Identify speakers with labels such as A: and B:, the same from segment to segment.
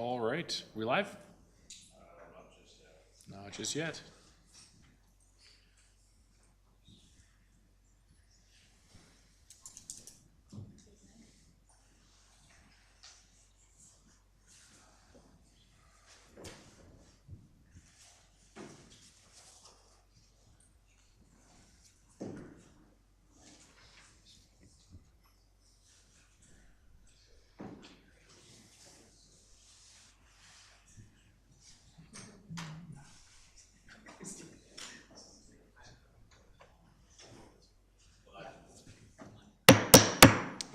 A: All right, we live? Not just yet.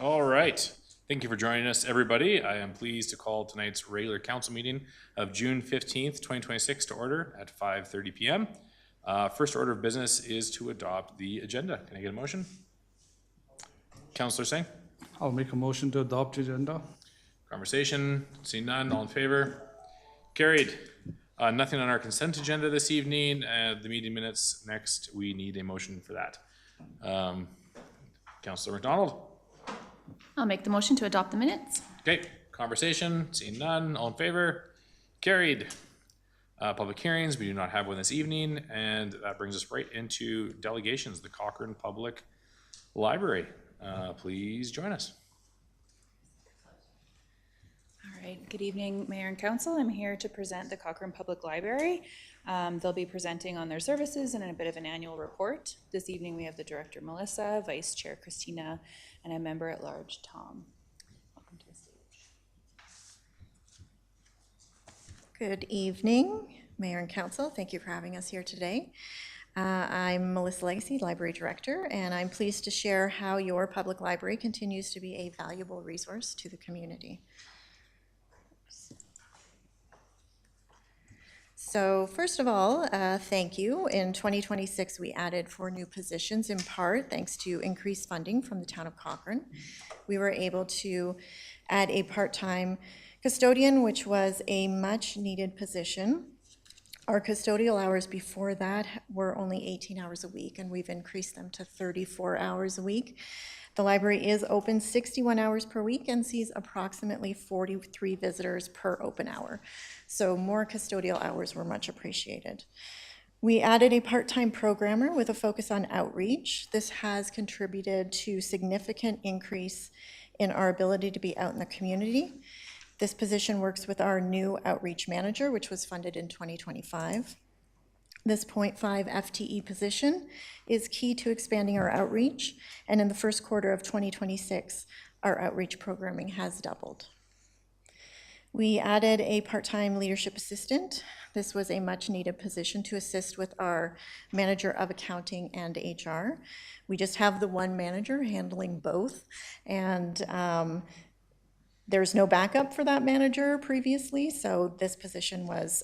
A: All right. Thank you for joining us, everybody. I am pleased to call tonight's regular council meeting of June 15th, 2026 to order at 5:30 p.m. First order of business is to adopt the agenda. Can I get a motion? Councillor Singh?
B: I'll make a motion to adopt the agenda.
A: Conversation? Seeing none. All in favor? Carried. Nothing on our consent agenda this evening. The meeting minutes next. We need a motion for that. Councillor McDonald?
C: I'll make the motion to adopt the minutes.
A: Okay, conversation, seeing none, all in favor, carried. Public hearings, we do not have one this evening, and that brings us right into delegations, the Cochrane Public Library. Please join us.
C: All right, good evening, Mayor and Council. I'm here to present the Cochrane Public Library. They'll be presenting on their services and a bit of an annual report. This evening we have the Director, Melissa, Vice Chair, Christina, and a Member at Large, Tom. Welcome to the stage.
D: Good evening, Mayor and Council. Thank you for having us here today. I'm Melissa Legacy, Library Director, and I'm pleased to share how your public library continues to be a valuable resource to the community. So first of all, thank you. In 2026, we added 4 new positions, in part thanks to increased funding from the town of Cochrane. We were able to add a part-time custodian, which was a much needed position. Our custodial hours before that were only 18 hours a week, and we've increased them to 34 hours a week. The library is open 61 hours per week and sees approximately 43 visitors per open hour. So more custodial hours were much appreciated. We added a part-time programmer with a focus on outreach. This has contributed to significant increase in our ability to be out in the community. This position works with our new outreach manager, which was funded in 2025. This 0.5 FTE position is key to expanding our outreach, and in the first quarter of 2026, our outreach programming has doubled. We added a part-time leadership assistant. This was a much-needed position to assist with our manager of accounting and HR. We just have the one manager handling both, and there's no backup for that manager previously, so this position was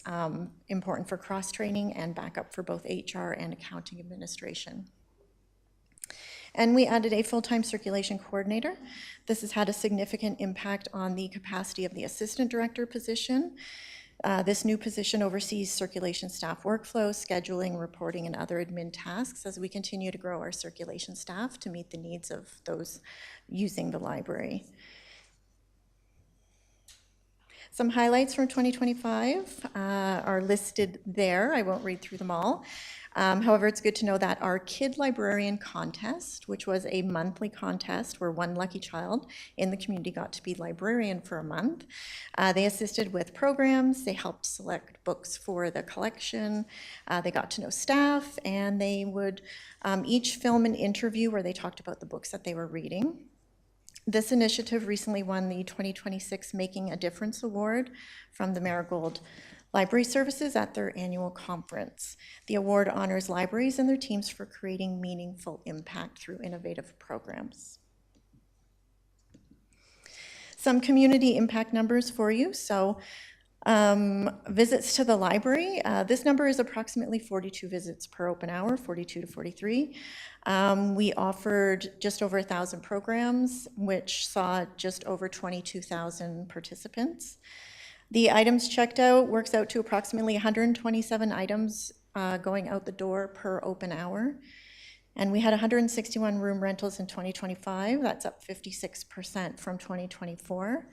D: important for cross-training and backup for both HR and accounting administration. And we added a full-time circulation coordinator. This has had a significant impact on the capacity of the assistant director position. This new position oversees circulation staff workflow, scheduling, reporting, and other admin tasks as we continue to grow our circulation staff to meet the needs of those using the library. Some highlights from 2025 are listed there. I won't read through them all. However, it's good to know that our Kid Librarian Contest, which was a monthly contest where one lucky child in the community got to be librarian for a month, they assisted with programs, they helped select books for the collection, they got to know staff, and they would each film an interview where they talked about the books that they were reading. This initiative recently won the 2026 Making a Difference Award from the Marigold Library Services at their annual conference. The award honors libraries and their teams for creating meaningful impact through innovative programs. Some community impact numbers for you. So visits to the library, this number is approximately 42 visits per open hour, 42 to 43. We offered just over 1,000 programs, which saw just over 22,000 participants. The items checked out works out to approximately 127 items going out the door per open hour. And we had 161 room rentals in 2025. That's up 56% from 2024.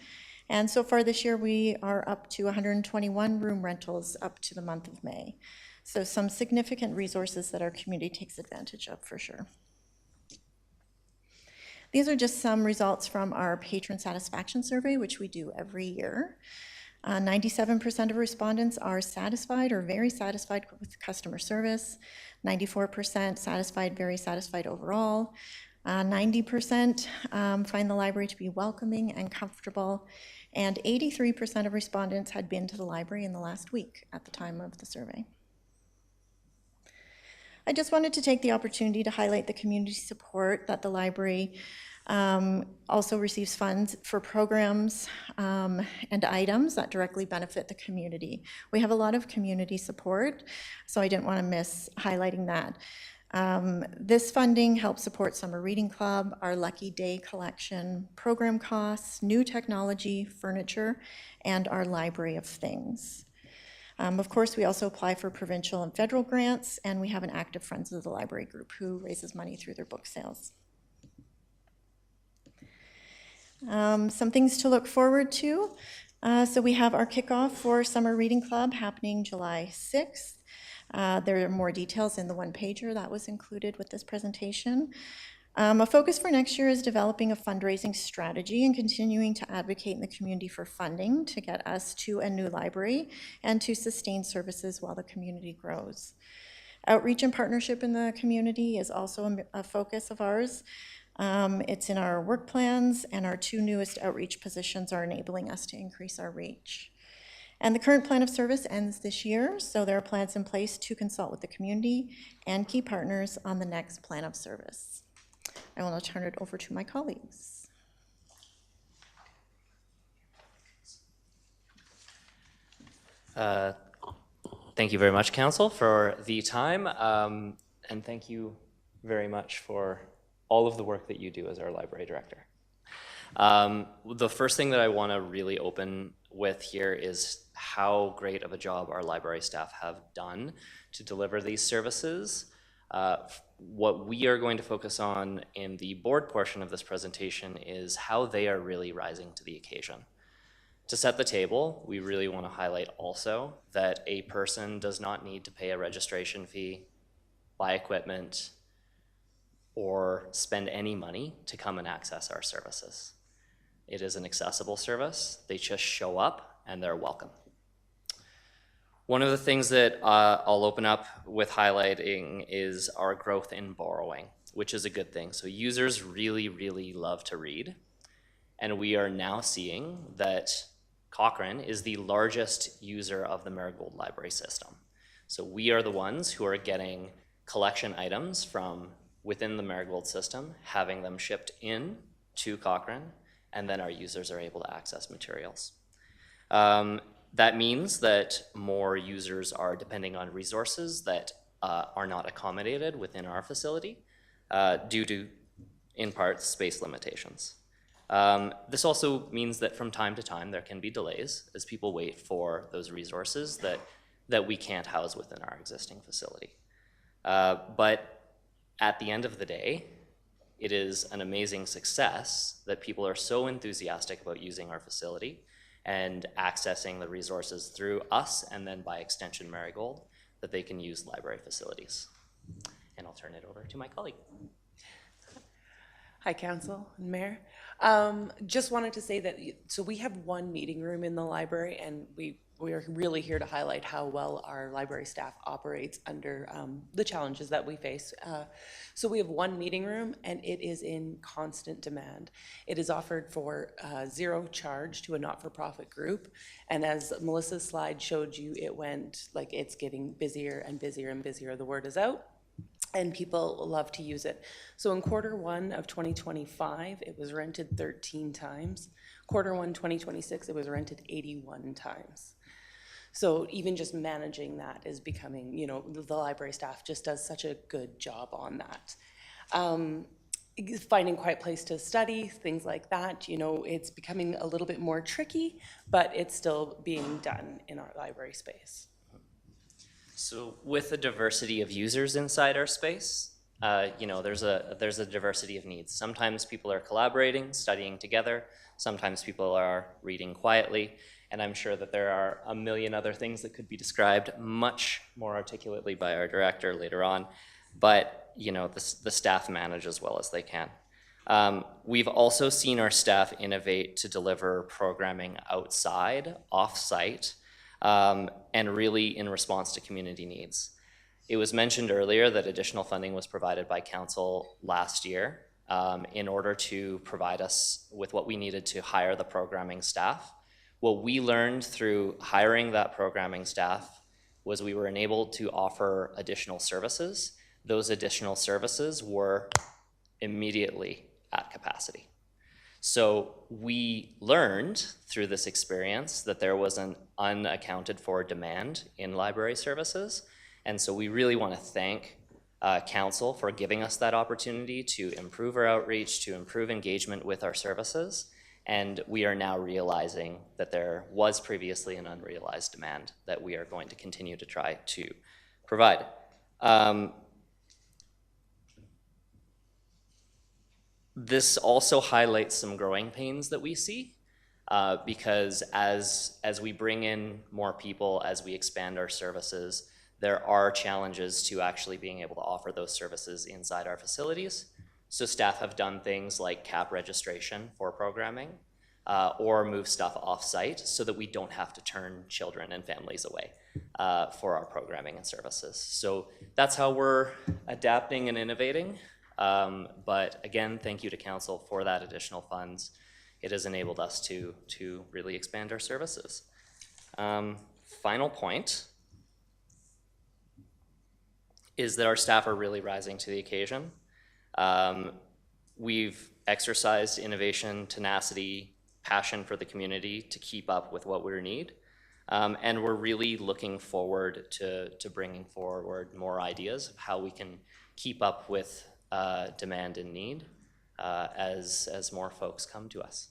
D: And so far this year, we are up to 121 room rentals up to the month of May. So some significant resources that our community takes advantage of for sure. These are just some results from our patron satisfaction survey, which we do every year. 97% of respondents are satisfied or very satisfied with customer service, 94% satisfied, very satisfied overall, 90% find the library to be welcoming and comfortable, and 83% of respondents had been to the library in the last week at the time of the survey. I just wanted to take the opportunity to highlight the community support that the library also receives funds for programs and items that directly benefit the community. We have a lot of community support, so I didn't want to miss highlighting that. This funding helps support Summer Reading Club, our Lucky Day collection, program costs, new technology, furniture, and our Library of Things. Of course, we also apply for provincial and federal grants, and we have an active Friends of the Library group who raises money through their book sales. Some things to look forward to. So we have our kickoff for Summer Reading Club happening July 6th. There are more details in the one-pager that was included with this presentation. A focus for next year is developing a fundraising strategy and continuing to advocate in the community for funding to get us to a new library and to sustain services while the community grows. Outreach and partnership in the community is also a focus of ours. It's in our work plans, and our 2 newest outreach positions are enabling us to increase our reach. And the current plan of service ends this year, so there are plans in place to consult with the community and key partners on the next plan of service. I will now turn it over to my colleagues.
E: Thank you very much, Council, for the time, and thank you very much for all of the work that you do as our library director. The first thing that I want to really open with here is how great of a job our library staff have done to deliver these services. What we are going to focus on in the board portion of this presentation is how they are really rising to the occasion. To set the table, we really want to highlight also that a person does not need to pay a registration fee, buy equipment, or spend any money to come and access our services. It is an accessible service. They just show up and they're welcome. One of the things that I'll open up with highlighting is our growth in borrowing, which is a good thing. So users really, really love to read. And we are now seeing that Cochrane is the largest user of the Marigold library system. So we are the ones who are getting collection items from within the Marigold system, having them shipped in to Cochrane, and then our users are able to access materials. That means that more users are depending on resources that are not accommodated within our facility due to, in part, space limitations. This also means that from time to time there can be delays as people wait for those resources that we can't house within our existing facility. But at the end of the day, it is an amazing success that people are so enthusiastic about using our facility and accessing the resources through us and then by extension Marigold that they can use library facilities. And I'll turn it over to my colleague.
F: Hi, Council and Mayor. Just wanted to say that, so we have one meeting room in the library, and we are really here to highlight how well our library staff operates under the challenges that we face. So we have one meeting room, and it is in constant demand. It is offered for zero charge to a not-for-profit group, and as Melissa's slide showed you, it went like it's getting busier and busier and busier. The word is out, and people love to use it. So in Q1 of 2025, it was rented 13 times. Q1 2026, it was rented 81 times. So even just managing that is becoming, you know, the library staff just does such a good job on that. Finding a quiet place to study, things like that, you know, it's becoming a little bit more tricky, but it's still being done in our library space.
E: So with the diversity of users inside our space, you know, there's a diversity of needs. Sometimes people are collaborating, studying together. Sometimes people are reading quietly. And I'm sure that there are a million other things that could be described much more articulately by our director later on. But, you know, the staff manage as well as they can. We've also seen our staff innovate to deliver programming outside, off-site, and really in response to community needs. It was mentioned earlier that additional funding was provided by council last year in order to provide us with what we needed to hire the programming staff. What we learned through hiring that programming staff was we were enabled to offer additional services. Those additional services were immediately at capacity. So we learned through this experience that there was an unaccounted for demand in library services. And so we really want to thank council for giving us that opportunity to improve our outreach, to improve engagement with our services. And we are now realizing that there was previously an unrealized demand that we are going to continue to try to provide. This also highlights some growing pains that we see because as we bring in more people, as we expand our services, there are challenges to actually being able to offer those services inside our facilities. So staff have done things like cap registration for programming or move stuff off-site so that we don't have to turn children and families away for our programming and services. So that's how we're adapting and innovating. But again, thank you to council for that additional funds. It has enabled us to really expand our services. Final point is that our staff are really rising to the occasion. We've exercised innovation, tenacity, passion for the community to keep up with what we need. And we're really looking forward to bringing forward more ideas of how we can keep up with demand and need as more folks come to us.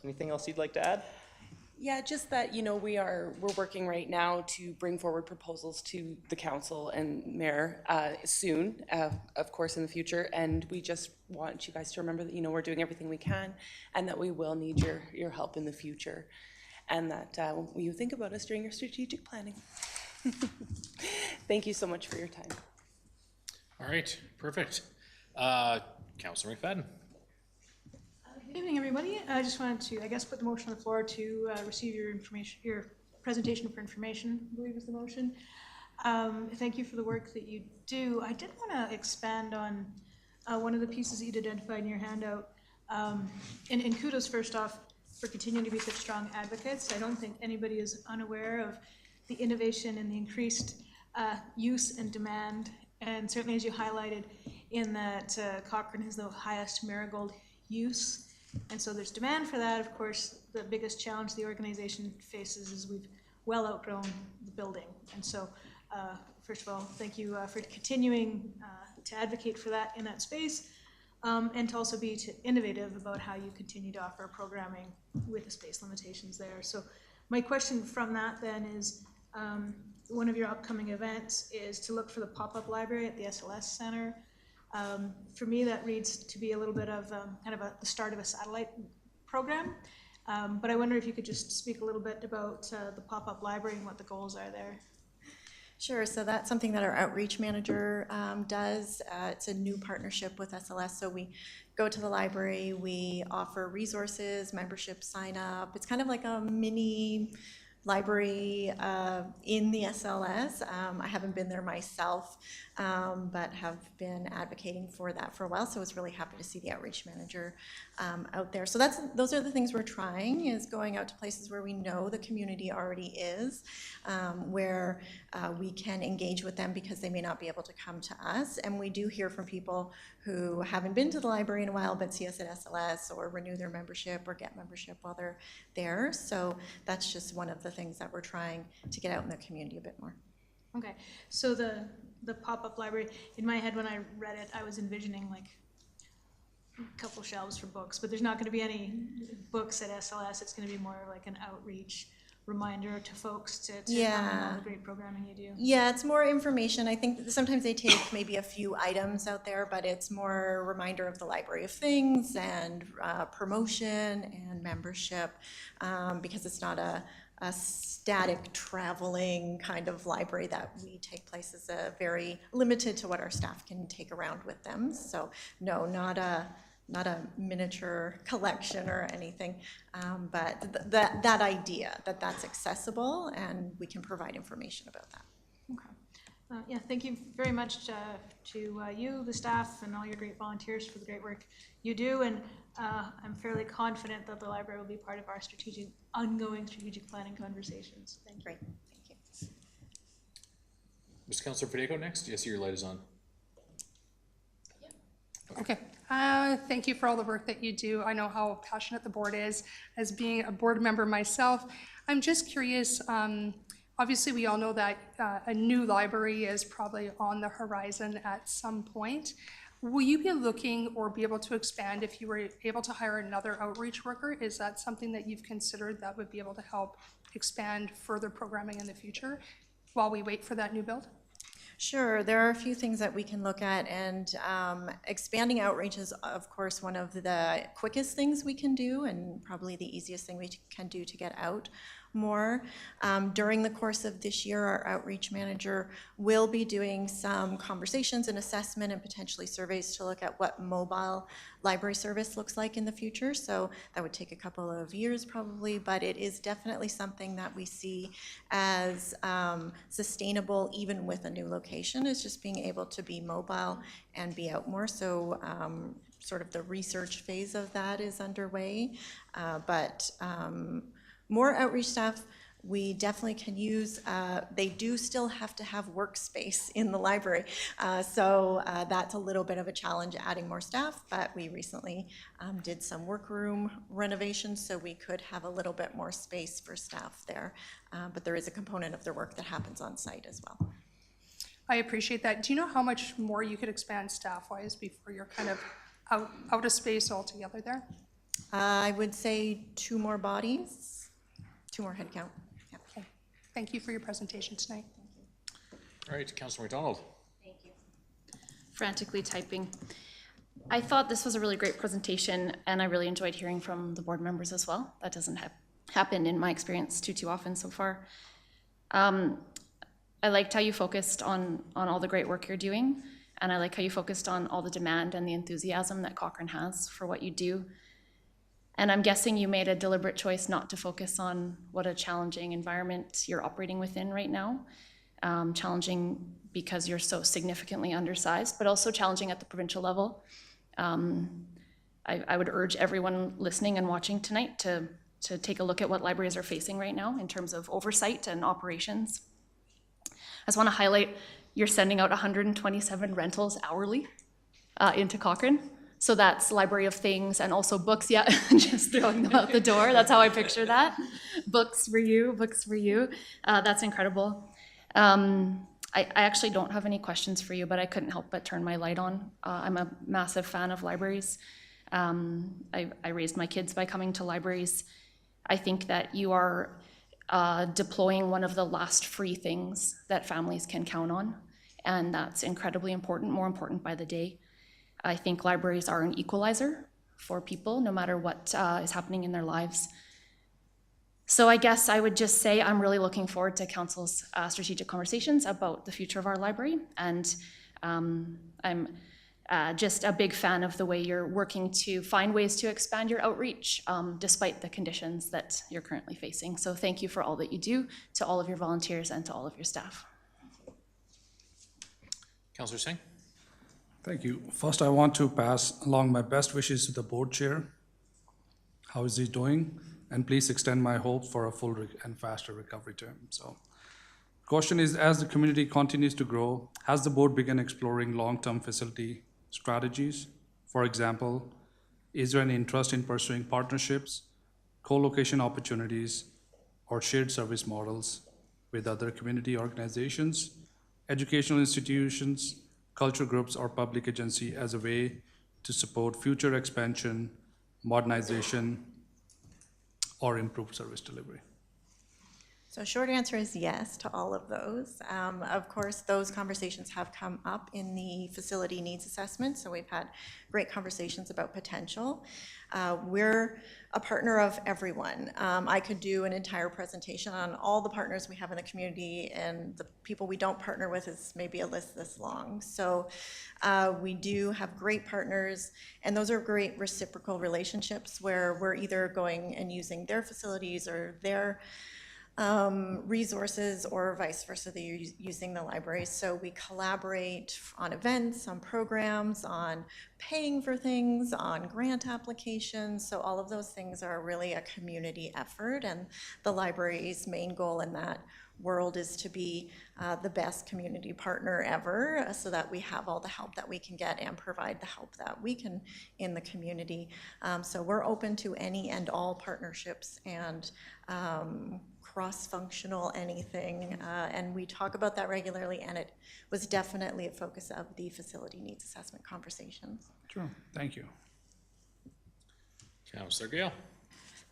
E: Anything else you'd like to add?
F: Yeah, just that, you know, we're working right now to bring forward proposals to the council and mayor soon, of course, in the future. And we just want you guys to remember that, you know, we're doing everything we can and that we will need your help in the future. And that you think about us during your strategic planning. Thank you so much for your time.
A: All right, perfect. Councillor McFadden.
G: Good evening, everybody. I just wanted to, I guess, put the motion on the floor to receive your information, your presentation for information, I believe is the motion. Thank you for the work that you do. I did want to expand on one of the pieces that you'd identified in your handout. And kudos first off for continuing to be such strong advocates. I don't think anybody is unaware of the innovation and the increased use and demand. And certainly as you highlighted in that Cochrane has the highest marigold use. And so there's demand for that. Of course, the biggest challenge the organization faces is we've well outgrown the building. And so, first of all, thank you for continuing to advocate for that in that space, and to also be innovative about how you continue to offer programming with the space limitations there. So my question from that then is, one of your upcoming events is to look for the pop-up library at the SLS Center. For me, that reads to be a little bit of kind of the start of a satellite program. But I wonder if you could just speak a little bit about the pop-up library and what the goals are there.
D: Sure, so that's something that our outreach manager does. It's a new partnership with SLS, so we go to the library, we offer resources, membership sign up. It's kind of like a mini library in the SLS. I haven't been there myself, but have been advocating for that for a while, so I was really happy to see the outreach manager out there. So those are the things we're trying, is going out to places where we know the community already is, where we can engage with them because they may not be able to come to us. And we do hear from people who haven't been to the library in a while but see us at SLS or renew their membership or get membership while they're there. So that's just one of the things that we're trying to get out in the community a bit more.
G: Okay, so the pop-up library, in my head when I read it, I was envisioning like a couple shelves for books, but there's not going to be any books at SLS. It's going to be more like an outreach reminder to folks to come and all the great programming you do.
D: Yeah, it's more information. I think that sometimes they take maybe a few items out there, but it's more a reminder of the Library of Things and promotion and membership, because it's not a static traveling kind of library that we take place. Is a very limited to what our staff can take around with them. So no, not a miniature collection or anything, but that idea that that's accessible and we can provide information about that.
G: Okay. Yeah, thank you very much to you, the staff, and all your great volunteers for the great work you do. And I'm fairly confident that the library will be part of our ongoing strategic planning conversations. Thank you.
D: Great, thank you.
A: Mr. Councillor Federico next. Yes, your light is on.
H: Okay, thank you for all the work that you do. I know how passionate the board is. As being a board member myself, I'm just curious, obviously we all know that a new library is probably on the horizon at some point. Will you be looking or be able to expand if you were able to hire another outreach worker? Is that something that you've considered that would be able to help expand further programming in the future while we wait for that new build?
D: Sure, there are a few things that we can look at, and expanding outreach is, of course, one of the quickest things we can do and probably the easiest thing we can do to get out more. During the course of this year, our outreach manager will be doing some conversations and assessment and potentially surveys to look at what mobile library service looks like in the future. So that would take a couple of years probably, but it is definitely something that we see as sustainable even with a new location, is just being able to be mobile and be out more. So sort of the research phase of that is underway, but more outreach staff we definitely can use. They do still have to have workspace in the library, so that's a little bit of a challenge adding more staff, but we recently did some workroom renovations so we could have a little bit more space for staff there, but there is a component of their work that happens on site as well.
H: I appreciate that. Do you know how much more you could expand staff-wise before you're kind of out of space altogether there?
D: I would say 2 more bodies. 2 more headcount. Yeah.
H: Okay. Thank you for your presentation tonight.
A: All right, Councillor McDonald.
I: Thank you. Frantically typing. I thought this was a really great presentation, and I really enjoyed hearing from the board members as well. That doesn't happen in my experience too often so far. I liked how you focused on all the great work you're doing, and I like how you focused on all the demand and the enthusiasm that Cochrane has for what you do. And I'm guessing you made a deliberate choice not to focus on what a challenging environment you're operating within right now. Challenging because you're so significantly undersized, but also challenging at the provincial level. I would urge everyone listening and watching tonight to take a look at what libraries are facing right now in terms of oversight and operations. I just want to highlight you're sending out 127 rentals hourly into Cochrane. So that's Library of Things and also books, yeah, just throwing them out the door. That's how I picture that. Books for you, books for you. That's incredible. I actually don't have any questions for you, but I couldn't help but turn my light on. I'm a massive fan of libraries. I raised my kids by coming to libraries. I think that you are deploying one of the last free things that families can count on, and that's incredibly important, more important by the day. I think libraries are an equalizer for people, no matter what is happening in their lives. So I guess I would just say I'm really looking forward to Council's strategic conversations about the future of our library, and I'm just a big fan of the way you're working to find ways to expand your outreach despite the conditions that you're currently facing. So thank you for all that you do, to all of your volunteers and to all of your staff.
A: Councillor Singh.
B: Thank you. First, I want to pass along my best wishes to the board chair. How is he doing? And please extend my hope for a full and faster recovery term. So, question is, as the community continues to grow, has the board begun exploring long-term facility strategies? For example, is there any interest in pursuing partnerships, co-location opportunities, or shared service models with other community organizations, educational institutions, culture groups, or public agency as a way to support future expansion, modernization, or improved service delivery?
D: So short answer is yes to all of those. Of course, those conversations have come up in the facility needs assessment, so we've had great conversations about potential. We're a partner of everyone. I could do an entire presentation on all the partners we have in the community, and the people we don't partner with is maybe a list this long. So we do have great partners, and those are great reciprocal relationships where we're either going and using their facilities or their resources, or vice versa, they're using the library. So we collaborate on events, on programs, on paying for things, on grant applications. So all of those things are really a community effort, and the library's main goal in that world is to be the best community partner ever, so that we have all the help that we can get and provide the help that we can in the community. So we're open to any and all partnerships and cross-functional anything, and we talk about that regularly, and it was definitely a focus of the facility needs assessment conversations.
B: Sure, thank you.
A: Councillor Gale.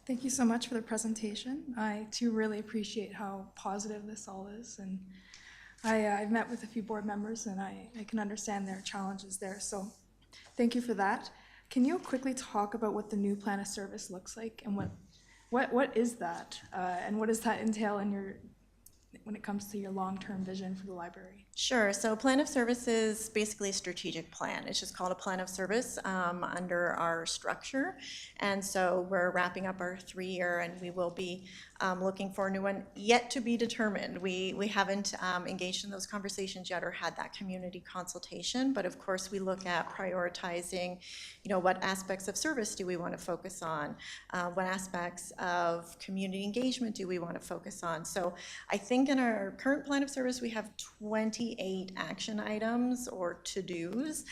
J: Thank you so much for the presentation. I too really appreciate how positive this all is, and I've met with a few board members, and I can understand their challenges there, so thank you for that. Can you quickly talk about what the new plan of service looks like, and what is that, and what does that entail in when it comes to your long-term vision for the library?
D: Sure. So plan of service is basically a strategic plan. It's just called a plan of service under our structure. And so we're wrapping up our 3-year, and we will be looking for a new one yet to be determined. We haven't engaged in those conversations yet or had that community consultation, but of course we look at prioritizing, what aspects of service do we want to focus on? What aspects of community engagement do we want to focus on? So I think in our current plan of service, we have 28 action items or to-dos.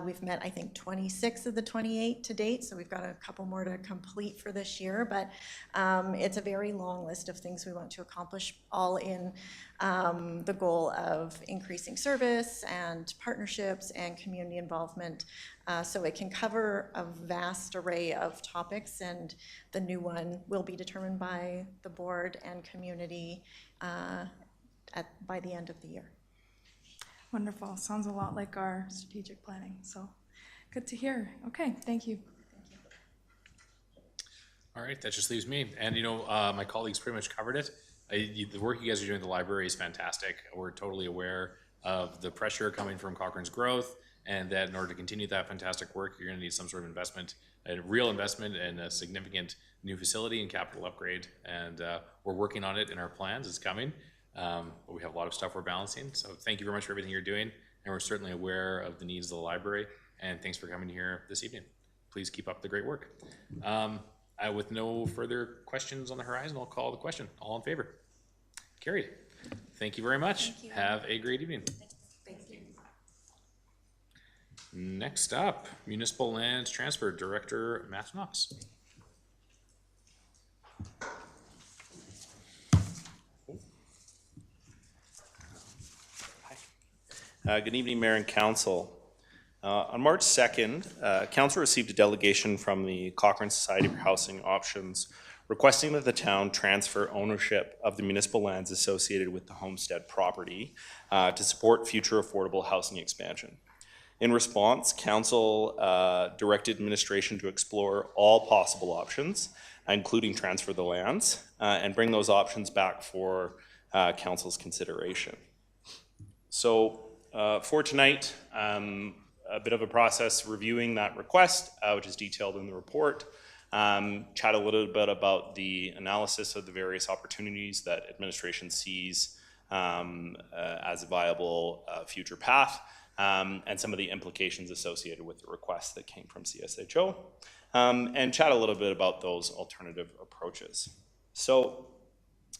D: We've met, I think, 26 of the 28 to date, so we've got a couple more to complete for this year, but it's a very long list of things we want to accomplish, all in the goal of increasing service and partnerships and community involvement, so it can cover a vast array of topics, and the new one will be determined by the board and community by the end of the year.
J: Wonderful. Sounds a lot like our strategic planning, so good to hear. Okay, thank you.
A: All right, that just leaves me. And my colleagues pretty much covered it. The work you guys are doing at the library is fantastic. We're totally aware of the pressure coming from Cochrane's growth, and that in order to continue that fantastic work, you're gonna need some sort of investment, a real investment in a significant new facility and capital upgrade. And we're working on it in our plans, it's coming. But we have a lot of stuff we're balancing. So thank you very much for everything you're doing. And we're certainly aware of the needs of the library. And thanks for coming here this evening. Please keep up the great work. With no further questions on the horizon, I'll call the question. All in favor? Carried. Thank you very much. Have a great evening.
D: Thank you.
A: Next up, Municipal Lands Transfer Director Matt Knox.
K: Good evening, Mayor and Council. On March 2nd, Council received a delegation from the Cochrane Society for Housing Options requesting that the town transfer ownership of the municipal lands associated with the Homestead property to support future affordable housing expansion. In response, Council directed administration to explore all possible options, including transfer the lands, and bring those options back for Council's consideration. So for tonight, a bit of a process reviewing that request, which is detailed in the report, chat a little bit about the analysis of the various opportunities that administration sees as a viable future path, and some of the implications associated with the request that came from CSHO, and chat a little bit about those alternative approaches. So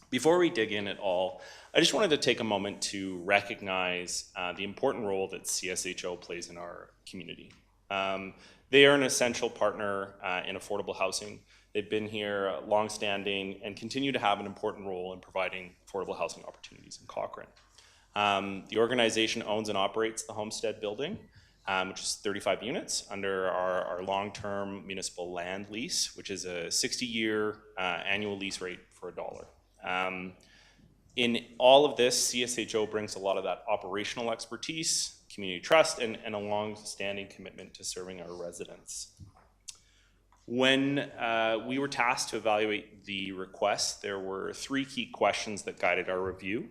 K: before we dig in at all, I just wanted to take a moment to recognize the important role that CSHO plays in our community. They are an essential partner in affordable housing. They've been here longstanding and continue to have an important role in providing affordable housing opportunities in Cochrane. The organization owns and operates the Homestead building, which is 35 units under our long-term municipal land lease, which is a 60-year annual lease rate for $1. In all of this, CSHO brings a lot of that operational expertise, community trust, and a long-standing commitment to serving our residents. When we were tasked to evaluate the request, there were 3 key questions that guided our review.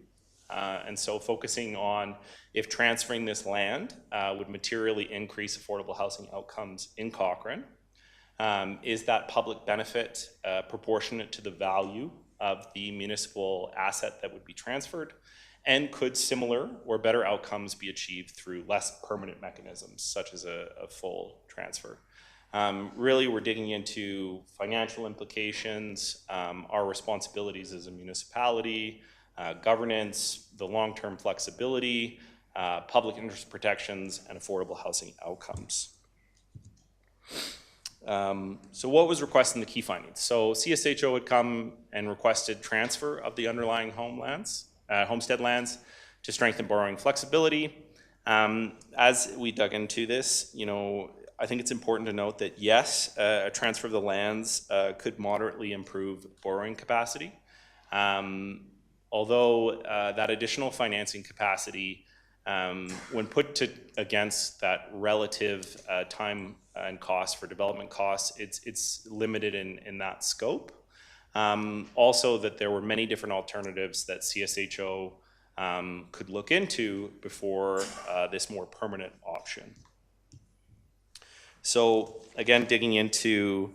K: And so focusing on if transferring this land would materially increase affordable housing outcomes in Cochrane. Is that public benefit proportionate to the value of the municipal asset that would be transferred? And could similar or better outcomes be achieved through less permanent mechanisms, such as a full transfer? Really, we're digging into financial implications, our responsibilities as a municipality, governance, the long-term flexibility, public interest protections, and affordable housing outcomes. So what was requested in the key findings? So CSHO had come and requested transfer of the underlying homestead lands to strengthen borrowing flexibility. As we dug into this, I think it's important to note that yes, a transfer of the lands could moderately improve borrowing capacity. Although that additional financing capacity, when put against that relative time and cost for development costs, it's limited in that scope. Also, that there were many different alternatives that CSHO could look into before this more permanent option. So again, digging into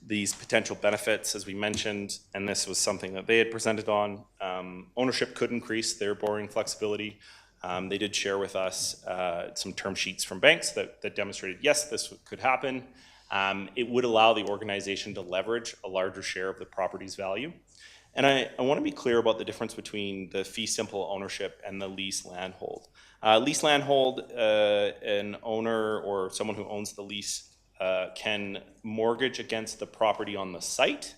K: these potential benefits, as we mentioned, and this was something that they had presented on, ownership could increase their borrowing flexibility. They did share with us some term sheets from banks that demonstrated, yes, this could happen. It would allow the organization to leverage a larger share of the property's value. And I want to be clear about the difference between the fee simple ownership and the lease landhold. Lease landhold, an owner or someone who owns the lease can mortgage against the property on the site,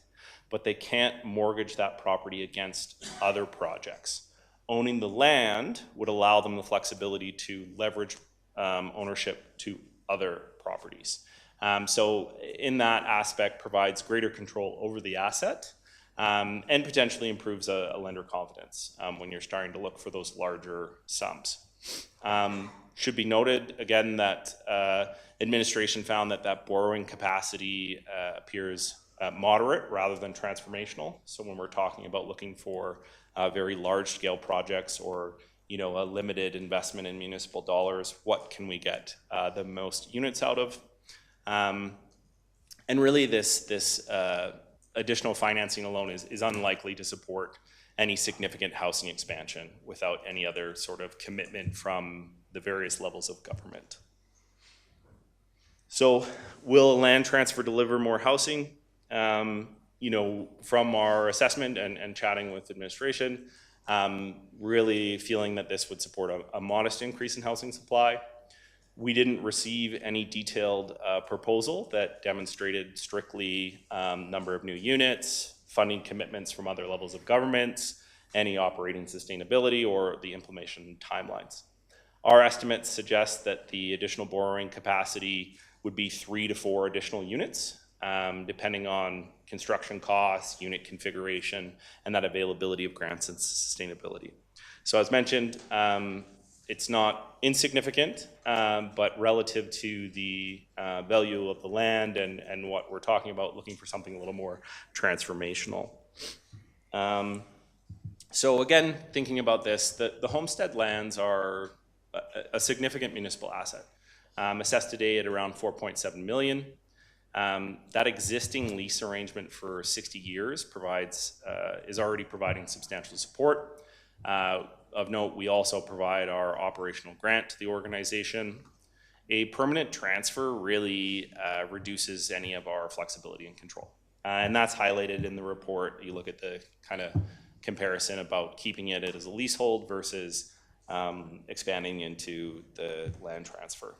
K: but they can't mortgage that property against other projects. Owning the land would allow them the flexibility to leverage ownership to other properties. So in that aspect, provides greater control over the asset and potentially improves a lender confidence when you're starting to look for those larger sums. Should be noted again that administration found that borrowing capacity appears moderate rather than transformational. So when we're talking about looking for very large scale projects or a limited investment in municipal dollars, what can we get the most units out of? And really this additional financing alone is unlikely to support any significant housing expansion without any other sort of commitment from the various levels of government. So will a land transfer deliver more housing? From our assessment and chatting with administration, really feeling that this would support a modest increase in housing supply. We didn't receive any detailed proposal that demonstrated strictly number of new units, funding commitments from other levels of government, any operating sustainability, or the implementation timelines. Our estimates suggest that the additional borrowing capacity would be 3 to 4 additional units, depending on construction costs, unit configuration, and that availability of grants and sustainability. So as mentioned, it's not insignificant, but relative to the value of the land and what we're talking about, looking for something a little more transformational. So again, thinking about this, the homestead lands are a significant municipal asset, assessed today at around 4.7 million. That existing lease arrangement for 60 years is already providing substantial support. Of note, we also provide our operational grant to the organization. A permanent transfer really reduces any of our flexibility and control. And that's highlighted in the report. You look at the kind of comparison about keeping it as a leasehold versus expanding into the land transfer.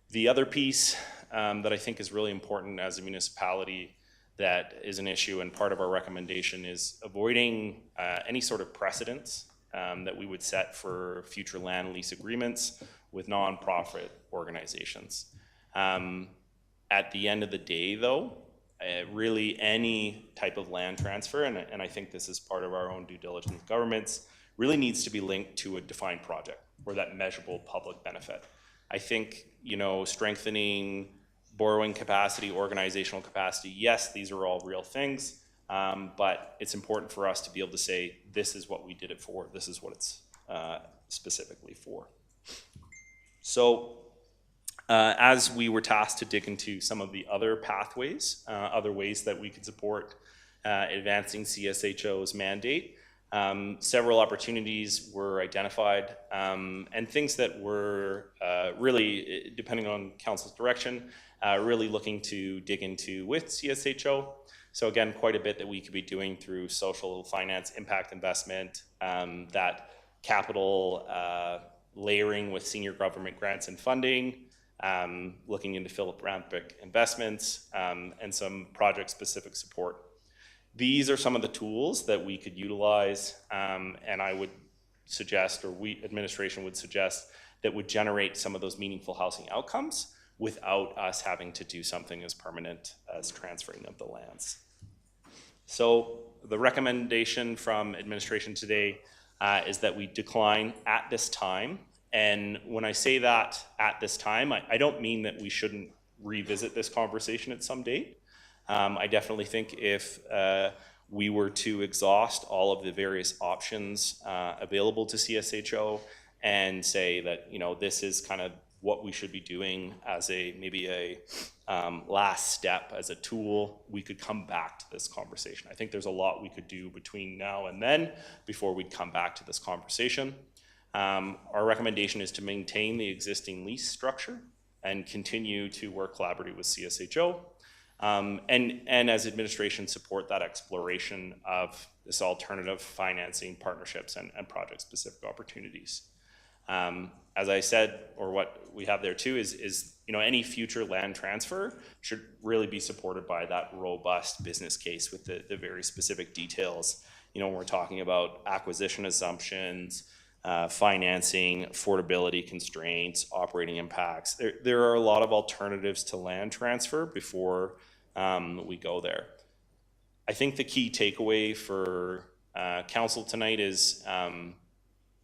K: The other piece that I think is really important as a municipality that is an issue and part of our recommendation is avoiding any sort of precedents that we would set for future land lease agreements with nonprofit organizations. At the end of the day, though, really any type of land transfer, and I think this is part of our own due diligence governments, really needs to be linked to a defined project or that measurable public benefit. I think, strengthening borrowing capacity, organizational capacity, yes, these are all real things, but it's important for us to be able to say, this is what we did it for, this is what it's specifically for. So, as we were tasked to dig into some of the other pathways, other ways that we could support advancing CSHO's mandate, several opportunities were identified, and things that were really, depending on council's direction, really looking to dig into with CSHO. So again, quite a bit that we could be doing through social finance impact investment, that capital layering with senior government grants and funding, looking into philanthropic investments, and some project-specific support. These are some of the tools that we could utilize, and I would suggest, or administration would suggest, that would generate some of those meaningful housing outcomes without us having to do something as permanent as transferring of the lands. So the recommendation from administration today is that we decline at this time. And when I say that at this time, I don't mean that we shouldn't revisit this conversation at some date. I definitely think if we were to exhaust all of the various options available to CSHO and say that, this is kind of what we should be doing as maybe a last step, as a tool, we could come back to this conversation. I think there's a lot we could do between now and then before we'd come back to this conversation. Our recommendation is to maintain the existing lease structure and continue to work collaboratively with CSHO. And as administration, support that exploration of this alternative financing partnerships and project-specific opportunities. As I said, or what we have there too, is any future land transfer should really be supported by that robust business case with the very specific details. When we're talking about acquisition assumptions, financing, affordability constraints, operating impacts. There are a lot of alternatives to land transfer before we go there. I think the key takeaway for council tonight is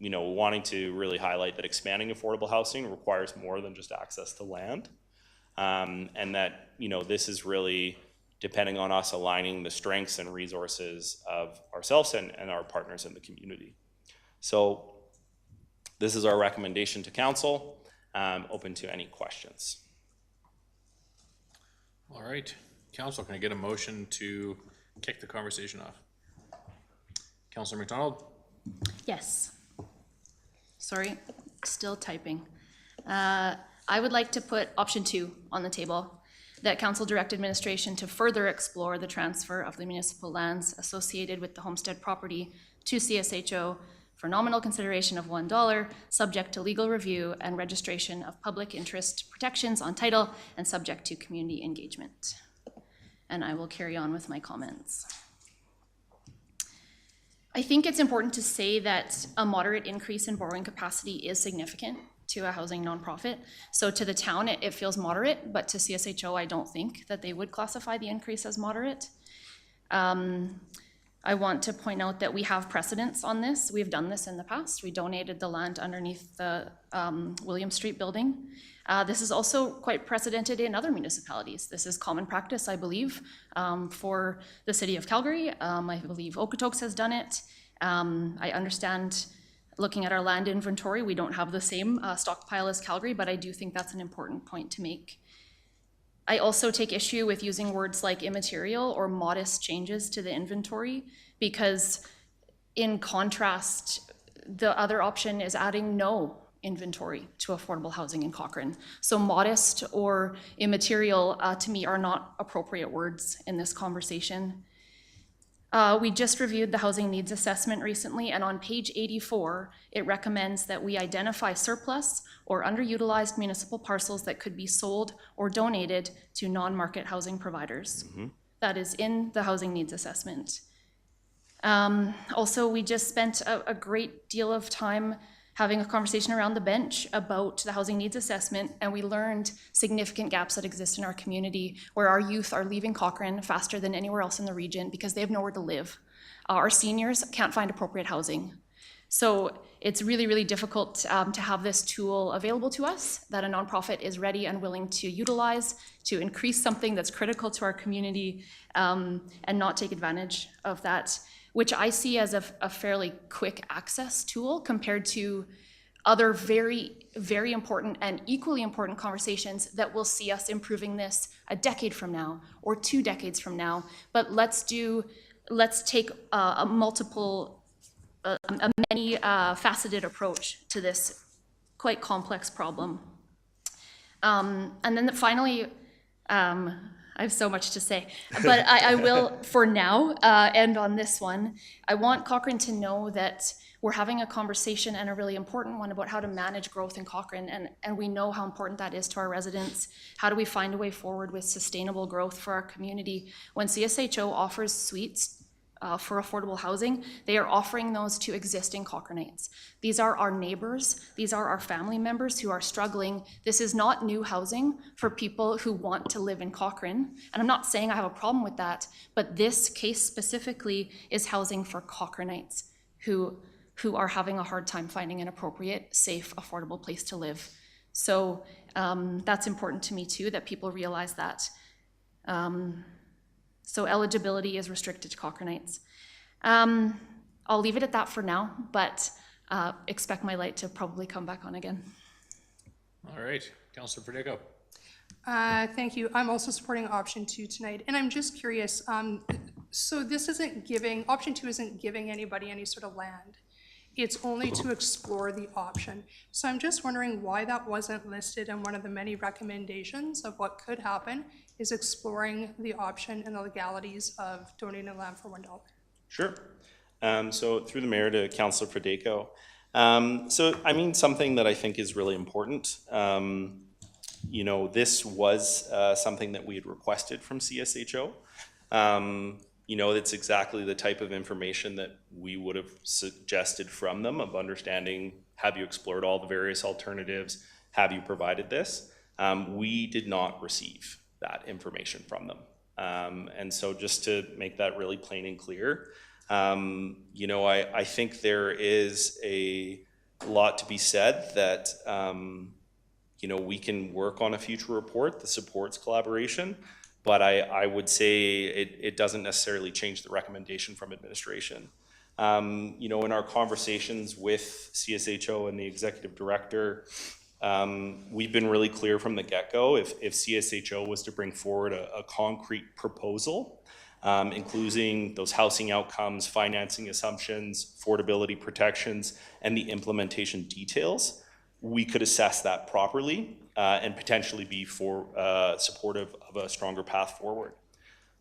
K: wanting to really highlight that expanding affordable housing requires more than just access to land, and that this is really depending on us aligning the strengths and resources of ourselves and our partners in the community. So this is our recommendation to council. Open to any questions.
A: All right, council, can I get a motion to kick the conversation off? Councillor McDonald?
I: Yes. Sorry, still typing. I would like to put option 2 on the table, that council direct administration to further explore the transfer of the municipal lands associated with the Homestead property to CSHO for nominal consideration of $1, subject to legal review and registration of public interest protections on title and subject to community engagement. And I will carry on with my comments. I think it's important to say that a moderate increase in borrowing capacity is significant to a housing nonprofit. So to the town, it feels moderate, but to CSHO, I don't think that they would classify the increase as moderate. I want to point out that we have precedents on this. We've done this in the past. We donated the land underneath the William Street building. This is also quite precedented in other municipalities. This is common practice, I believe, for the city of Calgary. I believe Okotoks has done it. I understand, looking at our land inventory, we don't have the same stockpile as Calgary, but I do think that's an important point to make. I also take issue with using words like immaterial or modest changes to the inventory, because in contrast, the other option is adding no inventory to affordable housing in Cochrane. So modest or immaterial to me are not appropriate words in this conversation. We just reviewed the housing needs assessment recently, and on page 84, it recommends that we identify surplus or underutilized municipal parcels that could be sold or donated to non-market housing providers. Mm-hmm. That is in the housing needs assessment. Also, we just spent a great deal of time having a conversation around the bench about the housing needs assessment, and we learned significant gaps that exist in our community where our youth are leaving Cochrane faster than anywhere else in the region because they have nowhere to live. Our seniors can't find appropriate housing. So it's really, really difficult to have this tool available to us that a nonprofit is ready and willing to utilize to increase something that's critical to our community and not take advantage of that, which I see as a fairly quick access tool compared to other very, very important and equally important conversations that will see us improving this a decade from now or 2 decades from now. But let's take a many faceted approach to this quite complex problem. And then finally, I have so much to say, but I will, for now, end on this one. I want Cochrane to know that we're having a conversation, and a really important one, about how to manage growth in Cochrane, and we know how important that is to our residents. How do we find a way forward with sustainable growth for our community? When CSHO offers suites for affordable housing, they are offering those to existing Cochranites. These are our neighbors, these are our family members who are struggling. This is not new housing for people who want to live in Cochrane, and I'm not saying I have a problem with that, but this case specifically is housing for Cochranites who are having a hard time finding an appropriate, safe, affordable place to live. So that's important to me too, that people realize that. So eligibility is restricted to Cochranites. I'll leave it at that for now, but expect my light to probably come back on again.
A: All right, Councillor Verdejo.
H: Thank you. I'm also supporting option 2 tonight, and I'm just curious. So this isn't giving, option 2 isn't giving anybody any sort of land. It's only to explore the option. So I'm just wondering why that wasn't listed in one of the many recommendations of what could happen is exploring the option and the legalities of donating land for $1.
K: Sure. So through the mayor to Councillor Verdejo. So I mean, something that I think is really important. You know, this was something that we had requested from CSHO. You know, it's exactly the type of information that we would have suggested from them, of understanding, have you explored all the various alternatives? Have you provided this? We did not receive that information from them. And so just to make that really plain and clear, you know, I think there is a lot to be said that, you know, we can work on a future report that supports collaboration, but I would say it doesn't necessarily change the recommendation from administration. You know, in our conversations with CSHO and the executive director, we've been really clear from the get-go, if CSHO was to bring forward a concrete proposal, including those housing outcomes, financing assumptions, affordability protections, and the implementation details, we could assess that properly and potentially be supportive of a stronger path forward.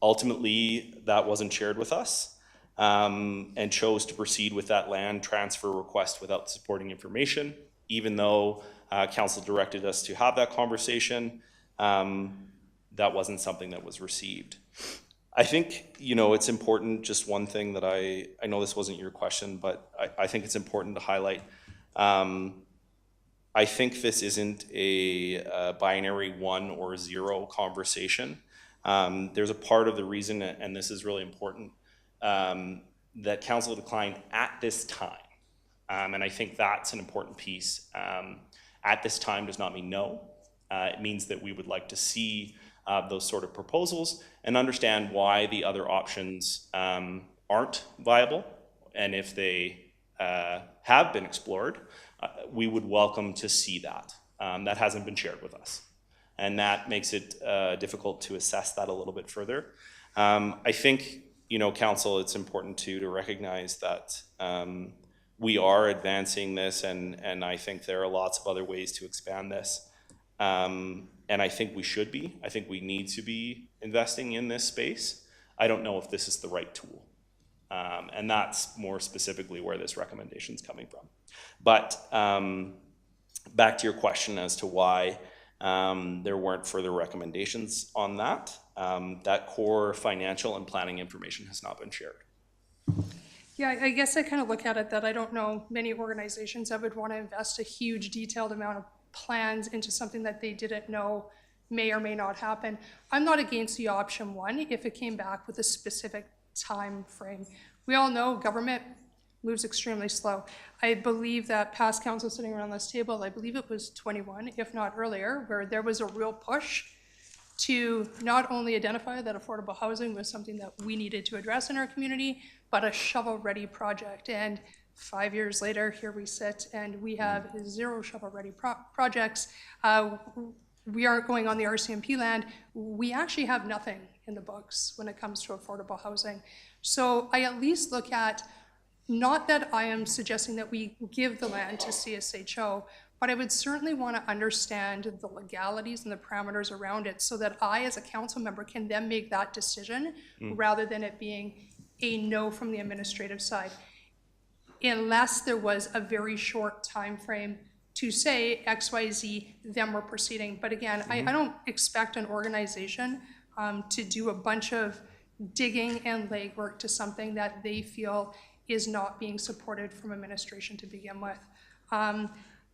K: Ultimately, that wasn't shared with us, and chose to proceed with that land transfer request without supporting information, even though council directed us to have that conversation. That wasn't something that was received. I think, you know, it's important, just one thing that I know this wasn't your question, but I think it's important to highlight. I think this isn't a binary 1 or 0 conversation. There's a part of the reason, and this is really important, that council declined at this time. And I think that's an important piece. At this time does not mean no. It means that we would like to see those sort of proposals and understand why the other options aren't viable. And if they have been explored, we would welcome to see that. That hasn't been shared with us. And that makes it difficult to assess that a little bit further. I think, you know, council, it's important to recognize that we are advancing this, and I think there are lots of other ways to expand this. And I think we should be. I think we need to be investing in this space. I don't know if this is the right tool. And that's more specifically where this recommendation is coming from. But back to your question as to why there weren't further recommendations on that, that core financial and planning information has not been shared.
H: Yeah, I guess I kind of look at it that I don't know many organizations that would want to invest a huge detailed amount of plans into something that they didn't know may or may not happen. I'm not against the option one if it came back with a specific time frame. We all know government moves extremely slow. I believe that past council sitting around this table, I believe it was 21, if not earlier, where there was a real push to not only identify that affordable housing was something that we needed to address in our community, but a shovel-ready project. And 5 years later, here we sit and we have 0 shovel-ready projects. We aren't going on the RCMP land. We actually have nothing in the books when it comes to affordable housing. So I at least look at, not that I am suggesting that we give the land to CSHO, but I would certainly want to understand the legalities and the parameters around it so that I, as a council member, can then make that decision rather than it being a no from the administrative side. Unless there was a very short time frame to say XYZ, then we're proceeding. But again, I don't expect an organization to do a bunch of digging and legwork to something that they feel is not being supported from administration to begin with.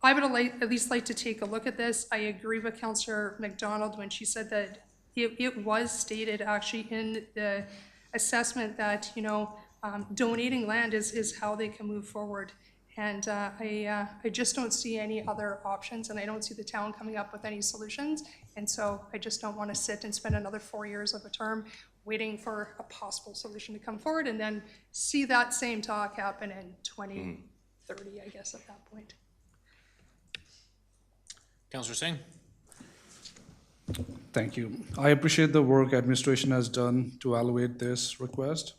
H: I would at least like to take a look at this. I agree with Councillor McDonald when she said that it was stated actually in the assessment that, you know, donating land is how they can move forward. And I just don't see any other options, and I don't see the town coming up with any solutions. And so I just don't want to sit and spend another 4 years of a term waiting for a possible solution to come forward and then see that same talk happen in 2030, I guess, at that point.
A: Councillor Singh?
B: Thank you. I appreciate the work administration has done to evaluate this request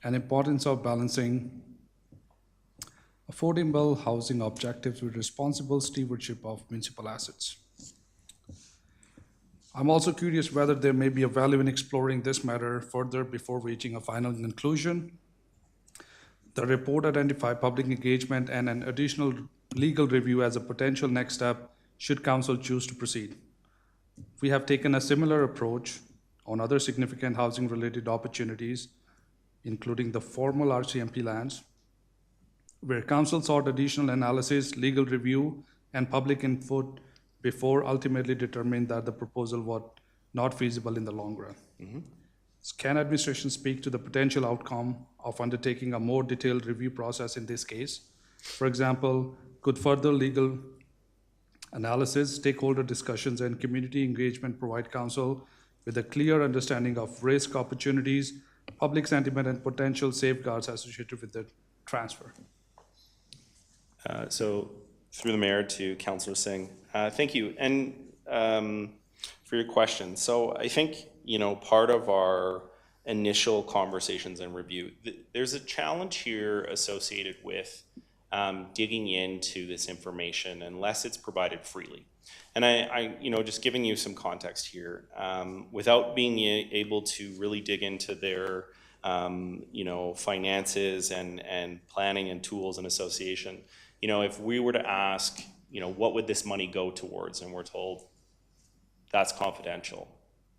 B: and importance of balancing affordable housing objectives with responsible stewardship of municipal assets. I'm also curious whether there may be a value in exploring this matter further before reaching a final conclusion. The report identified public engagement and an additional legal review as a potential next step should council choose to proceed. We have taken a similar approach on other significant housing-related opportunities, including the formal RCMP lands, where council sought additional analysis, legal review, and public input before ultimately determined that the proposal was not feasible in the long run. Can administration speak to the potential outcome of undertaking a more detailed review process in this case? For example, could further legal analysis, stakeholder discussions, and community engagement provide council with a clear understanding of risk, opportunities, public sentiment, and potential safeguards associated with the transfer?
K: So through the mayor to Councillor Singh, thank you. And for your question. So I think, you know, part of our initial conversations and review, there's a challenge here associated with digging into this information unless it's provided freely. And I you know, just giving you some context here, without being able to really dig into their, you know, finances and planning and tools and association, you know, if we were to ask, you know, what would this money go towards, and we're told that's confidential,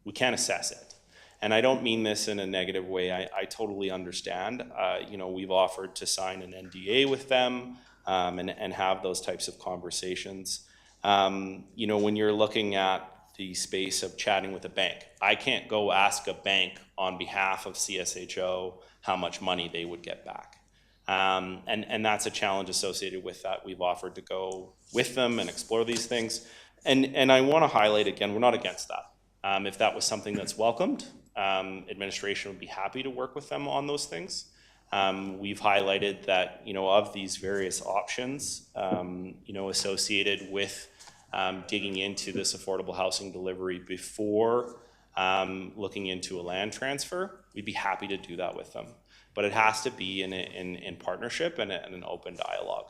K: we can't assess it. And I don't mean this in a negative way. I totally understand. You know, we've offered to sign an NDA with them and have those types of conversations. You know, when you're looking at the space of chatting with a bank, I can't go ask a bank on behalf of CSHO how much money they would get back. And that's a challenge associated with that. We've offered to go with them and explore these things. And I want to highlight again, we're not against that. If that was something that's welcomed, administration would be happy to work with them on those things. We've highlighted that, you know, of these various options, you know, associated with digging into this affordable housing delivery before looking into a land transfer, we'd be happy to do that with them. But it has to be in partnership and an open dialogue.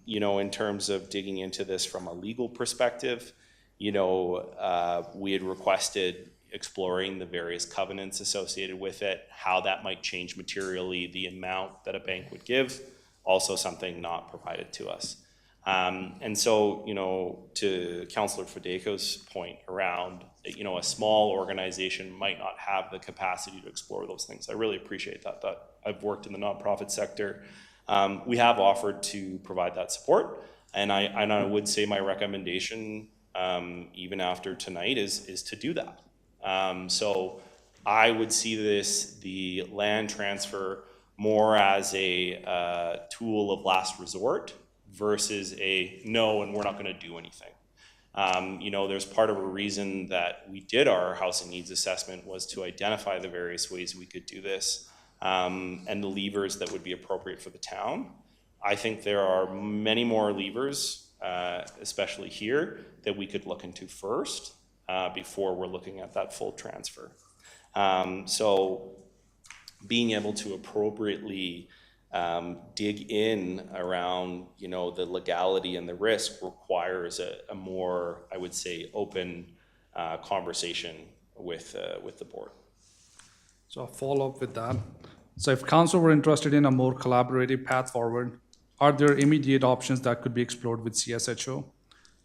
K: You know, in terms of digging into this from a legal perspective, you know, we had requested exploring the various covenants associated with it, how that might change materially the amount that a bank would give, also something not provided to us. And so, you know, to Councillor Fadeko's point around, you know, a small organization might not have the capacity to explore those things. I really appreciate that. I've worked in the nonprofit sector, we have offered to provide that support. And I would say my recommendation, even after tonight, is to do that. So I would see the land transfer, more as a tool of last resort versus a no, and we're not going to do anything. There's part of a reason that we did our housing needs assessment was to identify the various ways we could do this, and the levers that would be appropriate for the town. I think there are many more levers, especially here, that we could look into first before we're looking at that full transfer. So being able to appropriately dig in around, the legality and the risk requires a more, I would say, open conversation with the board.
B: So I'll follow up with that. So if council were interested in a more collaborative path forward, are there immediate options that could be explored with CSHO,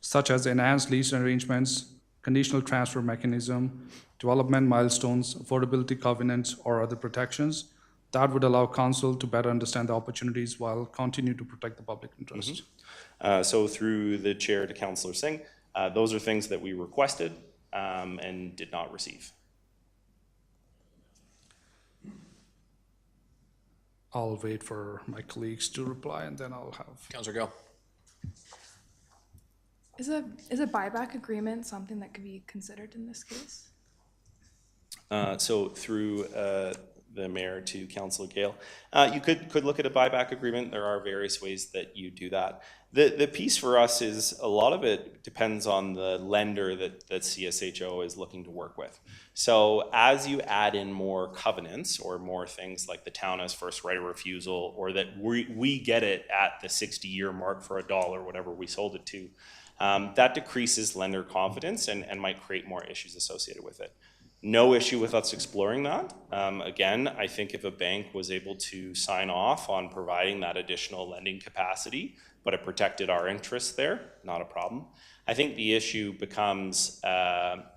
B: such as enhanced lease arrangements, conditional transfer mechanism, development milestones, affordability covenants, or other protections that would allow council to better understand the opportunities while continue to protect the public interest?
K: So through the chair to Councillor Singh, those are things that we requested and did not receive.
B: I'll wait for my colleagues to reply and then I'll have.
A: Councillor Gill.
J: Is a buyback agreement something that could be considered in this case?
K: So through the mayor to Councillor Gale, you could look at a buyback agreement. There are various ways that you do that. The piece for us is a lot of it depends on the lender that CSHO is looking to work with. So as you add in more covenants or more things like the town has first right of refusal, or that we get it at the 60-year mark for $1, whatever we sold it to, that decreases lender confidence and might create more issues associated with it. No issue with us exploring that. Again, I think if a bank was able to sign off on providing that additional lending capacity, but it protected our interests there, not a problem. I think the issue becomes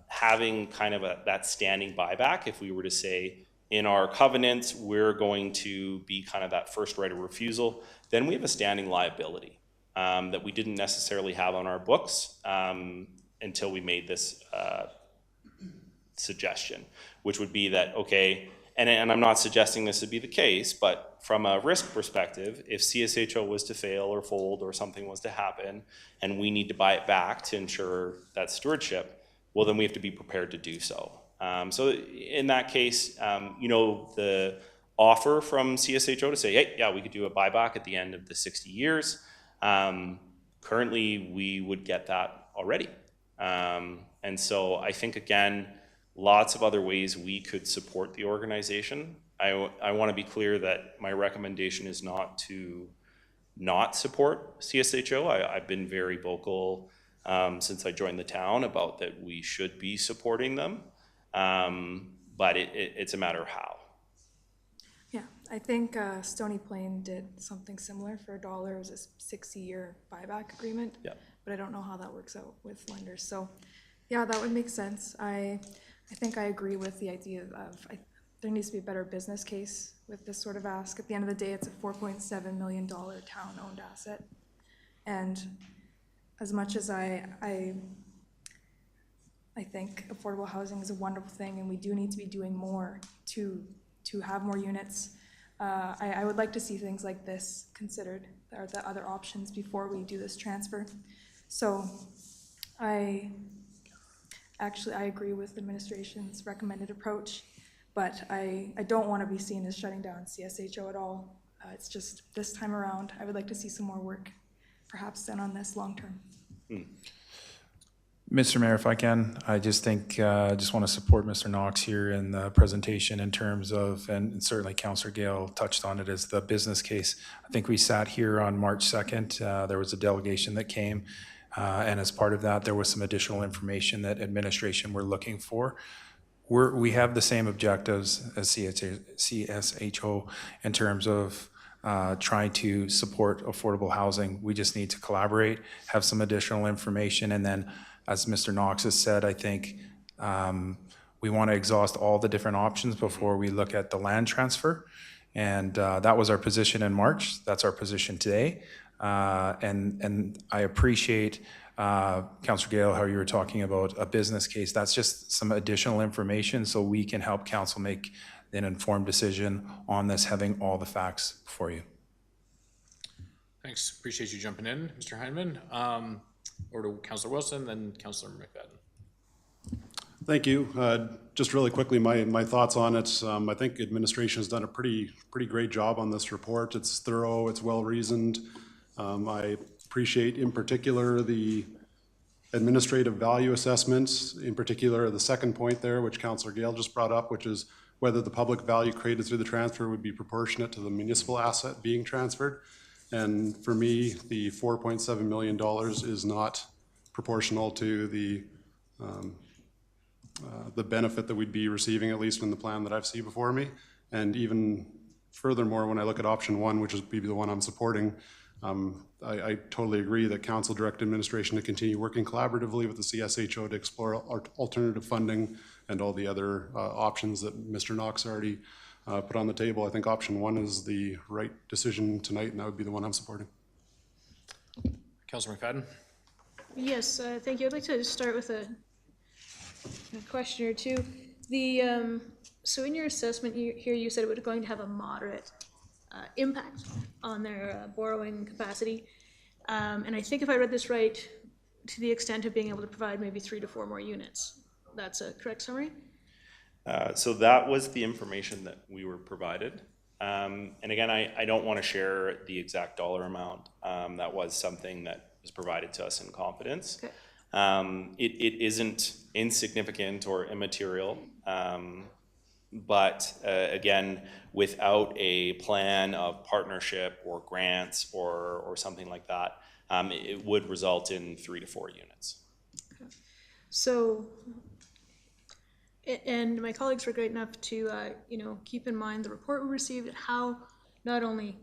K: having kind of that standing buyback. If we were to say in our covenants, we're going to be kind of that first right of refusal, then we have a standing liability that we didn't necessarily have on our books until we made this suggestion, which would be that, okay, and I'm not suggesting this would be the case, but from a risk perspective, if CSHO was to fail or fold or something was to happen and we need to buy it back to ensure that stewardship, well, then we have to be prepared to do so. So in that case, the offer from CSHO to say, hey, yeah, we could do a buyback at the end of the 60 years. Currently, we would get that already. And so I think, again, lots of other ways we could support the organization. I want to be clear that my recommendation is not to not support CSHO. I've been very vocal since I joined the town about that we should be supporting them, but it's a matter of how.
J: Yeah, I think Stony Plain did something similar for $1. It was a 60-year buyback agreement,
K: Yeah.
J: but I don't know how that works out with lenders. So yeah, that would make sense. I think I agree with the idea of there needs to be a better business case with this sort of ask. At the end of the day, it's a $4.7 million town-owned asset. And as much as I think affordable housing is a wonderful thing, and we do need to be doing more to have more units, I would like to see things like this considered, or the other options, before we do this transfer. So I agree with the administration's recommended approach, but I don't want to be seen as shutting down CSHO at all. It's just this time around, I would like to see some more work, perhaps done on this long term.
L: Mr. Mayor, if I can, I just think, I just want to support Mr. Knox here in the presentation in terms of, and certainly Councillor Gale touched on it, as the business case. I think we sat here on March 2nd, there was a delegation that came, and as part of that, there was some additional information that administration were looking for. We have the same objectives as CSHO in terms of trying to support affordable housing. We just need to collaborate, have some additional information, and then, as Mr. Knox has said, I think we want to exhaust all the different options before we look at the land transfer. And that was our position in March. That's our position today. And I appreciate, Councillor Gale, how you were talking about a business case. That's just some additional information so we can help council make an informed decision on this, having all the facts for you.
A: Thanks. Appreciate you jumping in, Mr. Heineman. Over to Councillor Wilson, then Councillor McFadden.
M: Thank you. Just really quickly, my thoughts on it. I think administration has done a pretty great job on this report. It's thorough, it's well reasoned. I appreciate in particular the administrative value assessments, in particular the second point there, which Councillor Gale just brought up, which is whether the public value created through the transfer would be proportionate to the municipal asset being transferred. And for me, the $4.7 million is not proportional to the benefit that we'd be receiving, at least in the plan that I've seen before me. And even furthermore, when I look at option one, which is maybe the one I'm supporting, I totally agree that council direct administration to continue working collaboratively with the CSHO to explore alternative funding and all the other options that Mr. Knox already put on the table. I think option one is the right decision tonight, and that would be the one I'm supporting.
A: Councillor McFadden.
G: Yes, thank you. I'd like to start with a question or two. So in your assessment here, you said it was going to have a moderate impact on their borrowing capacity. And I think if I read this right, to the extent of being able to provide maybe 3 to 4 more units. That's a correct summary?
K: So that was the information that we were provided. And again, I don't want to share the exact dollar amount. That was something that was provided to us in confidence.
G: Okay.
K: It isn't insignificant or immaterial, but again, without a plan of partnership or grants or something like that, it would result in 3 to 4 units.
G: Okay. So, and my colleagues were great enough to, keep in mind the report we received and how not only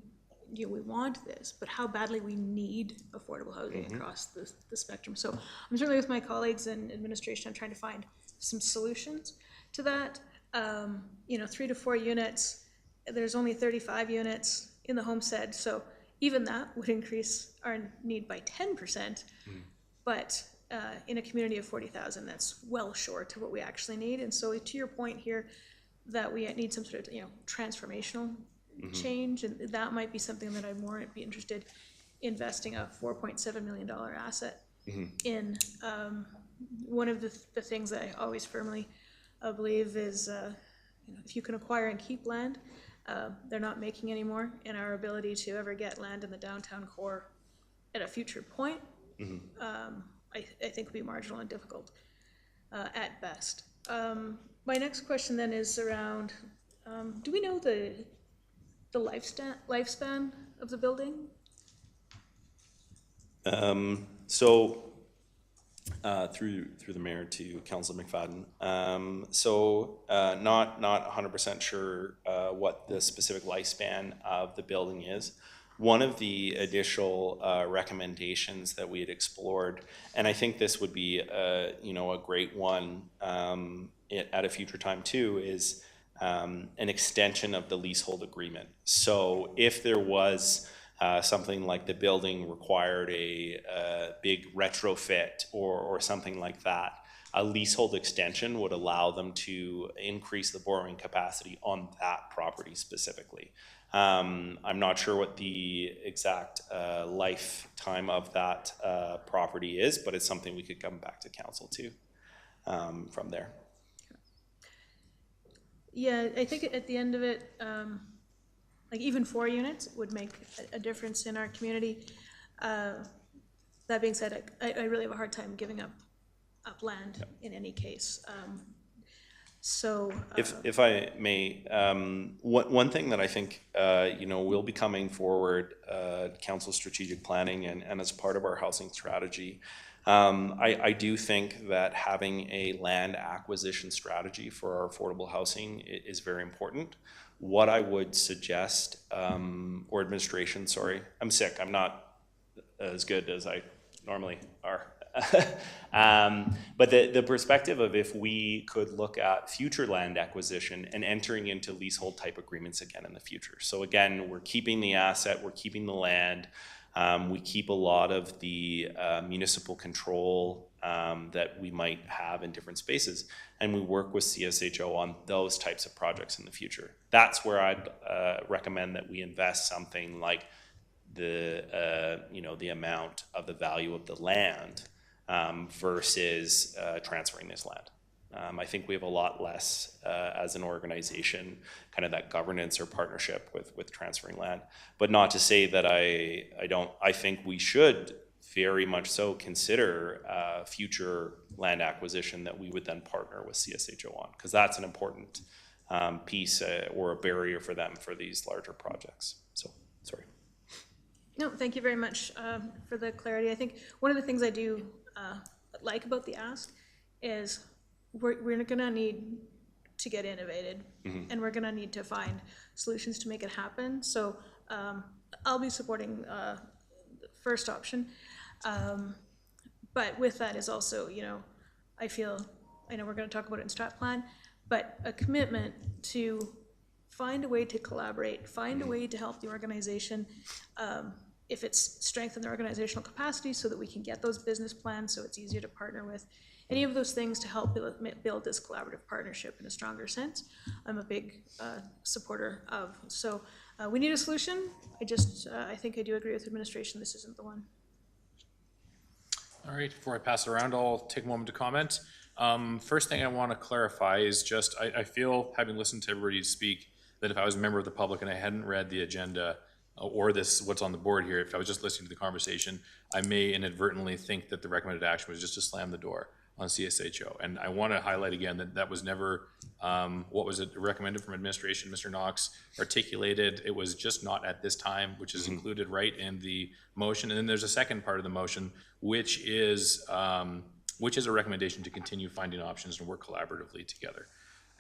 G: we want this, but how badly we need affordable housing across the spectrum. So I'm certainly with my colleagues in administration, I'm trying to find some solutions to that. 3 to 4 units, there's only 35 units in the Homestead, so even that would increase our need by 10%, but in a community of 40,000, that's well short of what we actually need. And so to your point here, that we need some sort of, transformational change, and that might be something that I'd more be interested in investing a $4.7 million asset in. One of the things that I always firmly believe is, if you can acquire and keep land, they're not making anymore, and our ability to ever get land in the downtown core at a future point, I think will be marginal and difficult at best. My next question then is around, do we know the lifespan of the building?
K: Through the mayor to Councillor McFadden. Not 100% sure what the specific lifespan of the building is. One of the additional recommendations that we had explored, and I think this would be a great one at a future time too, is an extension of the leasehold agreement. So if there was something like the building required a big retrofit or something like that, a leasehold extension would allow them to increase the borrowing capacity on that property specifically. I'm not sure what the exact lifetime of that property is, but it's something we could come back to council to from there.
G: Yeah, I think at the end of it, like even 4 units would make a difference in our community. That being said, I really have a hard time giving up land in any case.
K: If I may, one thing that I think will be coming forward, council strategic planning and as part of our housing strategy, I do think that having a land acquisition strategy for our affordable housing is very important. What I would suggest, or administration, sorry, I'm sick, I'm not as good as I normally are But the perspective of if we could look at future land acquisition and entering into leasehold type agreements again in the future. So again, we're keeping the asset, we're keeping the land, we keep a lot of the municipal control that we might have in different spaces, and we work with CSHO on those types of projects in the future. That's where I'd recommend that we invest something like the amount of the value of the land versus transferring this land. I think we have a lot less as an organization, kind of that governance or partnership with transferring land. But not to say that I think we should very much so consider future land acquisition that we would then partner with CSHO on, because that's an important piece or a barrier for them for these larger projects. So, sorry.
G: No, thank you very much for the clarity. I think one of the things I do like about the ask is we're going to need to get innovated, and we're going to need to find solutions to make it happen. So I'll be supporting the first option. But with that is also, I know we're going to talk about it in strat plan, but a commitment to find a way to collaborate, find a way to help the organization, if it's strengthen the organizational capacity so that we can get those business plans so it's easier to partner with. Any of those things to help build this collaborative partnership in a stronger sense, I'm a big supporter of. So we need a solution. I think I do agree with administration, this isn't the one.
A: All right, before I pass it around, I'll take a moment to comment. First thing I want to clarify is just, I feel, having listened to everybody speak, that if I was a member of the public and I hadn't read the agenda or what's on the board here, if I was just listening to the conversation, I may inadvertently think that the recommended action was just to slam the door on CSHO. And I want to highlight again that that was never what was recommended from administration. Mr. Knox articulated it was just not at this time, which is included right in the motion. And then there's a second part of the motion, which is a recommendation to continue finding options and work collaboratively together.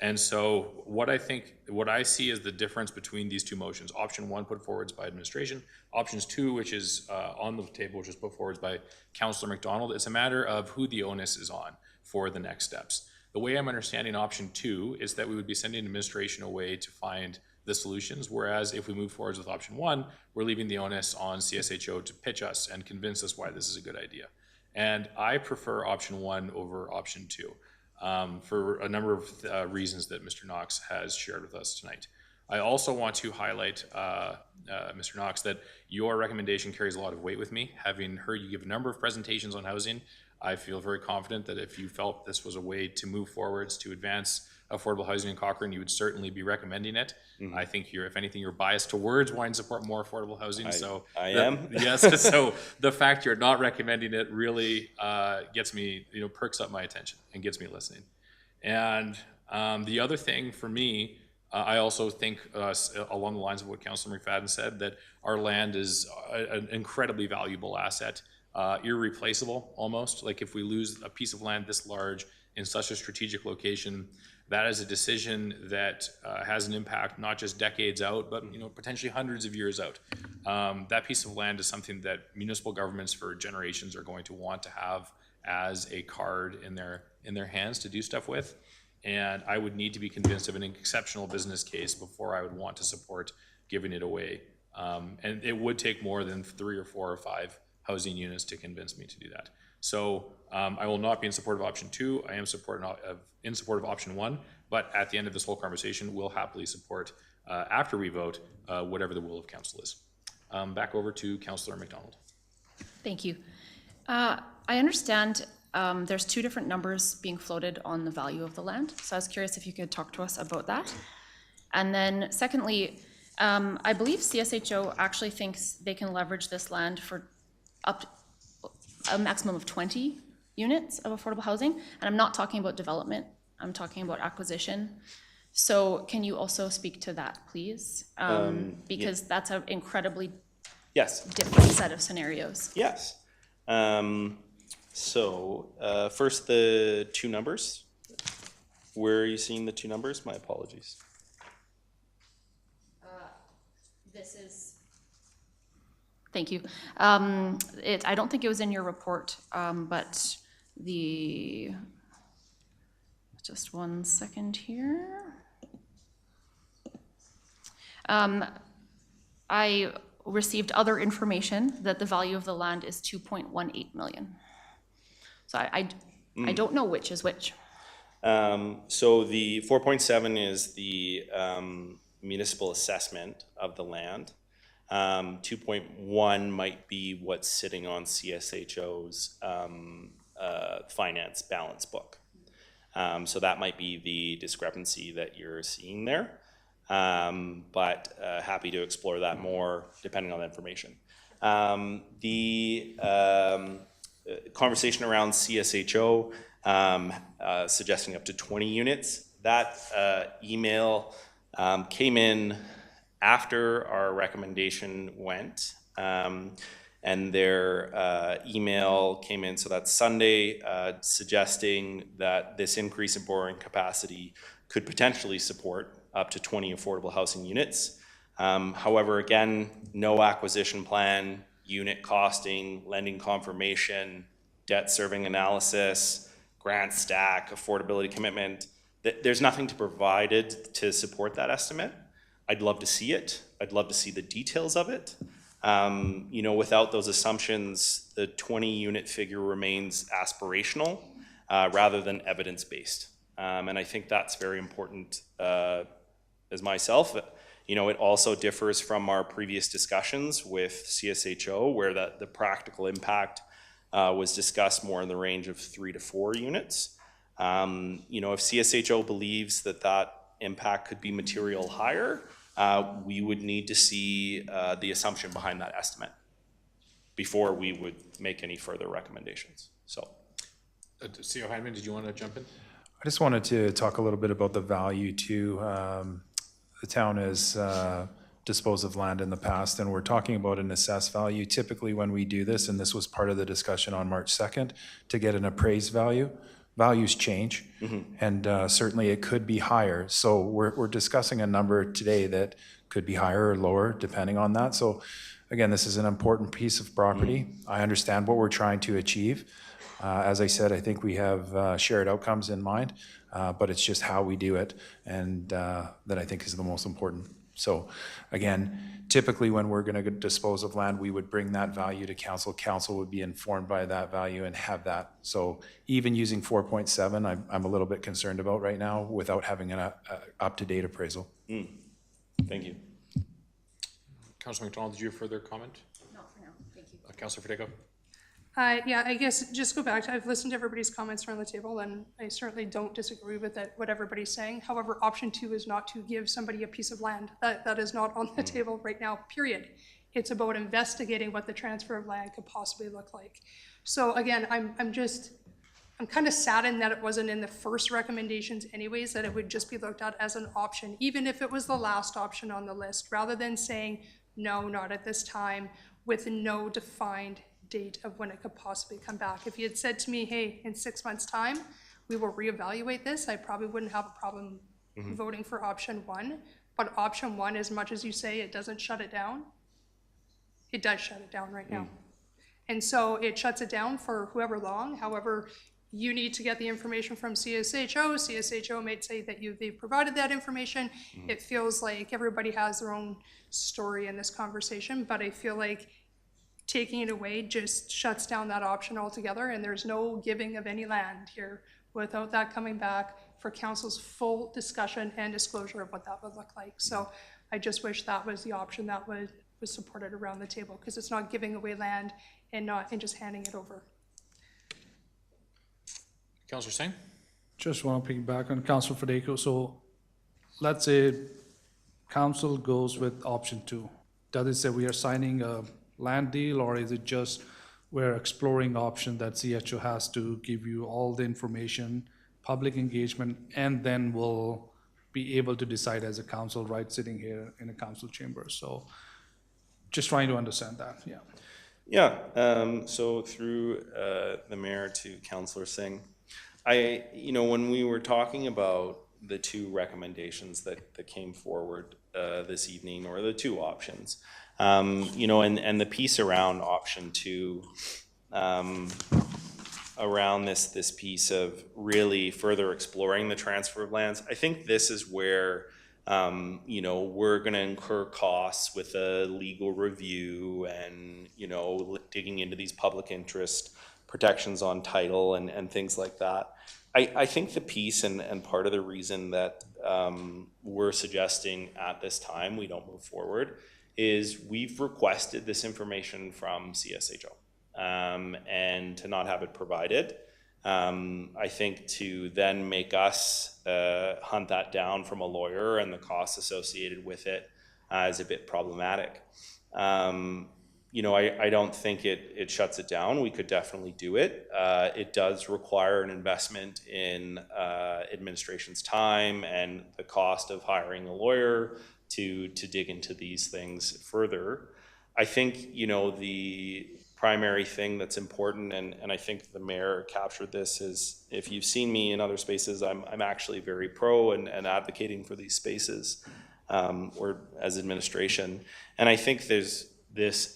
A: And so what I see is the difference between these two motions. Option one put forwards by administration, options two, which is on the table, which is put forwards by Councillor McDonald. It's a matter of who the onus is on for the next steps. The way I'm understanding option two is that we would be sending administration away to find the solutions, whereas if we move forwards with option one, we're leaving the onus on CSHO to pitch us and convince us why this is a good idea. And I prefer option one over option two. For a number of reasons that Mr. Knox has shared with us tonight. I also want to highlight, Mr. Knox, that your recommendation carries a lot of weight with me. Having heard you give a number of presentations on housing, I feel very confident that if you felt this was a way to move forwards to advance affordable housing in Cochrane, you would certainly be recommending it. I think if anything, you're biased towards wanting to support more affordable housing.
K: I am.
A: Yes. So the fact you're not recommending it really gets me, perks up my attention and gets me listening. And the other thing for me, I also think along the lines of what Councillor McFadden said, that our land is an incredibly valuable asset, irreplaceable almost. Like if we lose a piece of land this large in such a strategic location, that is a decision that has an impact not just decades out, but potentially hundreds of years out. That piece of land is something that municipal governments for generations are going to want to have as a card in their hands to do stuff with. And I would need to be convinced of an exceptional business case before I would want to support giving it away. And it would take more than 3 or 4 or 5 housing units to convince me to do that. So I will not be in support of option two. I am in support of option one, but at the end of this whole conversation, we'll happily support, after we vote, whatever the will of council is. Back over to Councillor McDonald.
I: Thank you. I understand there's 2 different numbers being floated on the value of the land. So I was curious if you could talk to us about that. And then secondly, I believe CSHO actually thinks they can leverage this land for up to a maximum of 20 units of affordable housing. And I'm not talking about development, I'm talking about acquisition. So can you also speak to that, please? Because that's an incredibly different set of scenarios.
K: Yes. So first, the 2 numbers. Where are you seeing the 2 numbers? My apologies.
I: This is Thank you. I don't think it was in your report, but just 1 second here. I received other information that the value of the land is 2.18 million. So I don't know which is which.
K: So the 4.7 is the municipal assessment of the land. 2.1 might be what's sitting on CSHO's finance balance book. So that might be the discrepancy that you're seeing there. But happy to explore that more depending on the information. The conversation around CSHO suggesting up to 20 units, that email came in after our recommendation went, and their email came in, so that's Sunday, suggesting that this increase in borrowing capacity could potentially support up to 20 affordable housing units. However, again, no acquisition plan, unit costing, lending confirmation, debt serving analysis, grant stack, affordability commitment. There's nothing to provided to support that estimate. I'd love to see it. I'd love to see the details of it. You know, without those assumptions, the 20 unit figure remains aspirational rather than evidence-based. And I think that's very important as myself. You know, it also differs from our previous discussions with CSHO, where the practical impact was discussed more in the range of 3 to 4 units. You know, if CSHO believes that impact could be material higher, we would need to see the assumption behind that estimate before we would make any further recommendations. So,
A: CEO Hyndman, did you want to jump in?
L: I just wanted to talk a little bit about the value to the town has disposed of land in the past, and we're talking about an assessed value. Typically when we do this, and this was part of the discussion on March 2nd, to get an appraised value, values change, and certainly it could be higher. So we're discussing a number today that could be higher or lower depending on that. So again, this is an important piece of property. I understand what we're trying to achieve. As I said, I think we have shared outcomes in mind, but it's just how we do it, and that I think is the most important. So again, typically when we're going to dispose of land, we would bring that value to council. Council would be informed by that value and have that. So even using 4.7, I'm a little bit concerned about right now without having an up-to-date appraisal.
K: Thank you.
A: Councilor McDonald, did you have further comment?
I: No, for now. Thank you.
A: Councilor Fideko?
H: Yeah, I guess just go back to, I've listened to everybody's comments around the table, and I certainly don't disagree with what everybody's saying. However, option 2 is not to give somebody a piece of land. That is not on the table right now, period. It's about investigating what the transfer of land could possibly look like. So again, I'm kind of saddened that it wasn't in the first recommendations anyways, that it would just be looked at as an option, even if it was the last option on the list, rather than saying, no, not at this time, with no defined date of when it could possibly come back. If you had said to me, hey, in 6 months' time, we will reevaluate this, I probably wouldn't have a problem voting for option 1. But option 1, as much as you say it doesn't shut it down, it does shut it down right now. And so it shuts it down for whoever long. However, you need to get the information from CSHO. CSHO might say that they've provided that information. It feels like everybody has their own story in this conversation, but I feel like taking it away just shuts down that option altogether, and there's no giving of any land here without that coming back for council's full discussion and disclosure of what that would look like. So I just wish that was the option that was supported around the table, because it's not giving away land and just handing it over.
A: Councilor Singh?
B: Just want to piggyback on Councilor Fideko. So let's say council goes with option 2. Does it say we are signing a land deal, or is it just we're exploring option that CHO has to give you all the information, public engagement, and then we'll be able to decide as a council, right, sitting here in a council chamber? So just trying to understand that.
K: So through the mayor to Councillor Singh, when we were talking about the 2 recommendations that came forward this evening, or the 2 options, You know, and the piece around option 2, around this piece of really further exploring the transfer of lands, I think this is where, you know, we're gonna incur costs with a legal review and, you know, digging into these public interest protections on title and things like that. I think the piece and part of the reason that we're suggesting at this time we don't move forward is we've requested this information from CSHO, and to not have it provided, I think to then make us hunt that down from a lawyer and the costs associated with it is a bit problematic. You know, I don't think it shuts it down. We could definitely do it. It does require an investment in administration's time and the cost of hiring a lawyer to dig into these things further. I think, you know, the primary thing that's important, and I think the mayor captured this, is if you've seen me in other spaces, I'm actually very pro and advocating for these spaces, or as administration. And I think this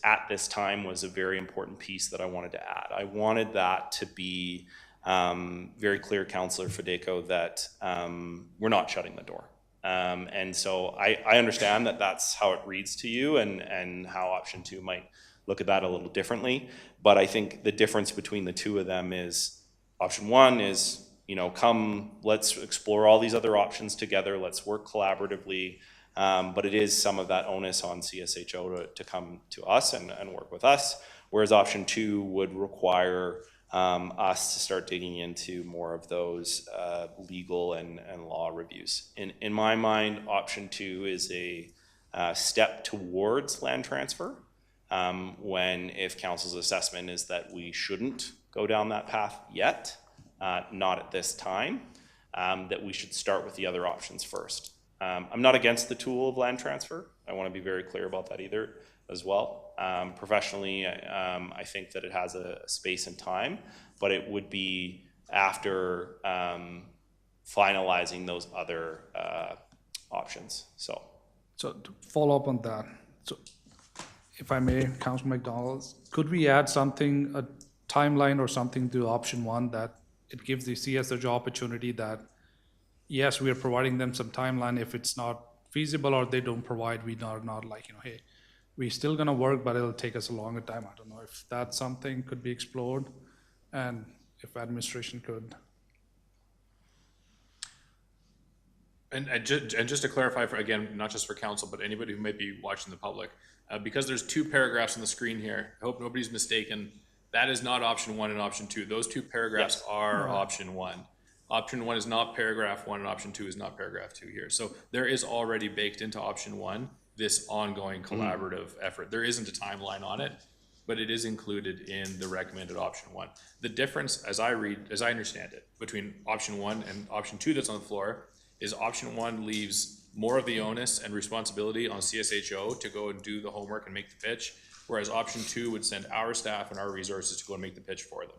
K: at this time was a very important piece that I wanted to add. I wanted that to be very clear, Councillor Fedeko, that we're not shutting the door. And so I understand that that's how it reads to you and how option 2 might look at that a little differently. But I think the difference between the two of them is option 1 is, you know, let's explore all these other options together. Let's work collaboratively. But it is some of that onus on CSHO to come to us and work with us. Whereas option 2 would require us to start digging into more of those legal and law reviews. In my mind, option 2 is a step towards land transfer, when if council's assessment is that we shouldn't go down that path yet, not at this time, that we should start with the other options first. I'm not against the tool of land transfer. I want to be very clear about that either as well. Professionally, I think that it has a space and time, but it would be after finalizing those other options. So
B: to follow up on that, so if I may, Councilor McDonald, could we add something, a timeline or something to option 1 that it gives the CSHO opportunity that, yes, we are providing them some timeline. If it's not feasible or they don't provide, we are not like, you know, hey, we're still gonna work, but it'll take us a longer time. I don't know if that's something could be explored and if administration could.
A: And just to clarify, for again, not just for council, but anybody who might be watching the public, because there's 2 paragraphs on the screen here, I hope nobody's mistaken, that is not option 1 and option 2. Those 2 paragraphs are option 1. Option 1 is not paragraph 1 and option 2 is not paragraph 2 here. So there is already baked into option 1 this ongoing collaborative effort. There isn't a timeline on it, but it is included in the recommended option 1. The difference, as I understand it, between option 1 and option 2 that's on the floor is option 1 leaves more of the onus and responsibility on CSHO to go and do the homework and make the pitch, whereas option 2 would send our staff and our resources to go and make the pitch for them,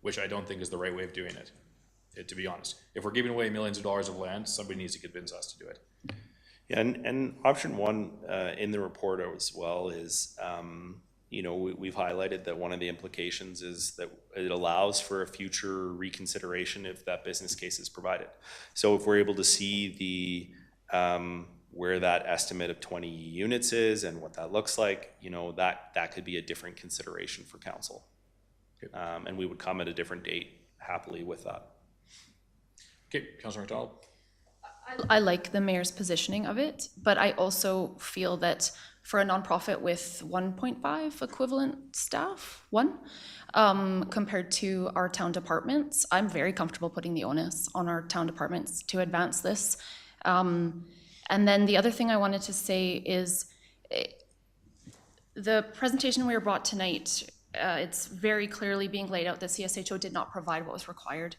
A: which I don't think is the right way of doing it, to be honest. If we're giving away millions of dollars of land, somebody needs to convince us to do it.
K: yeah, and option 1 in the report as well is, you know, we've highlighted that one of the implications is that it allows for a future reconsideration if that business case is provided. So if we're able to see the where that estimate of 20 units is and what that looks like, you know, that could be a different consideration for council. And we would come at a different date happily with that.
A: Okay, Councillor McDonald.
I: I like the mayor's positioning of it, but I also feel that for a nonprofit with 1.5 equivalent staff, compared to our town departments, I'm very comfortable putting the onus on our town departments to advance this. And then the other thing I wanted to say is the presentation we were brought tonight, it's very clearly being laid out that CSHO did not provide what was required.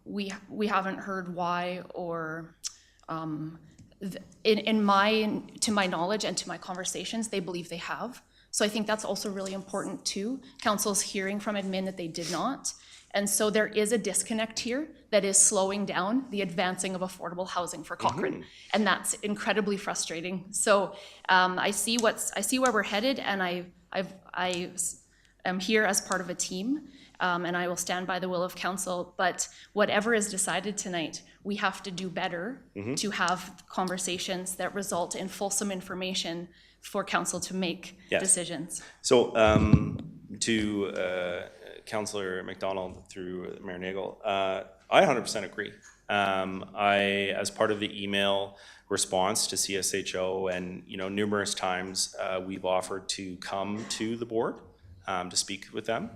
I: We haven't heard why, or to my knowledge and to my conversations, they believe they have. So I think that's also really important too. Council's hearing from admin that they did not, And so there is a disconnect here that is slowing down the advancing of affordable housing for Cochrane. And that's incredibly frustrating. So I see where we're headed, and I am here as part of a team, and I will stand by the will of council. But whatever is decided tonight, we have to do better to have conversations that result in fulsome information for council to make decisions.
K: So to Councillor McDonald through Mayor Nagel, I 100% agree. As part of the email response to CSHO, and numerous times we've offered to come to the board to speak with them,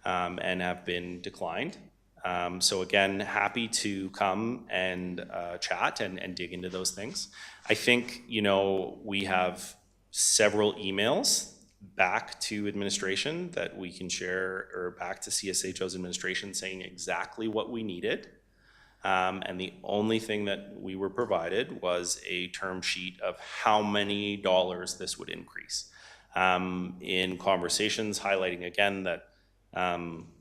K: and have been declined. So again, happy to come and chat and dig into those things. I think we have several emails back to administration that we can share, or back to CSHO's administration, saying exactly what we needed. And the only thing that we were provided was a term sheet of how many dollars this would increase. In conversations highlighting again that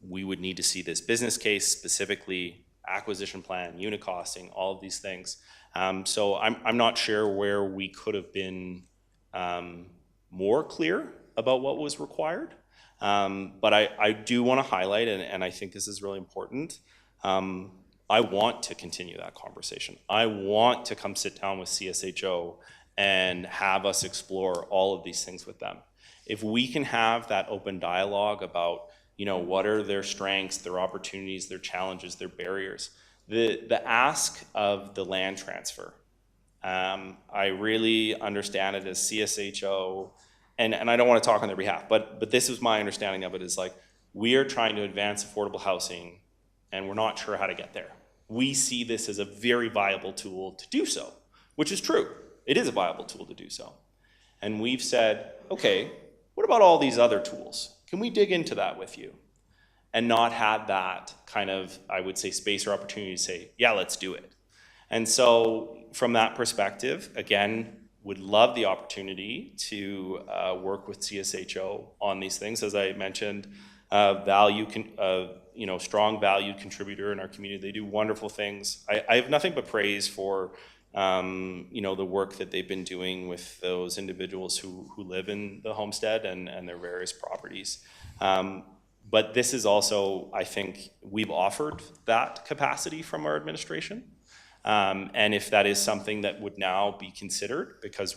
K: we would need to see this business case, specifically acquisition plan, unit costing, all of these things. So I'm not sure where we could have been more clear about what was required. But I do want to highlight, and I think this is really important, I want to continue that conversation. I want to come sit down with CSHO and have us explore all of these things with them. If we can have that open dialogue about, what are their strengths, their opportunities, their challenges, their barriers, the ask of the land transfer, I really understand it as CSHO, and I don't want to talk on their behalf, but this is my understanding of it, is like, we are trying to advance affordable housing and we're not sure how to get there. We see this as a very viable tool to do so, which is true. It is a viable tool to do so. And we've said, okay, what about all these other tools? Can we dig into that with you? And not have that kind of, I would say, space or opportunity to say, yeah, let's do it. And so from that perspective, again, would love the opportunity to work with CSHO on these things. As I mentioned, strong valued contributor in our community. They do wonderful things. I have nothing but praise for the work that they've been doing with those individuals who live in the Homestead and their various properties. But this is also, I think, we've offered that capacity from our administration. And if that is something that would now be considered, because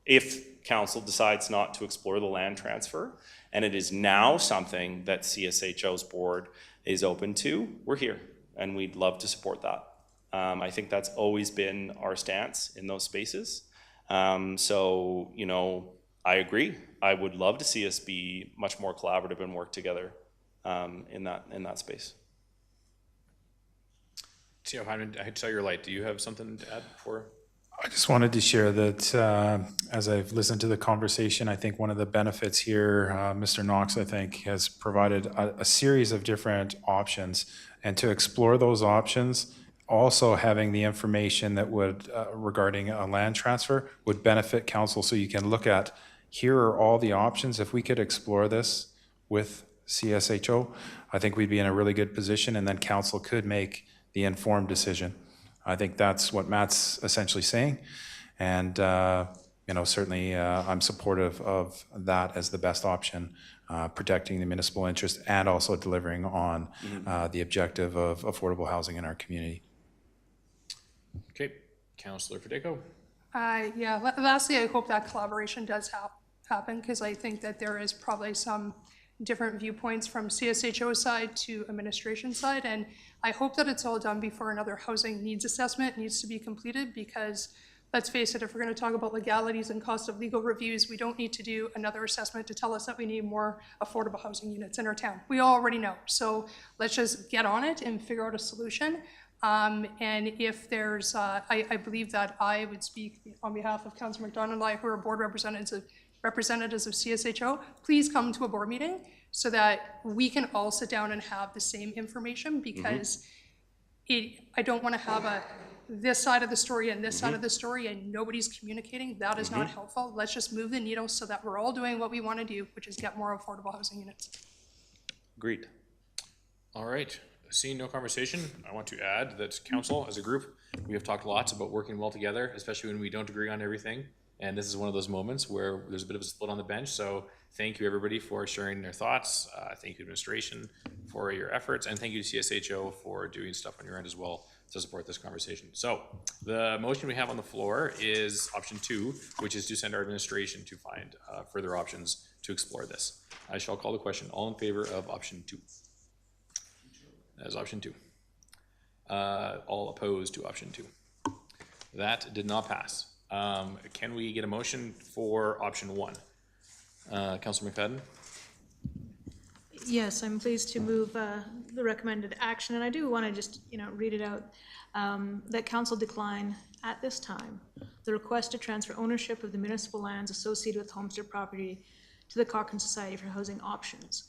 K: if council decides not to explore the land transfer, and it is now something that CSHO's board is open to, we're here, and we'd love to support that. I think that's always been our stance in those spaces. So, I agree. I would love to see us be much more collaborative and work together in that space.
A: Tio Hyman, I saw your light. Do you have something to add before?
L: I just wanted to share that as I've listened to the conversation, I think one of the benefits here, Mr. Knox, I think, has provided a series of different options, and to explore those options, also having the information that would, regarding a land transfer, would benefit council. So you can look at, here are all the options. If we could explore this with CSHO, I think we'd be in a really good position, and then council could make the informed decision. I think that's what Matt's essentially saying, and certainly I'm supportive of that as the best option, protecting the municipal interest and also delivering on the objective of affordable housing in our community.
A: Okay, Councillor Federico.
H: Lastly, I hope that collaboration does happen, because I think that there is probably some different viewpoints from CSHO side to administration side, and I hope that it's all done before another housing needs assessment needs to be completed, because let's face it, if we're going to talk about legalities and cost of legal reviews, we don't need to do another assessment to tell us that we need more affordable housing units in our town. We already know. So let's just get on it and figure out a solution. And if there's, I believe that I would speak on behalf of Councillor McDonald and I, who are board representatives of CSHO, please come to a board meeting so that we can all sit down and have the same information, because I don't want to have this side of the story and this side of the story and nobody's communicating. That is not helpful. Let's just move the needle so that we're all doing what we want to do, which is get more affordable housing units.
K: Agreed.
A: All right, seeing no conversation, I want to add that council, as a group, we have talked lots about working well together, especially when we don't agree on everything. And this is one of those moments where there's a bit of a split on the bench, so thank you, everybody, for sharing their thoughts. Thank you, administration, for your efforts, and thank you to CSHO for doing stuff on your end as well to support this conversation. So, the motion we have on the floor is option 2, which is to send our administration to find further options to explore this. I shall call the question. All in favor of option 2? That is option 2. All opposed to option 2. That did not pass. Can we get a motion for option 1? Councilor McFadden?
G: Yes, I'm pleased to move the recommended action, and I do want to just, read it out. That council decline at this time the request to transfer ownership of the municipal lands associated with Homestead property to the Cochrane Society for Housing Options.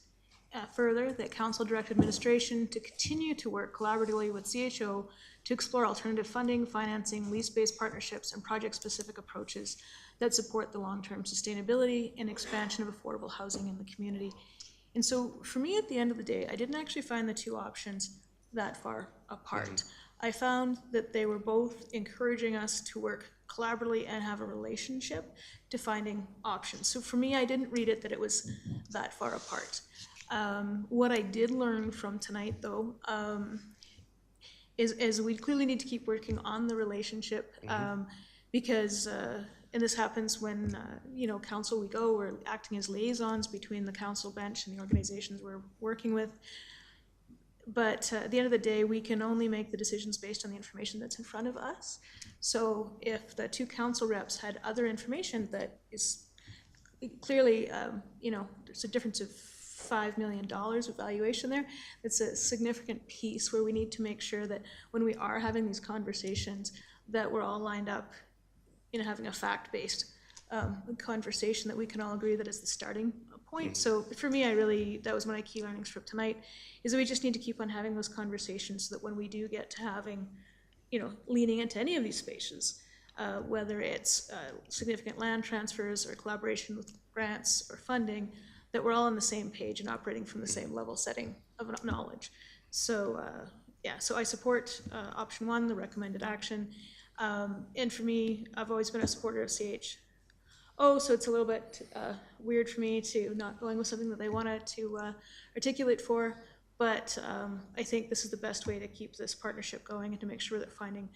G: Further, that council direct administration to continue to work collaboratively with CHO to explore alternative funding, financing, lease-based partnerships, and project-specific approaches that support the long-term sustainability and expansion of affordable housing in the community. And so for me, at the end of the day, I didn't actually find the two options that far apart. I found that they were both encouraging us to work collaboratively and have a relationship to finding options. So for me, I didn't read it that it was that far apart. What I did learn from tonight, though, is we clearly need to keep working on the relationship, because, and this happens when, council we go, we're acting as liaisons between the council bench and the organizations we're working with. But at the end of the day, we can only make the decisions based on the information that's in front of us. So if the two council reps had other information that is clearly, there's a difference of $5 million of valuation there. It's a significant piece where we need to make sure that when we are having these conversations, that we're all lined up in having a fact-based conversation that we can all agree that is the starting point. So for me, that was one of my key learnings from tonight, is that we just need to keep on having those conversations so that when we do get to having, leaning into any of these spaces, whether it's significant land transfers or collaboration with grants or funding, that we're all on the same page and operating from the same level setting of knowledge. So so I support option 1, the recommended action. And for me, I've always been a supporter of CHO, so it's a little bit weird for me to not going with something that they wanted to articulate for, but I think this is the best way to keep this partnership going and to make sure that finding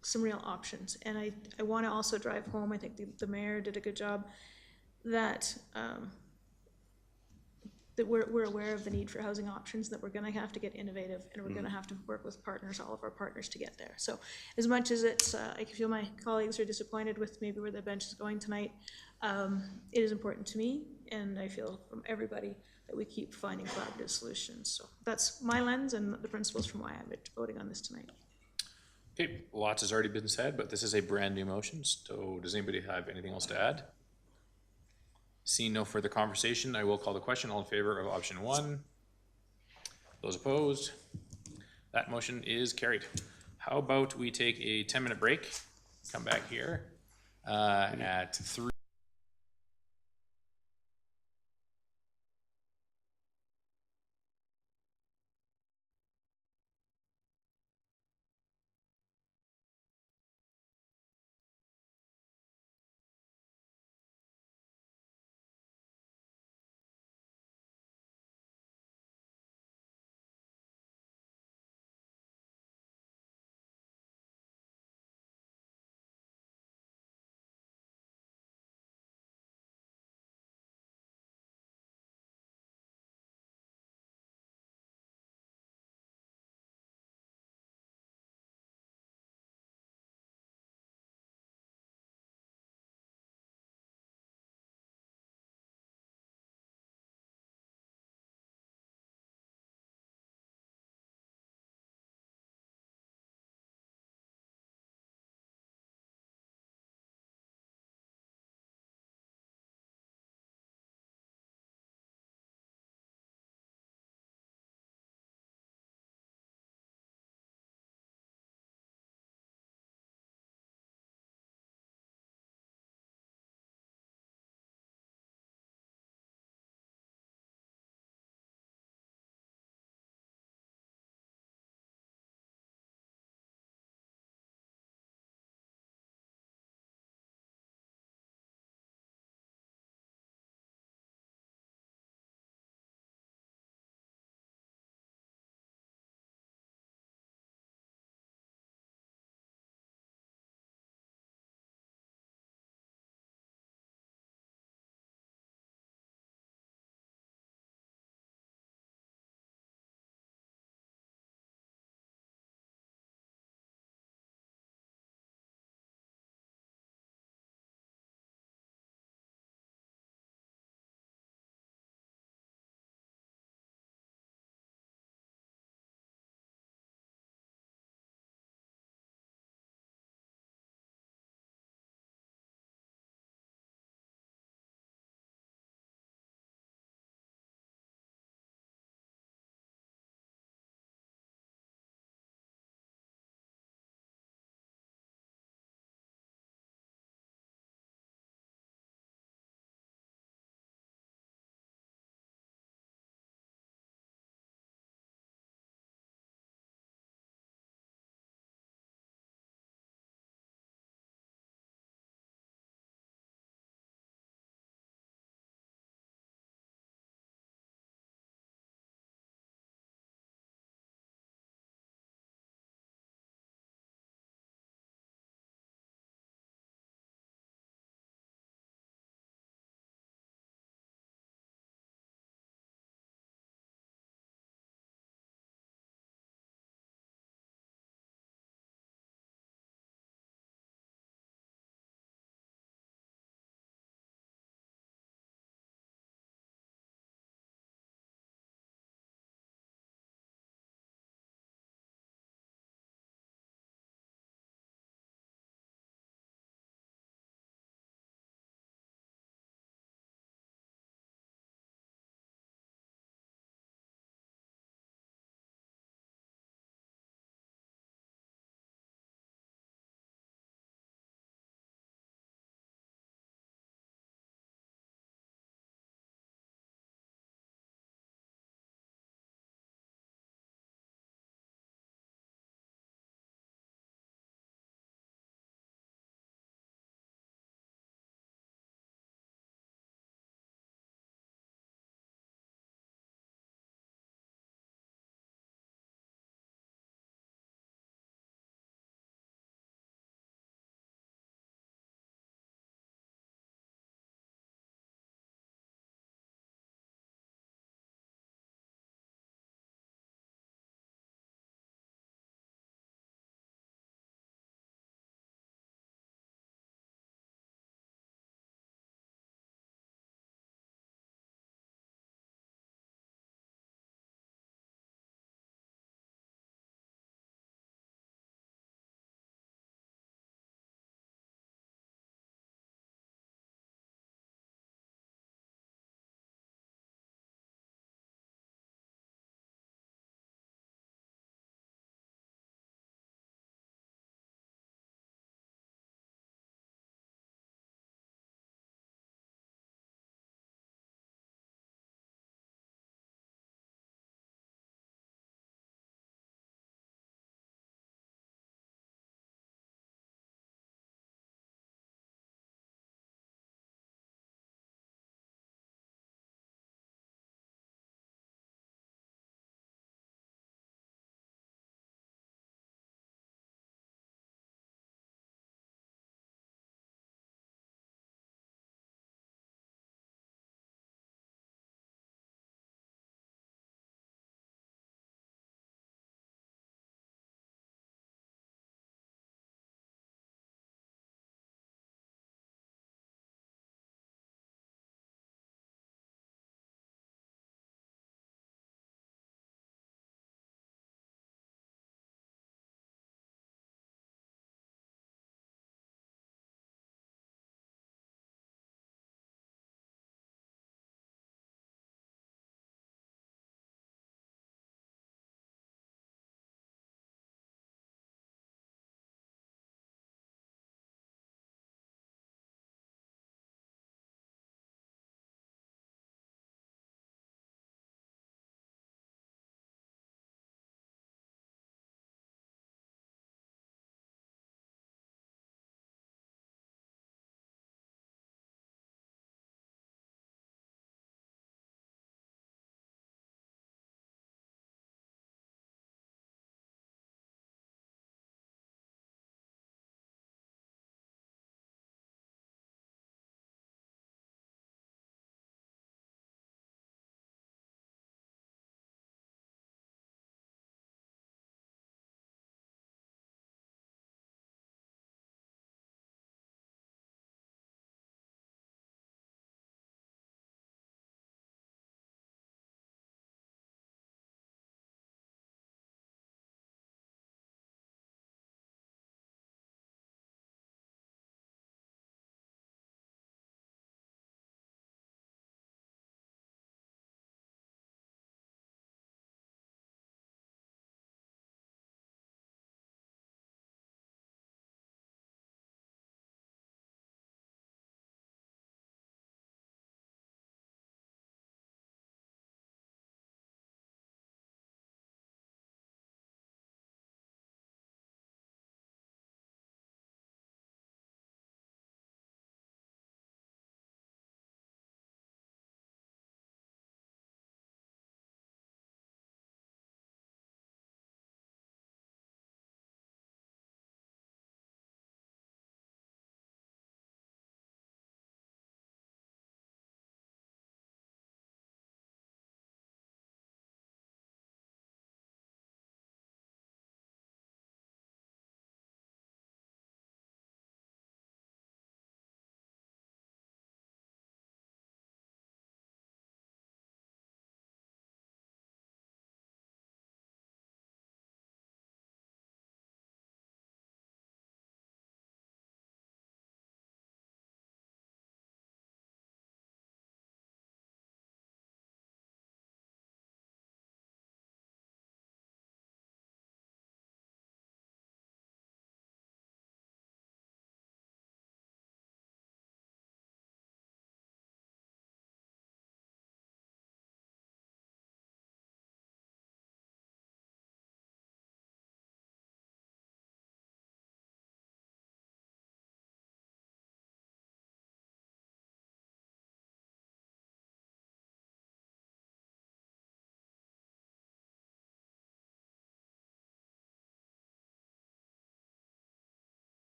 G: some real options. And I want to also drive home, I think the mayor did a good job, that that we're aware of the need for housing options, that we're going to have to get innovative, and we're going to have to work with partners, all of our partners, to get there. So as much as it's, I feel my colleagues are disappointed with maybe where the bench is going tonight, it is important to me, and I feel from everybody that we keep finding collaborative solutions. So that's my lens and the principles from why I'm voting on this tonight.
A: Okay, lots has already been said, but this is a brand new motion, so does anybody have anything else to add? Seeing no further conversation, I will call the question. All in favor of option 1? Those opposed? That motion is carried. How about we take a 10-minute break, come back here at 3.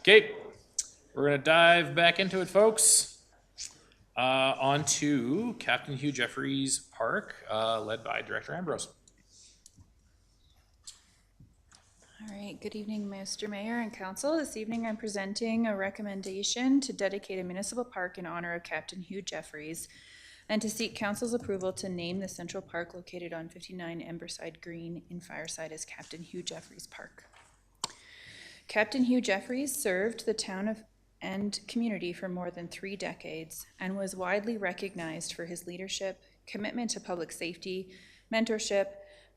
A: Okay, we're gonna dive back into it, folks. On to Captain Hugh Jeffries Park, led by Director Ambrose.
C: All right, good evening, Mr. Mayor and Council. This evening I'm presenting a recommendation to dedicate a municipal park in honor of Captain Hugh Jeffries and to seek Council's approval to name the Central Park located on 59 Emberside Green in Fireside as Captain Hugh Jeffries Park. Captain Hugh Jeffries served the town of and community for more than 3 decades and was widely recognized for his leadership, commitment to public safety, mentorship,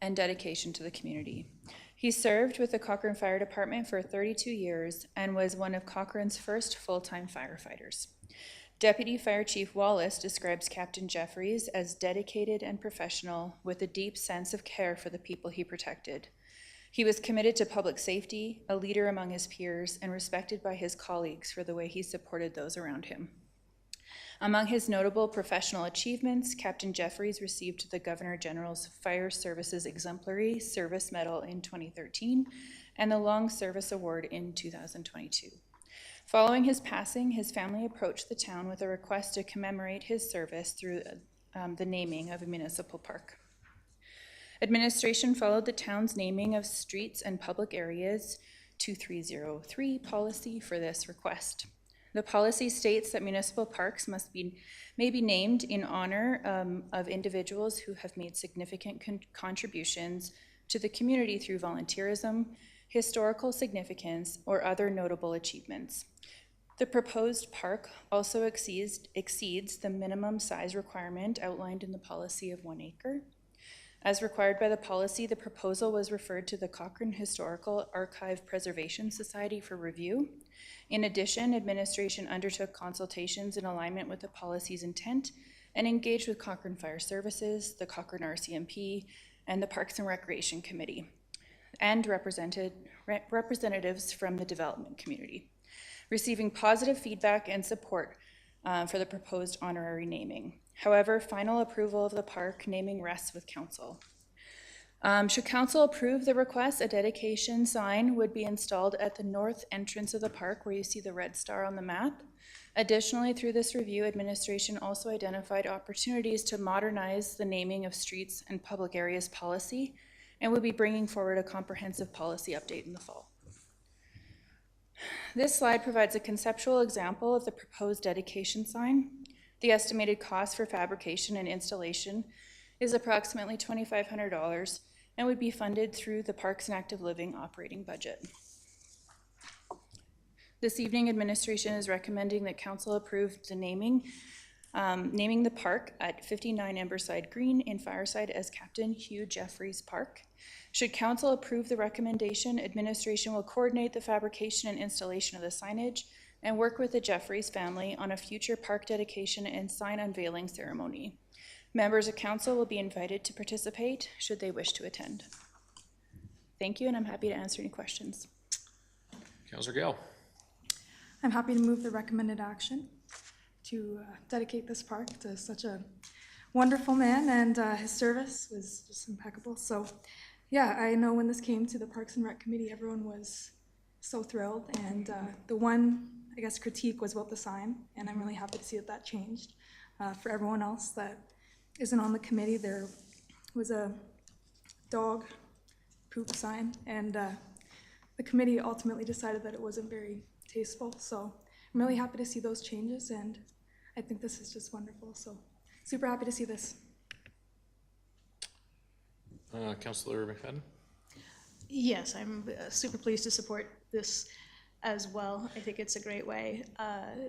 C: and dedication to the community. He served with the Cochrane Fire Department for 32 years and was one of Cochrane's first full-time firefighters. Deputy Fire Chief Wallace describes Captain Jeffries as dedicated and professional with a deep sense of care for the people he protected. He was committed to public safety, a leader among his peers, and respected by his colleagues for the way he supported those around him. Among his notable professional achievements, Captain Jeffries received the Governor General's Fire Services Exemplary Service Medal in 2013 and the Long Service Award in 2022. Following his passing, his family approached the town with a request to commemorate his service through the naming of a municipal park. Administration followed the town's naming of streets and public areas 2303 policy for this request. The policy states that municipal parks may be named in honor of individuals who have made significant contributions to the community through volunteerism, historical significance, or other notable achievements. The proposed park also exceeds the minimum size requirement outlined in the policy of 1 acre. As required by the policy, the proposal was referred to the Cochrane Historical Archive Preservation Society for review. In addition, administration undertook consultations in alignment with the policy's intent and engaged with Cochrane Fire Services, the Cochrane RCMP, and the Parks and Recreation Committee, and representatives from the development community, receiving positive feedback and support for the proposed honorary naming. However, final approval of the park naming rests with Council. Should Council approve the request, a dedication sign would be installed at the north entrance of the park where you see the red star on the map. Additionally, through this review, administration also identified opportunities to modernize the naming of streets and public areas policy and will be bringing forward a comprehensive policy update in the fall. This slide provides a conceptual example of the proposed dedication sign. The estimated cost for fabrication and installation is approximately $2,500 and would be funded through the Parks and Active Living operating budget. This evening, administration is recommending that Council approve the naming the park at 59 Emberside Green in Fireside as Captain Hugh Jeffries Park. Should Council approve the recommendation, administration will coordinate the fabrication and installation of the signage and work with the Jeffries family on a future park dedication and sign unveiling ceremony. Members of Council will be invited to participate should they wish to attend. Thank you, and I'm happy to answer any questions.
A: Councillor Gale.
J: I'm happy to move the recommended action to dedicate this park to such a wonderful man, and his service was just impeccable. So yeah, I know when this came to the Parks and Rec Committee, everyone was so thrilled, and the one, I guess, critique was about the sign, and I'm really happy to see that changed. For everyone else that isn't on the committee, there was a dog poop sign, and the committee ultimately decided that it wasn't very tasteful. So I'm really happy to see those changes, and I think this is just wonderful. So super happy to see this.
A: Councillor McFadden.
G: Yes, I'm super pleased to support this as well. I think it's a great way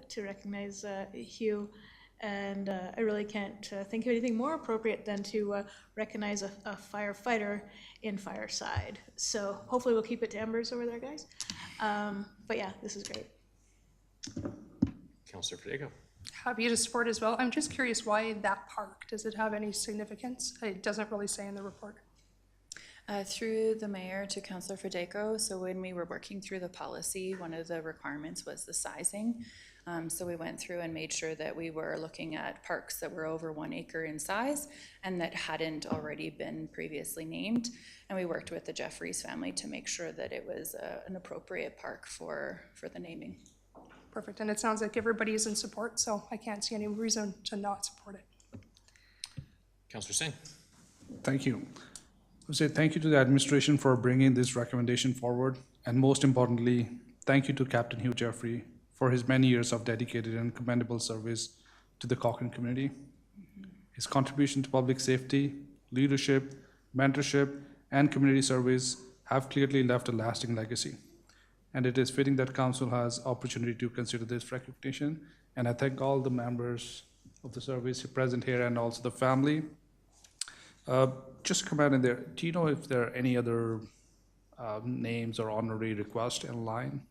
G: to recognize Hugh, and I really can't think of anything more appropriate than to recognize a firefighter in Fireside. So hopefully we'll keep it to embers over there, guys. But yeah, this is great.
A: Councillor Fidego.
H: Happy to support as well. I'm just curious, why that park? Does it have any significance? It doesn't really say in the report.
C: Through the mayor to Councillor Federico, so when we were working through the policy, one of the requirements was the sizing. So we went through and made sure that we were looking at parks that were over 1 acre in size and that hadn't already been previously named. And we worked with the Jeffries family to make sure that it was an appropriate park for the naming.
H: Perfect, and it sounds like everybody is in support, so I can't see any reason to not support it.
A: Councillor Singh.
B: Thank you. I would say thank you to the administration for bringing this recommendation forward, and most importantly, thank you to Captain Hugh Jeffrey for his many years of dedicated and commendable service to the Cochrane community. His contribution to public safety, leadership, mentorship, and community service have clearly left a lasting legacy. And it is fitting that council has opportunity to consider this recognition. And I thank all the members of the service present here and also the family. Just a comment in there, do you know if there are any other names or honorary requests in line?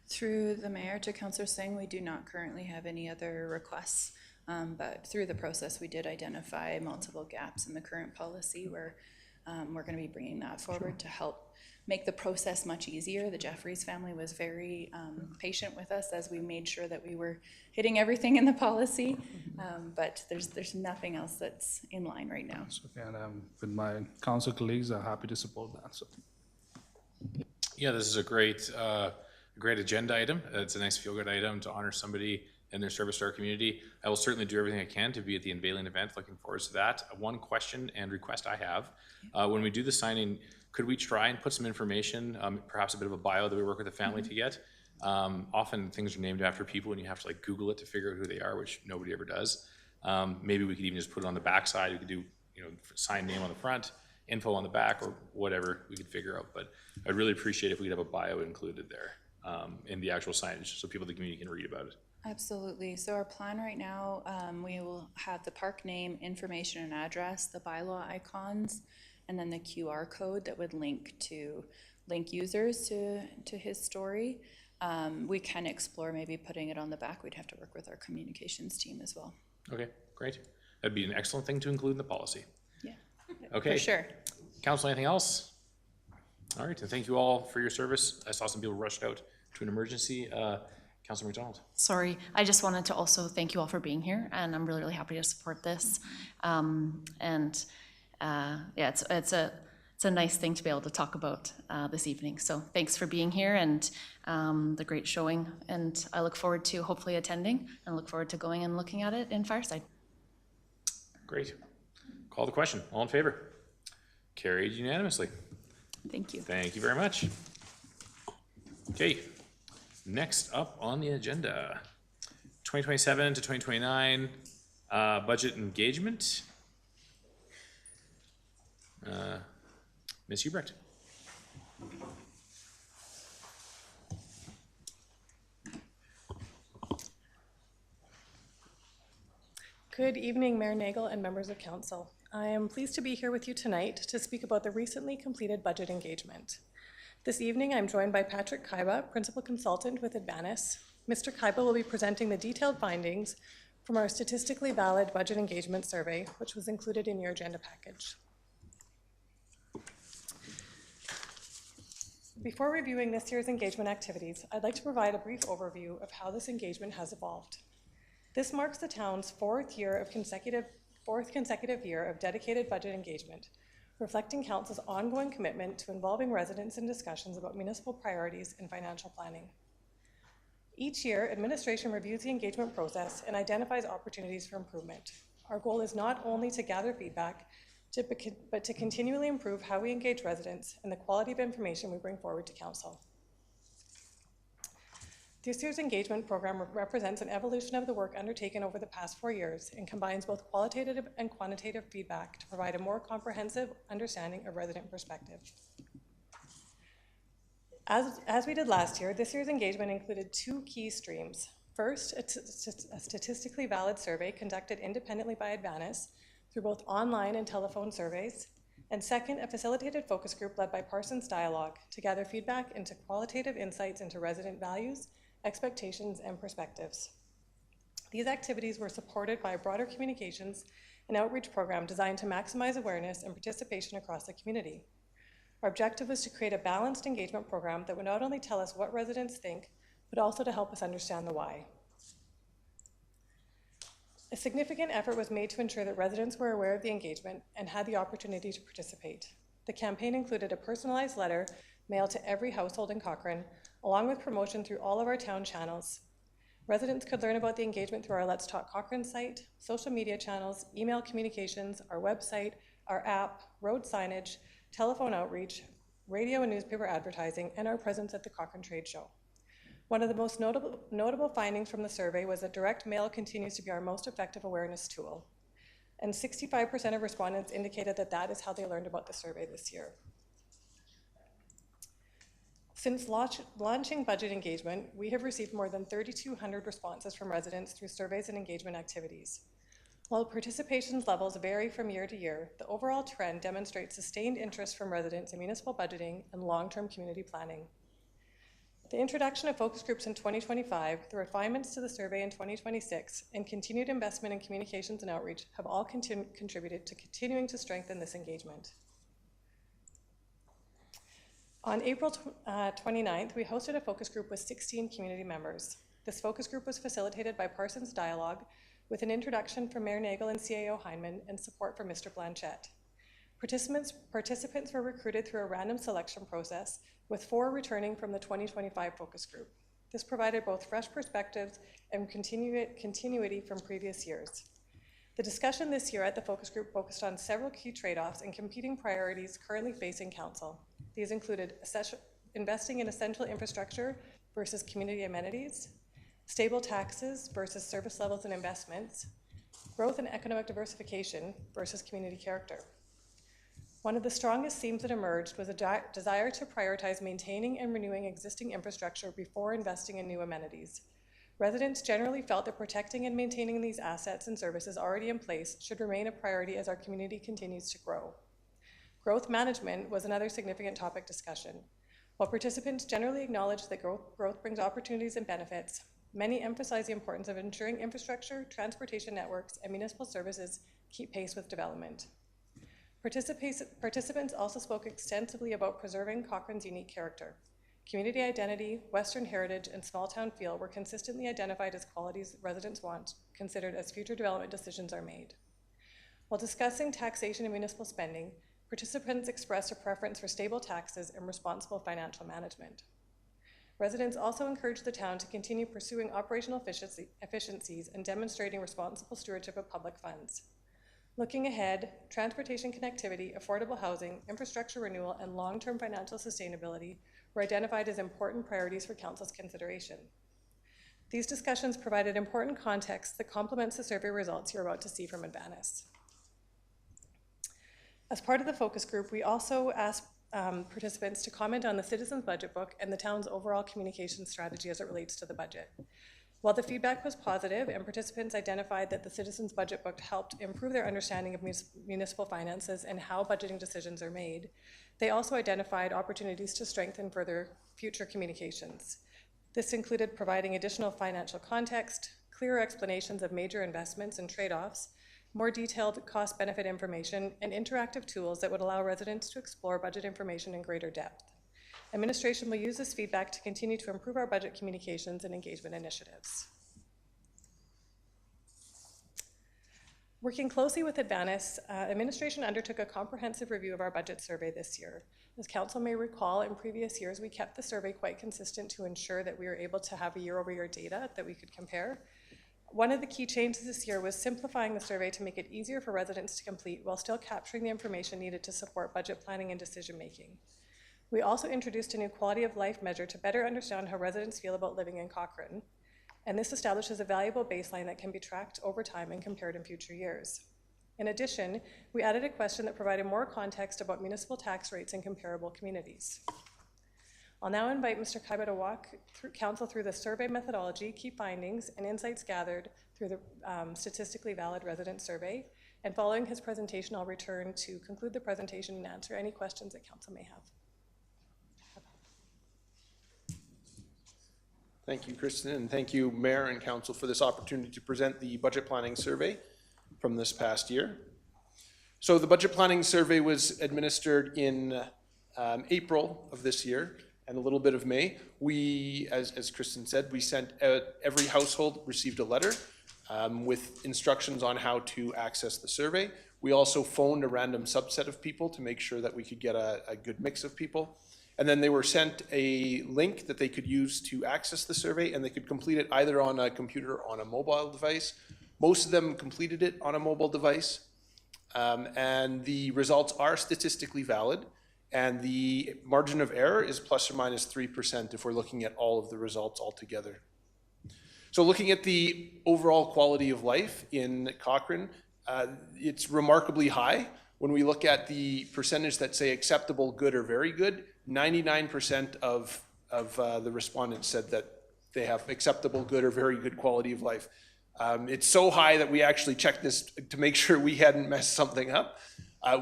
C: Through the mayor to Councillor Singh, we do not currently have any other requests, but through the process, we did identify multiple gaps in the current policy where we're going to be bringing that forward to help make the process much easier. The Jeffries family was very patient with us as we made sure that we were hitting everything in the policy, but there's nothing else that's in line right now.
B: So, and with my council colleagues, I'm happy to support that. So.
A: Yeah, this is a great agenda item. It's a nice feel-good item to honor somebody and their service to our community. I will certainly do everything I can to be at the unveiling event. Looking forward to that. One question and request I have, when we do the signing, could we try and put some information, perhaps a bit of a bio that we work with the family to get? Often things are named after people and you have to like Google it to figure out who they are, which nobody ever does. Maybe we could even just put it on the back side. We could do, sign name on the front, info on the back, or whatever we could figure out. But I'd really appreciate if we could have a bio included there in the actual signage so people in the community can read about it.
C: Absolutely. So our plan right now, we will have the park name, information and address, the bylaw icons, and then the QR code that would link users to his story. We can explore maybe putting it on the back. We'd have to work with our communications team as well.
A: Okay, great. That'd be an excellent thing to include in the policy.
C: Yeah,
A: okay.
C: For sure.
A: Council, anything else? All right, and thank you all for your service. I saw some people rushed out to an emergency. Councilor McDonald.
I: Sorry, I just wanted to also thank you all for being here, and I'm really, really happy to support this. Yeah, it's a nice thing to be able to talk about this evening. So thanks for being here and the great showing. And I look forward to hopefully attending and look forward to going and looking at it in Fireside.
A: Great. Call the question. All in favor? Carried unanimously.
C: Thank you.
A: Thank you very much. Okay. Next up on the agenda, 2027 to 2029 budget engagement. Ms. Hubrecht.
N: Good evening, Mayor Nagel and members of council. I am pleased to be here with you tonight to speak about the recently completed budget engagement. This evening, I'm joined by Patrick Kaiba, Principal Consultant with Advanis. Mr. Kaiba will be presenting the detailed findings from our statistically valid budget engagement survey, which was included in your agenda package. Before reviewing this year's engagement activities, I'd like to provide a brief overview of how this engagement has evolved. This marks the town's fourth consecutive year of dedicated budget engagement, reflecting council's ongoing commitment to involving residents in discussions about municipal priorities and financial planning. Each year, administration reviews the engagement process and identifies opportunities for improvement. Our goal is not only to gather feedback, but to continually improve how we engage residents and the quality of information we bring forward to council. This year's engagement program represents an evolution of the work undertaken over the past 4 years and combines both qualitative and quantitative feedback to provide a more comprehensive understanding of resident perspective. As we did last year, this year's engagement included 2 key streams. First, a statistically valid survey conducted independently by Advanis through both online and telephone surveys. And second, a facilitated focus group led by Parsons Dialogue to gather feedback into qualitative insights into resident values, expectations, and perspectives. These activities were supported by broader communications an outreach program designed to maximize awareness and participation across the community. Our objective was to create a balanced engagement program that would not only tell us what residents think, but also to help us understand the why. A significant effort was made to ensure that residents were aware of the engagement and had the opportunity to participate. The campaign included a personalized letter mailed to every household in Cochrane, along with promotion through all of our town channels. Residents could learn about the engagement through our Let's Talk Cochrane site, social media channels, email communications, our website, our app, road signage, telephone outreach, radio and newspaper advertising, and our presence at the Cochrane Trade Show. One of the most notable findings from the survey was that direct mail continues to be our most effective awareness tool. And 65% of respondents indicated that that is how they learned about the survey this year. Since launching budget engagement, we have received more than 3,200 responses from residents through surveys and engagement activities. While participation levels vary from year to year, the overall trend demonstrates sustained interest from residents in municipal budgeting and long-term community planning. The introduction of focus groups in 2025, the refinements to the survey in 2026, and continued investment in communications and outreach have all contributed to continuing to strengthen this engagement. On April 29th, we hosted a focus group with 16 community members. This focus group was facilitated by Parsons Dialogue with an introduction from Mayor Nagel and CAO Heineman and support from Mr. Blanchette. Participants were recruited through a random selection process, with 4 returning from the 2025 focus group. This provided both fresh perspectives and continuity from previous years. The discussion this year at the focus group focused on several key trade-offs and competing priorities currently facing council. These included investing in essential infrastructure versus community amenities, stable taxes versus service levels and investments, growth and economic diversification versus community character. One of the strongest themes that emerged was a desire to prioritize maintaining and renewing existing infrastructure before investing in new amenities. Residents generally felt that protecting and maintaining these assets and services already in place should remain a priority as our community continues to grow. Growth management was another significant topic discussion. While participants generally acknowledged that growth brings opportunities and benefits, many emphasize the importance of ensuring infrastructure, transportation networks, and municipal services keep pace with development. Participants also spoke extensively about preserving Cochrane's unique character. Community identity, Western heritage, and small town feel were consistently identified as qualities residents want, considered as future development decisions are made. While discussing taxation and municipal spending, participants expressed a preference for stable taxes and responsible financial management. Residents also encouraged the town to continue pursuing operational efficiencies and demonstrating responsible stewardship of public funds. Looking ahead, transportation connectivity, affordable housing, infrastructure renewal, and long-term financial sustainability were identified as important priorities for Council's consideration. These discussions provided important context that complements the survey results you're about to see from Advantis. As part of the focus group, we also asked participants to comment on the Citizens Budget Book and the town's overall communication strategy as it relates to the budget. While the feedback was positive and participants identified that the Citizens Budget Book helped improve their understanding of municipal finances and how budgeting decisions are made, they also identified opportunities to strengthen further future communications. This included providing additional financial context, clearer explanations of major investments and trade-offs, more detailed cost-benefit information, and interactive tools that would allow residents to explore budget information in greater depth. Administration will use this feedback to continue to improve our budget communications and engagement initiatives. Working closely with Advantis, administration undertook a comprehensive review of our budget survey this year. As Council may recall, in previous years, we kept the survey quite consistent to ensure that we were able to have a year-over-year data that we could compare. One of the key changes this year was simplifying the survey to make it easier for residents to complete while still capturing the information needed to support budget planning and decision-making. We also introduced a new quality of life measure to better understand how residents feel about living in Cochrane, and this establishes a valuable baseline that can be tracked over time and compared in future years. In addition, we added a question that provided more context about municipal tax rates in comparable communities. I'll now invite Mr. Kaiba to walk Council through the survey methodology, key findings, and insights gathered through the statistically valid resident survey. And following his presentation, I'll return to conclude the presentation and answer any questions that Council may have.
O: Thank you, Kristen, and thank you, Mayor and Council, for this opportunity to present the budget planning survey. from this past year. So the budget planning survey was administered in April of this year and a little bit of May. We, as Kristen said, we sent out, every household received a letter with instructions on how to access the survey. We also phoned a random subset of people to make sure that we could get a good mix of people. And then they were sent a link that they could use to access the survey, and they could complete it either on a computer or on a mobile device. Most of them completed it on a mobile device. And the results are statistically valid, and the margin of error is plus or minus 3% if we're looking at all of the results altogether. So looking at the overall quality of life in Cochrane, it's remarkably high. When we look at the percentage that say acceptable, good, or very good, 99% of the respondents said that they have acceptable, good, or very good quality of life. It's so high that we actually checked this to make sure we hadn't messed something up.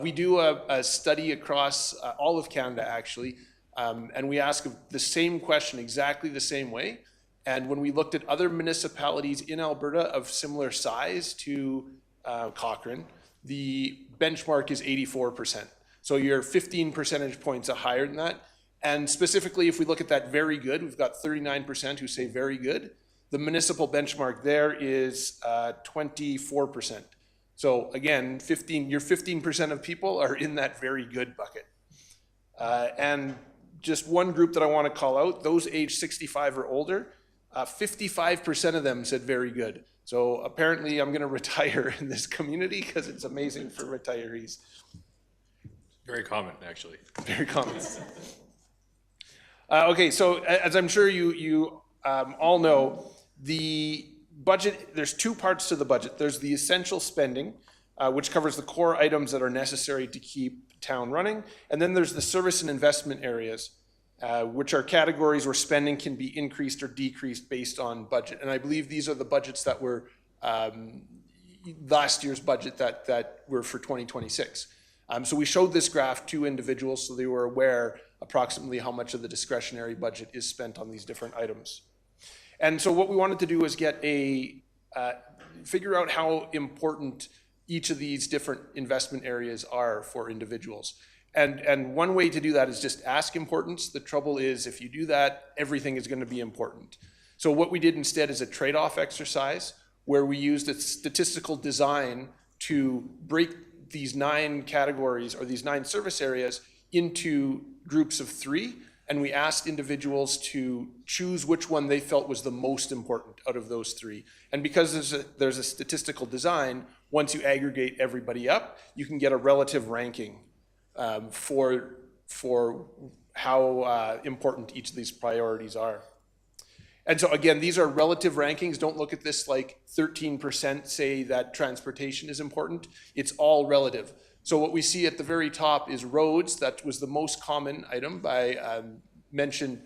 O: We do a study across all of Canada, actually, and we ask the same question exactly the same way. And when we looked at other municipalities in Alberta of similar size to Cochrane, the benchmark is 84%. So you're 15 percentage points higher than that. And specifically, if we look at that very good, we've got 39% who say very good. The municipal benchmark there is 24%. So again, your 15% of people are in that very good bucket. And just one group that I want to call out, those age 65 or older, 55% of them said very good. So apparently I'm going to retire in this community because it's amazing for retirees.
A: Very common, actually.
O: Very common. Okay, so as I'm sure you all know, the budget, there's two parts to the budget. There's the essential spending, which covers the core items that are necessary to keep town running. And then there's the service and investment areas, which are categories where spending can be increased or decreased based on budget. And I believe these are the budgets that were last year's budget that were for 2026. So we showed this graph to individuals so they were aware approximately how much of the discretionary budget is spent on these different items. And so what we wanted to do was get figure out how important each of these different investment areas are for individuals. And one way to do that is just ask importance. The trouble is if you do that, everything is going to be important. So what we did instead is a trade-off exercise where we used a statistical design to break these 9 categories or these 9 service areas into groups of 3. And we asked individuals to choose which one they felt was the most important out of those 3. And because there's a statistical design, once you aggregate everybody up, you can get a relative ranking for how important each of these priorities are. And so again, these are relative rankings. Don't look at this like 13% say that transportation is important. It's all relative. So what we see at the very top is roads. That was the most common item by mentioned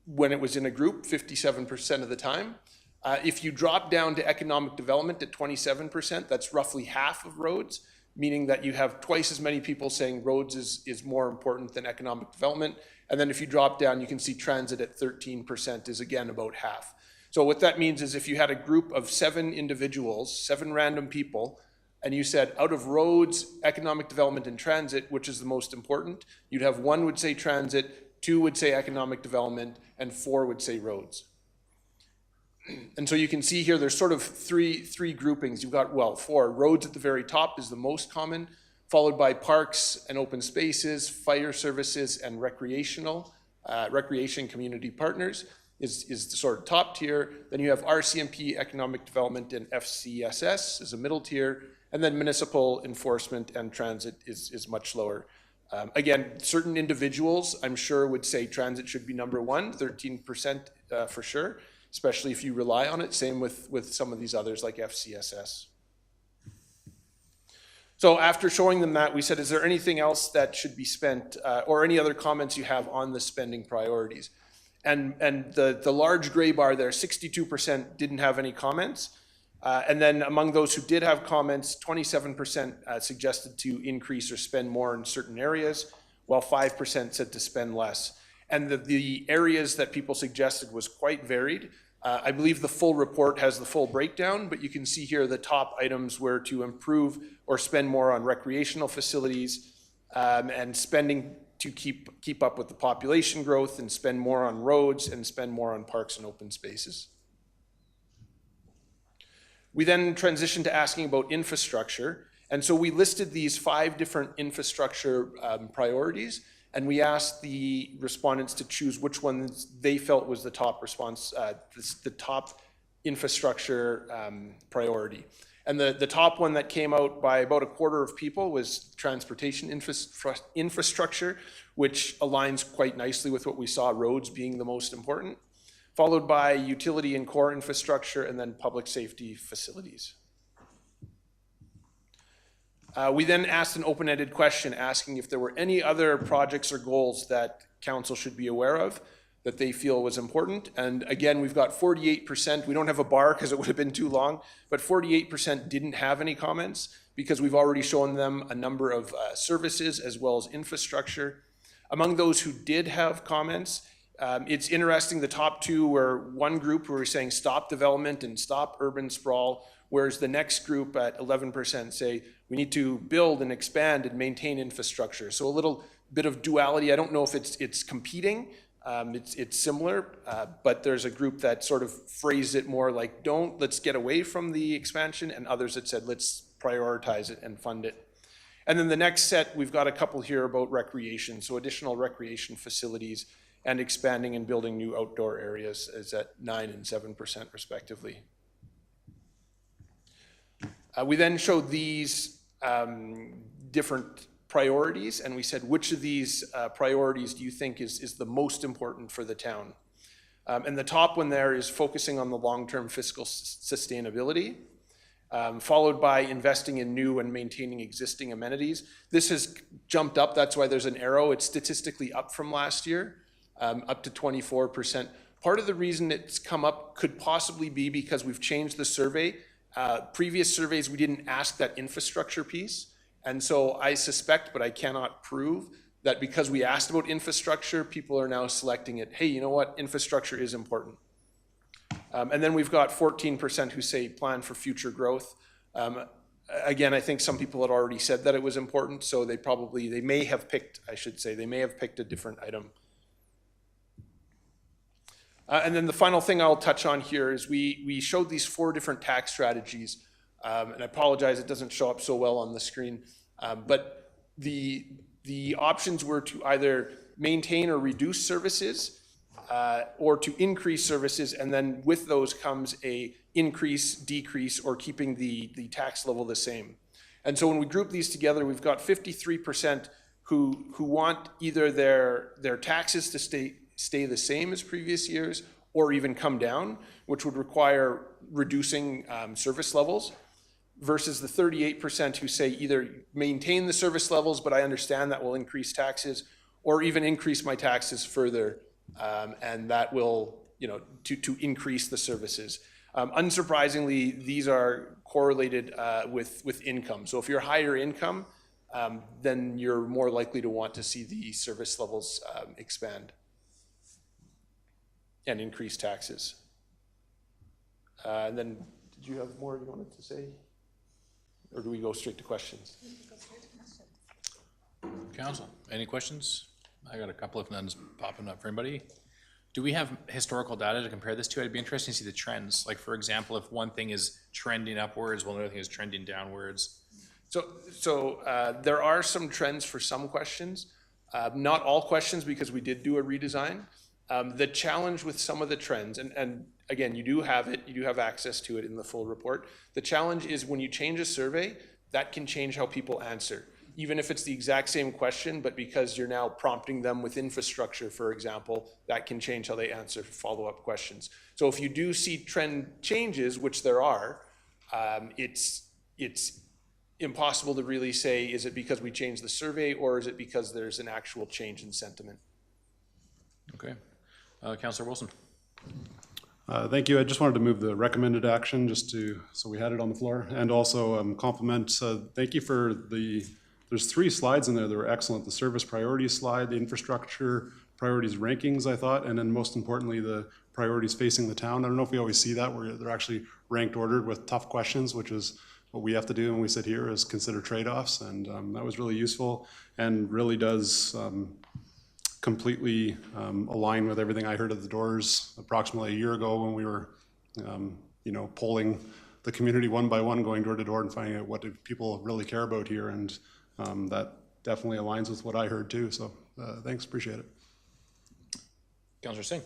O: when it was in a group, 57% of the time. If you drop down to economic development at 27%, that's roughly half of roads, meaning that you have twice as many people saying roads is more important than economic development. And then if you drop down, you can see transit at 13% is again about half. So what that means is if you had a group of 7 individuals, 7 random people, and you said out of roads, economic development, and transit, which is the most important, you'd have 1 would say transit, 2 would say economic development, and 4 would say roads. And so you can see here there's sort of three groupings. You've got, well, 4. Roads at the very top is the most common, followed by parks and open spaces, fire services, and recreation community partners is the sort of top tier. Then you have RCMP, economic development, and FCSS is a middle tier. And then municipal, enforcement, and transit is much lower. Again, certain individuals, I'm sure, would say transit should be number 1, 13% for sure, especially if you rely on it. Same with some of these others like FCSS. So after showing them that, we said, is there anything else that should be spent or any other comments you have on the spending priorities? And the large gray bar there, 62% didn't have any comments. And then among those who did have comments, 27% suggested to increase or spend more in certain areas, while 5% said to spend less. And the areas that people suggested was quite varied. I believe the full report has the full breakdown, but you can see here the top items were to improve or spend more on recreational facilities, and spending to keep up with the population growth, and spend more on roads, and spend more on parks and open spaces. We then transitioned to asking about infrastructure. And so we listed these 5 different infrastructure priorities, and we asked the respondents to choose which ones they felt was the top response, the top infrastructure priority. And the top one that came out by about a quarter of people was transportation infrastructure, which aligns quite nicely with what we saw, roads being the most important, followed by utility and core infrastructure, and then public safety facilities. We then asked an open-ended question asking if there were any other projects or goals that council should be aware of that they feel was important. And again, we've got 48%. We don't have a bar because it would have been too long, but 48% didn't have any comments because we've already shown them a number of services as well as infrastructure. Among those who did have comments, it's interesting, the top 2 were one group who were saying stop development and stop urban sprawl, whereas the next group at 11% say we need to build and expand and maintain infrastructure. So a little bit of duality. I don't know if it's competing, it's similar, but there's a group that sort of phrased it more like let's get away from the expansion, and others that said let's prioritize it and fund it. And then the next set, we've got a couple here about recreation, so additional recreation facilities and expanding and building new outdoor areas is at 9% and 7% respectively. We then showed these different priorities, and we said, which of these priorities do you think is the most important for the town? And the top one there is focusing on the long-term fiscal sustainability, followed by investing in new and maintaining existing amenities. This has jumped up, that's why there's an arrow. It's statistically up from last year, up to 24%. Part of the reason it's come up could possibly be because we've changed the survey. Previous surveys, we didn't ask that infrastructure piece. And so I suspect, but I cannot prove, that because we asked about infrastructure, people are now selecting it. Hey, you know what? Infrastructure is important. And then we've got 14% who say plan for future growth. Again, I think some people had already said that it was important, so they may have picked a different item. And then the final thing I'll touch on here is we showed these 4 different tax strategies. And I apologize, it doesn't show up so well on the screen. But the options were to either maintain or reduce services, or to increase services, and then with those comes a increase, decrease, or keeping the tax level the same. And so when we group these together, we've got 53% who want either their taxes to stay the same as previous years, or even come down, which would require reducing service levels, versus the 38% who say either maintain the service levels, but I understand that will increase taxes, or even increase my taxes further, and that will, to increase the services. Unsurprisingly, these are correlated with income. So if you're higher income, then you're more likely to want to see the service levels expand and increase taxes. And then, did you have more you wanted to say? Or do we go straight to questions?
A: Council, any questions? I got a couple of nones popping up for anybody. Do we have historical data to compare this to? It'd be interesting to see the trends. Like, for example, if one thing is trending upwards while another thing is trending downwards.
O: So there are some trends for some questions. Not all questions, because we did do a redesign. The challenge with some of the trends, and again, you do have access to it in the full report. The challenge is when you change a survey, that can change how people answer. Even if it's the exact same question, but because you're now prompting them with infrastructure, for example, that can change how they answer follow-up questions. So if you do see trend changes, which there are, it's impossible to really say, is it because we changed the survey, or is it because there's an actual change in sentiment?
A: Okay. Councillor Wilson.
M: Thank you. I just wanted to move the recommended action so we had it on the floor, and also compliment, thank you for there's 3 slides in there that were excellent. The service priorities slide, the infrastructure priorities rankings, I thought, and then most importantly, the priorities facing the town. I don't know if we always see that, where they're actually ranked ordered with tough questions, which is what we have to do when we sit here, is consider trade-offs, and that was really useful and really does completely align with everything I heard at the doors approximately a year ago when we were, polling the community one by one, going door to door and finding out what do people really care about here, and that definitely aligns with what I heard too. So thanks, appreciate it.
A: Councillor Singh.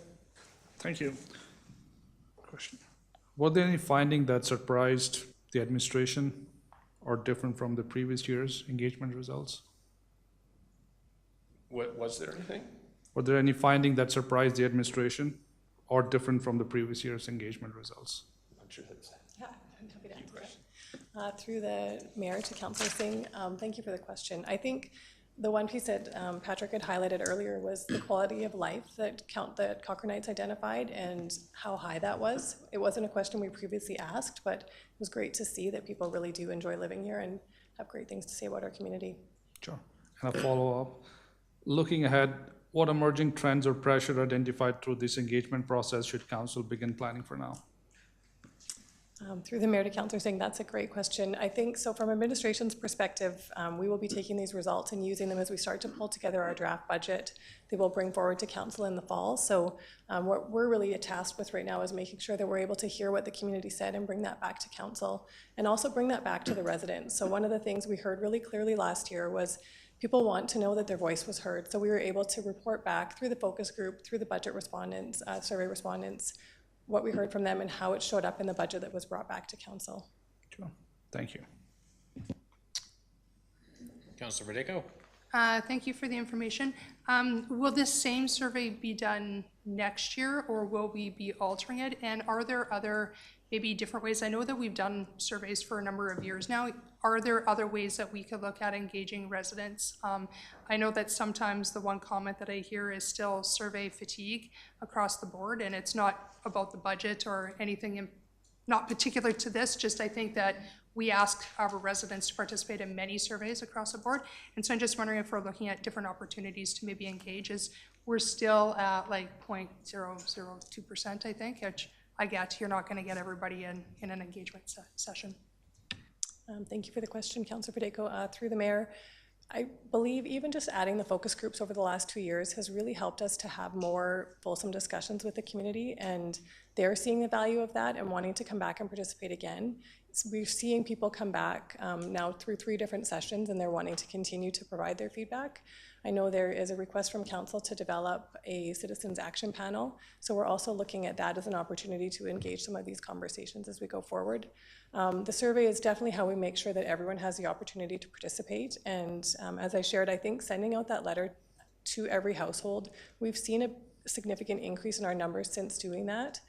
B: Thank you. Question. Were there any findings that surprised the administration or different from the previous year's engagement results?
O: Was there anything?
B: Were there any findings that surprised the administration or different from the previous year's engagement results?
O: I'm sure that's
N: Yeah, I'm happy to answer that. Through the Mayor to Councillor Singh, thank you for the question. I think the one piece that Patrick had highlighted earlier was the quality of life that Cochranites identified and how high that was. It wasn't a question we previously asked, but it was great to see that people really do enjoy living here and have great things to say about our community.
B: Sure. And a follow-up. Looking ahead, what emerging trends or pressure identified through this engagement process should Council begin planning for now?
N: Through the Mayor to Councillor Singh, that's a great question. I think, so from administration's perspective, we will be taking these results and using them as we start to pull together our draft budget. They will bring forward to Council in the fall. So what we're really tasked with right now is making sure that we're able to hear what the community said and bring that back to Council, and also bring that back to the residents. So one of the things we heard really clearly last year was people want to know that their voice was heard. So we were able to report back through the focus group, through the budget respondents, survey respondents, what we heard from them and how it showed up in the budget that was brought back to Council.
B: Sure. Thank you.
A: Councillor Verdejo.
H: Thank you for the information. Will this same survey be done next year, or will we be altering it? And are there other, maybe different ways? I know that we've done surveys for a number of years now. Are there other ways that we could look at engaging residents? I know that sometimes the one comment that I hear is still survey fatigue across the board, and it's not about the budget or anything not particular to this, just I think that we ask our residents to participate in many surveys across the board. And so I'm just wondering if we're looking at different opportunities to maybe engage, as we're still at like 0.002%, I think, which I get you're not going to get everybody in an engagement session.
N: Thank you for the question, Councillor Verdejo. Through the Mayor, I believe even just adding the focus groups over the last 2 years has really helped us to have more fulsome discussions with the community, and they're seeing the value of that and wanting to come back and participate again. So we're seeing people come back now through 3 different sessions, and they're wanting to continue to provide their feedback. I know there is a request from Council to develop a citizens action panel, so we're also looking at that as an opportunity to engage some of these conversations as we go forward. The survey is definitely how we make sure that everyone has the opportunity to participate, and as I shared, I think sending out that letter to every household, we've seen a significant increase in our numbers since doing that.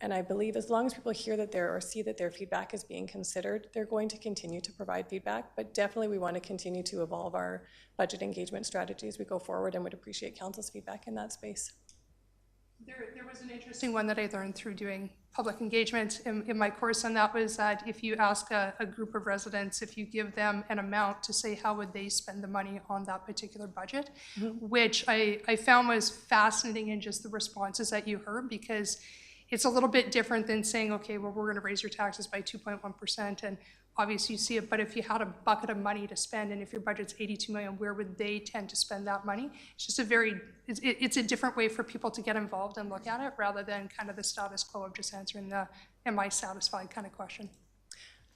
N: And I believe as long as people hear that or see that their feedback is being considered, they're going to continue to provide feedback. But definitely we want to continue to evolve our budget engagement strategy as we go forward, and would appreciate Council's feedback in that space.
H: There was an interesting one that I learned through doing public engagement in my course, and that was that if you ask a group of residents, if you give them an amount to say how would they spend the money on that particular budget, which I found was fascinating in just the responses that you heard, because it's a little bit different than saying, okay, well, we're going to raise your taxes by 2.1%, and obviously you see it, but if you had a bucket of money to spend, and if your budget's 82 million, where would they tend to spend that money? It's just it's a different way for people to get involved and look at it, rather than kind of the status quo of just answering the, am I satisfied kind of question.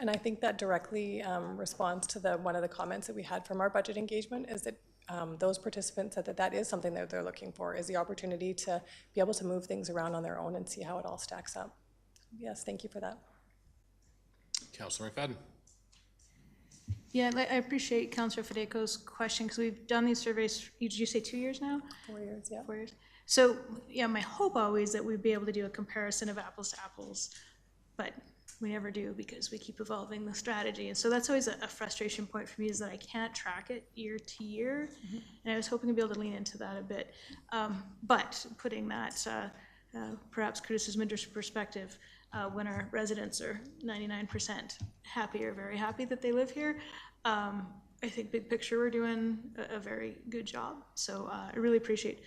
N: And I think that directly responds to one of the comments that we had from our budget engagement, is that those participants said that that is something that they're looking for, is the opportunity to be able to move things around on their own and see how it all stacks up. Yes, thank you for that.
A: Councillor McFadden.
G: Yeah, I appreciate Councillor Verdejo's question, because we've done these surveys, did you say 2 years now?
N: 4 years, yeah.
G: 4 years. So, yeah, my hope always that we'd be able to do a comparison of apples to apples, but we never do, because we keep evolving the strategy. And so that's always a frustration point for me, is that I can't track it year to year. And I was hoping to be able to lean into that a bit. But putting that perhaps criticism into perspective, when our residents are 99% happy or very happy that they live here, I think big picture, we're doing a very good job. So I really appreciate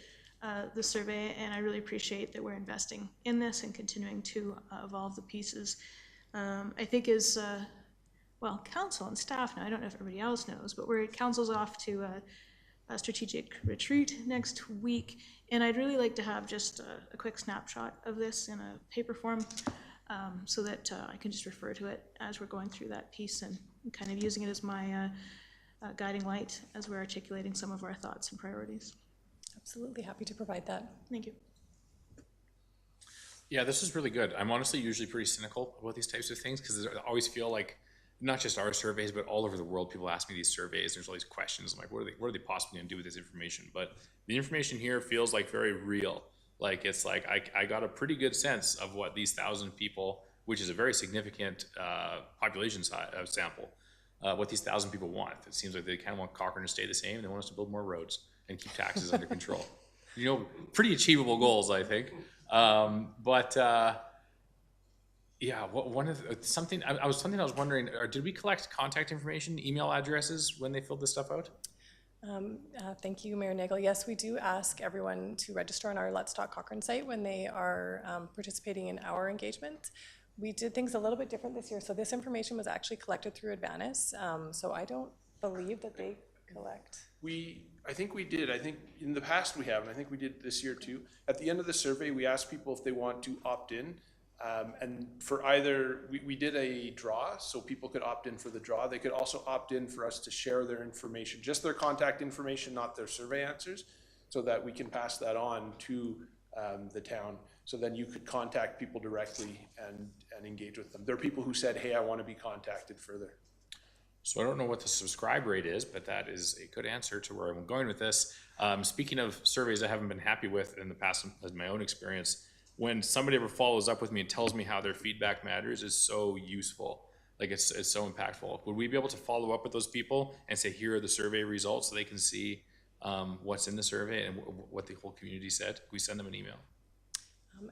G: the survey, and I really appreciate that we're investing in this and continuing to evolve the pieces. I think as, well, council and staff now, I don't know if everybody else knows, but council's off to a strategic retreat next week, and I'd really like to have just a quick snapshot of this in a paper form, so that I can just refer to it as we're going through that piece and kind of using it as my guiding light as we're articulating some of our thoughts and priorities.
N: Absolutely happy to provide that.
G: Thank you.
A: Yeah, this is really good. I'm honestly usually pretty cynical about these types of things because I always feel like not just our surveys, but all over the world, people ask me these surveys. There's all these questions. I'm like, what are they possibly going to do with this information? But the information here feels like very real. Like it's like I got a pretty good sense of what these 1,000 people, which is a very significant population sample, what these 1,000 people want. It seems like they kind of want Cochrane to stay the same. They want us to build more roads and keep taxes under control. You know, pretty achievable goals, I think. Yeah, one of something I was wondering, did we collect contact information, email addresses when they filled this stuff out?
N: Thank you, Mayor Nagel. Yes, we do ask everyone to register on our Let's Talk Cochrane site when they are participating in our engagement. We did things a little bit different this year. So this information was actually collected through Advantis. So I don't believe that they collect.
O: I think we did. I think in the past we have, and I think we did this year too. At the end of the survey, we asked people if they want to opt in. And for either, we did a draw, so people could opt in for the draw. They could also opt in for us to share their information, just their contact information, not their survey answers, so that we can pass that on to the town. So then you could contact people directly and engage with them. There are people who said, hey, I want to be contacted further.
A: So I don't know what the subscribe rate is, but that is a good answer to where I'm going with this. Speaking of surveys I haven't been happy with in the past, as my own experience, when somebody ever follows up with me and tells me how their feedback matters is so useful. Like it's so impactful. Would we be able to follow up with those people and say, here are the survey results so they can see what's in the survey and what the whole community said? Can we send them an email?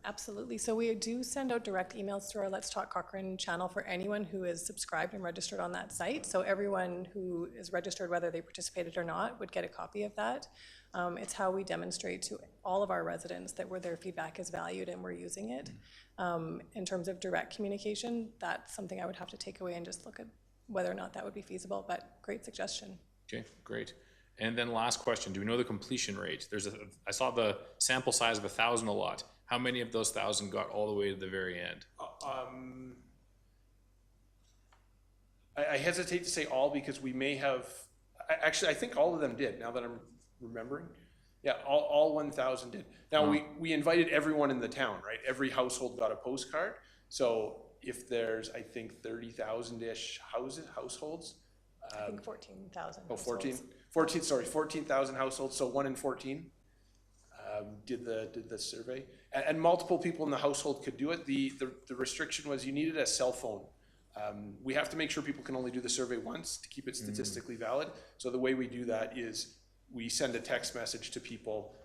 N: Absolutely. So we do send out direct emails through our Let's Talk Cochrane channel for anyone who is subscribed and registered on that site. So everyone who is registered, whether they participated or not, would get a copy of that. It's how we demonstrate to all of our residents that their feedback is valued and we're using it. In terms of direct communication, that's something I would have to take away and just look at whether or not that would be feasible, but great suggestion.
A: Okay, great. And then last question, do we know the completion rate? I saw the sample size of 1,000 a lot. How many of those 1,000 got all the way to the very end?
O: I hesitate to say all because we may have, actually I think all of them did, now that I'm remembering. Yeah, all 1,000 did. Now we invited everyone in the town, right? Every household got a postcard. So if there's, I think 30,000-ish households.
N: I think 14,000.
O: Oh, 14,000 households. So 1 in 14 did the survey. And multiple people in the household could do it. The restriction was you needed a cell phone. We have to make sure people can only do the survey once to keep it statistically valid. So the way we do that is we send a text message to people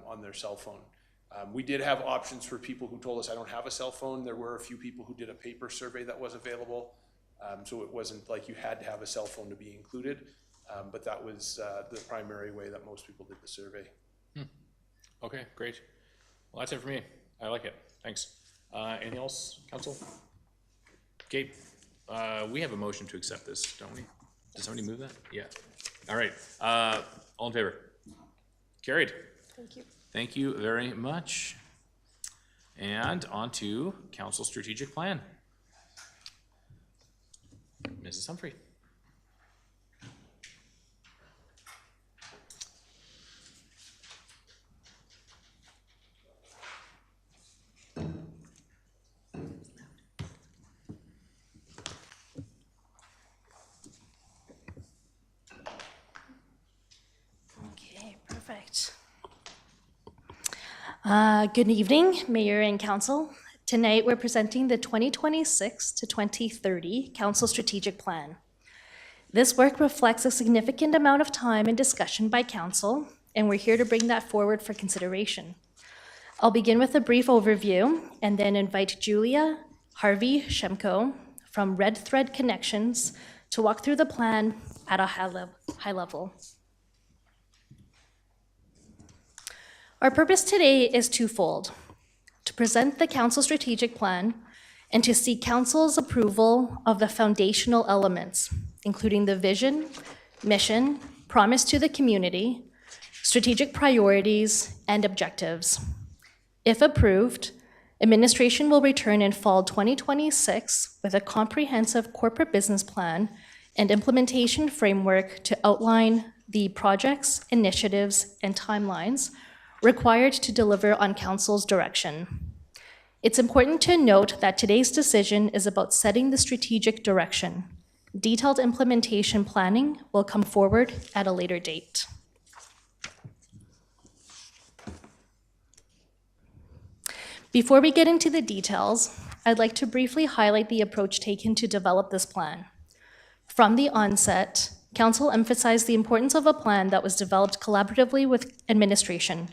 O: on their cell phone. We did have options for people who told us, I don't have a cell phone. There were a few people who did a paper survey that was available. So it wasn't like you had to have a cell phone to be included. But that was the primary way that most people did the survey.
A: Okay, great. Well, that's it for me. I like it. Thanks. Anything else, council? Okay, we have a motion to accept this, don't we? Did somebody move that? Yeah. All right. All in favor? Carried.
N: Thank you.
A: Thank you very much. And on to council strategic plan. Mrs. Humphrey.
P: Okay, perfect. Good evening, Mayor and Council. Tonight, we're presenting the 2026 to 2030 Council Strategic Plan. This work reflects a significant amount of time and discussion by Council, and we're here to bring that forward for consideration. I'll begin with a brief overview and then invite Julia Harvey Shemko from Red Thread Connections to walk through the plan at a high level. Our purpose today is twofold: to present the council strategic plan and to seek council's approval of the foundational elements, including the vision, mission, promise to the community, strategic priorities, and objectives. If approved, administration will return in fall 2026 with a comprehensive corporate business plan and implementation framework to outline the projects, initiatives, and timelines required to deliver on council's direction. It's important to note that today's decision is about setting the strategic direction. Detailed implementation planning will come forward at a later date. Before we get into the details, I'd like to briefly highlight the approach taken to develop this plan. From the onset, Council emphasized the importance of a plan that was developed collaboratively with administration,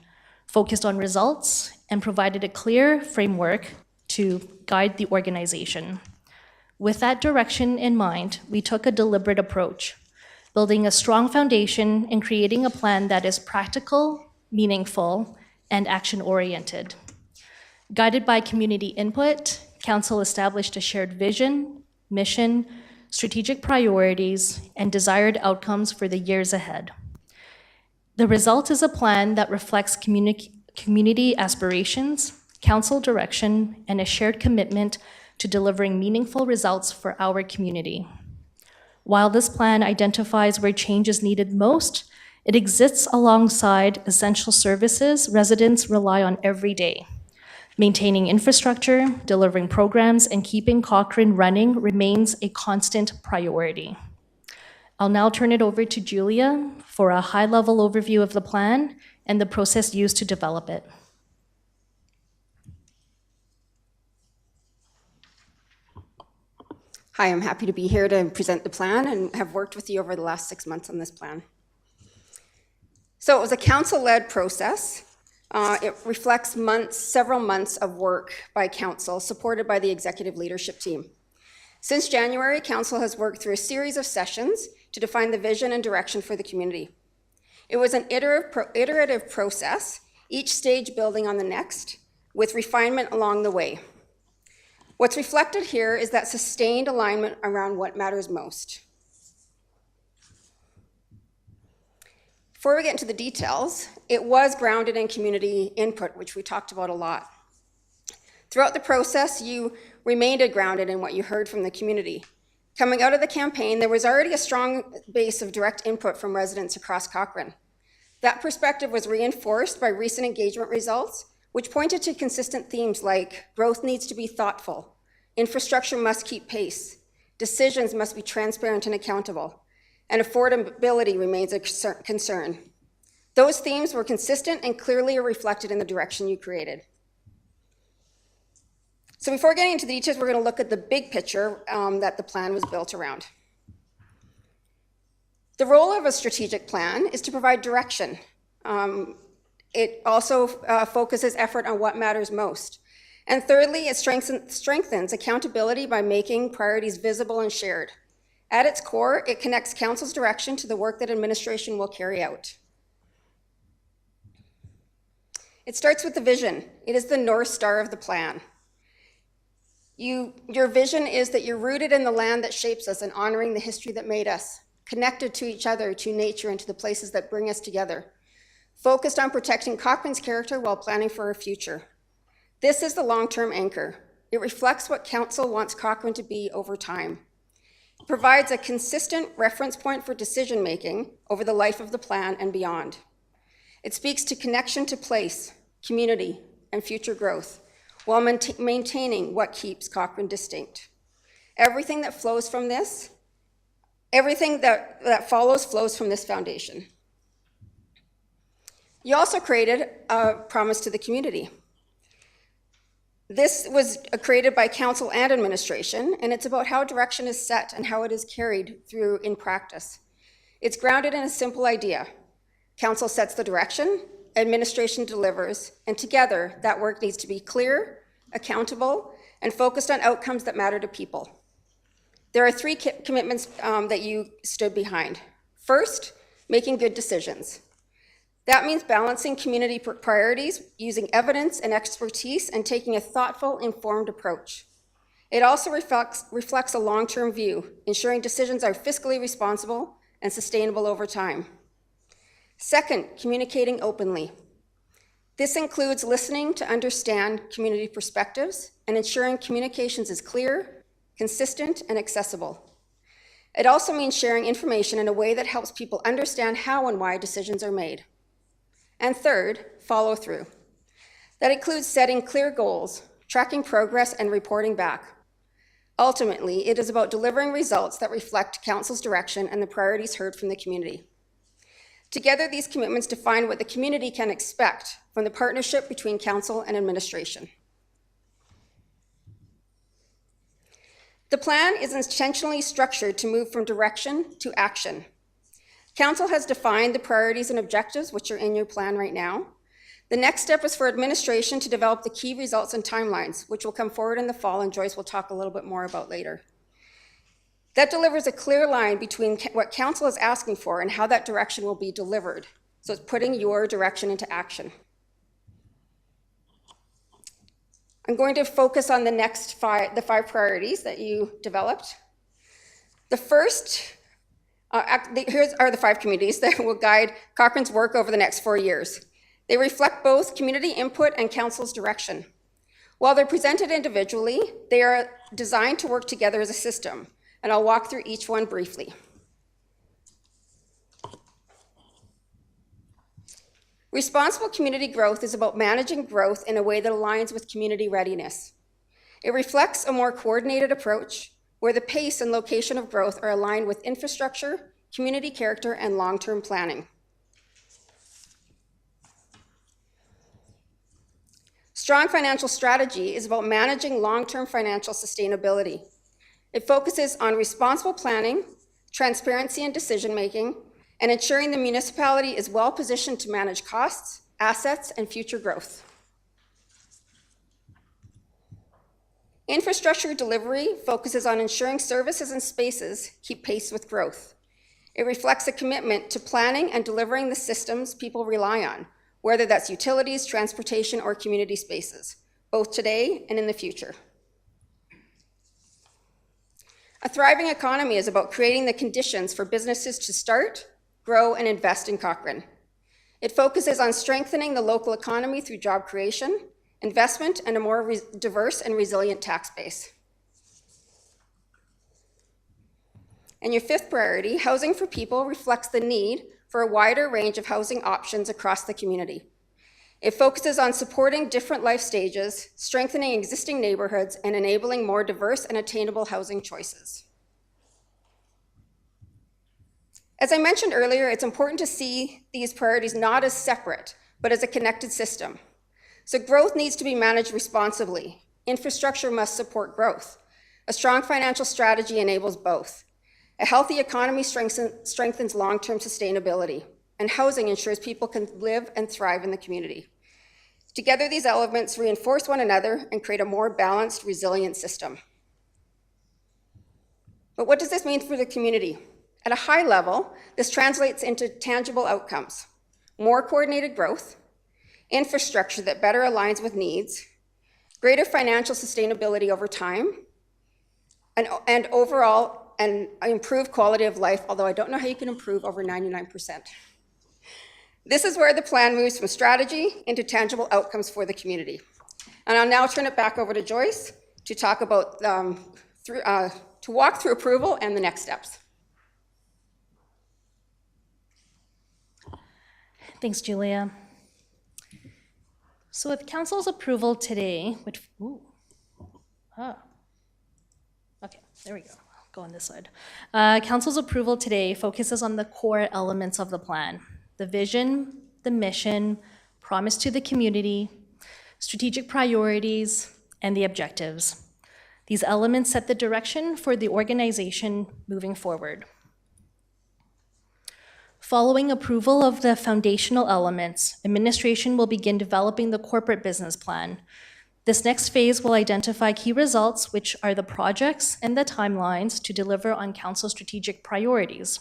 P: focused on results, and provided a clear framework to guide the organization. With that direction in mind, we took a deliberate approach, building a strong foundation and creating a plan that is practical, meaningful, and action-oriented. Guided by community input, Council established a shared vision, mission, strategic priorities, and desired outcomes for the years ahead. The result is a plan that reflects community aspirations, council direction, and a shared commitment to delivering meaningful results for our community. While this plan identifies where change is needed most, it exists alongside essential services residents rely on every day. Maintaining infrastructure, delivering programs, and keeping Cochrane running remains a constant priority. I'll now turn it over to Julia for a high-level overview of the plan and the process used to develop it.
Q: Hi, I'm happy to be here to present the plan and have worked with you over the last 6 months on this plan. So it was a council-led process. It reflects several months of work by council, supported by the executive leadership team. Since January, council has worked through a series of sessions to define the vision and direction for the community. It was an iterative process, each stage building on the next, with refinement along the way. What's reflected here is that sustained alignment around what matters most. Before we get into the details, it was grounded in community input, which we talked about a lot. Throughout the process, you remained grounded in what you heard from the community. Coming out of the campaign, there was already a strong base of direct input from residents across Cochrane. That perspective was reinforced by recent engagement results, which pointed to consistent themes like growth needs to be thoughtful, infrastructure must keep pace, decisions must be transparent and accountable, and affordability remains a concern. Those themes were consistent and clearly reflected in the direction you created. So before getting into the details, we're going to look at the big picture that the plan was built around. The role of a strategic plan is to provide direction. It also focuses effort on what matters most. And thirdly, it strengthens accountability by making priorities visible and shared. At its core, it connects council's direction to the work that administration will carry out. It starts with the vision. It is the North Star of the plan. Your vision is that you're rooted in the land that shapes us and honoring the history that made us, connected to each other, to nature, and to the places that bring us together, focused on protecting Cochrane's character while planning for our future. This is the long-term anchor. It reflects what council wants Cochrane to be over time. It provides a consistent reference point for decision-making over the life of the plan and beyond. It speaks to connection to place, community, and future growth, while maintaining what keeps Cochrane distinct. Everything that flows from this, everything that follows flows from this foundation. You also created a promise to the community. This was created by council and administration, and it's about how direction is set and how it is carried through in practice. It's grounded in a simple idea. Council sets the direction, administration delivers, and together that work needs to be clear, accountable, and focused on outcomes that matter to people. There are three commitments that you stood behind. First, making good decisions. That means balancing community priorities, using evidence and expertise, and taking a thoughtful, informed approach. It also reflects a long-term view, ensuring decisions are fiscally responsible and sustainable over time. Second, communicating openly. This includes listening to understand community perspectives and ensuring communications is clear, consistent, and accessible. It also means sharing information in a way that helps people understand how and why decisions are made. And third, follow through. That includes setting clear goals, tracking progress, and reporting back. Ultimately, it is about delivering results that reflect Council's direction and the priorities heard from the community. Together, these commitments define what the community can expect from the partnership between Council and administration. The plan is intentionally structured to move from direction to action. Council has defined the priorities and objectives, which are in your plan right now. The next step is for administration to develop the key results and timelines, which will come forward in the fall, and Joyce will talk a little bit more about later. That delivers a clear line between what Council is asking for and how that direction will be delivered. So it's putting your direction into action. I'm going to focus on the five priorities that you developed. The first, here are the 5 communities that will guide Cochrane's work over the next 4 years. They reflect both community input and Council's direction. While they're presented individually, they are designed to work together as a system, and I'll walk through each one briefly. Responsible community growth is about managing growth in a way that aligns with community readiness. It reflects a more coordinated approach where the pace and location of growth are aligned with infrastructure, community character, and long-term planning. Strong financial strategy is about managing long-term financial sustainability. It focuses on responsible planning, transparency in decision-making, and ensuring the municipality is well-positioned to manage costs, assets, and future growth. Infrastructure delivery focuses on ensuring services and spaces keep pace with growth. It reflects a commitment to planning and delivering the systems people rely on, whether that's utilities, transportation, or community spaces, both today and in the future. A thriving economy is about creating the conditions for businesses to start, grow, and invest in Cochrane. It focuses on strengthening the local economy through job creation, investment, and a more diverse and resilient tax base. And your 5th priority, housing for people, reflects the need for a wider range of housing options across the community. It focuses on supporting different life stages, strengthening existing neighborhoods, and enabling more diverse and attainable housing choices. As I mentioned earlier, it's important to see these priorities not as separate, but as a connected system. So growth needs to be managed responsibly. Infrastructure must support growth. A strong financial strategy enables both. A healthy economy strengthens long-term sustainability, and housing ensures people can live and thrive in the community. Together, these elements reinforce one another and create a more balanced, resilient system. But what does this mean for the community? At a high level, this translates into tangible outcomes: more coordinated growth, infrastructure that better aligns with needs, greater financial sustainability over time, and overall, an improved quality of life, although I don't know how you can improve over 99%. This is where the plan moves from strategy into tangible outcomes for the community. And I'll now turn it back over to Joyce to talk about, to walk through approval and the next steps.
P: Thanks, Julia. So with Council's approval today, okay, there we go. Go on this side. Council's approval today focuses on the core elements of the plan: the vision, the mission, promise to the community, strategic priorities, and the objectives. These elements set the direction for the organization moving forward. Following approval of the foundational elements, administration will begin developing the corporate business plan. This next phase will identify key results, which are the projects and the timelines to deliver on council strategic priorities.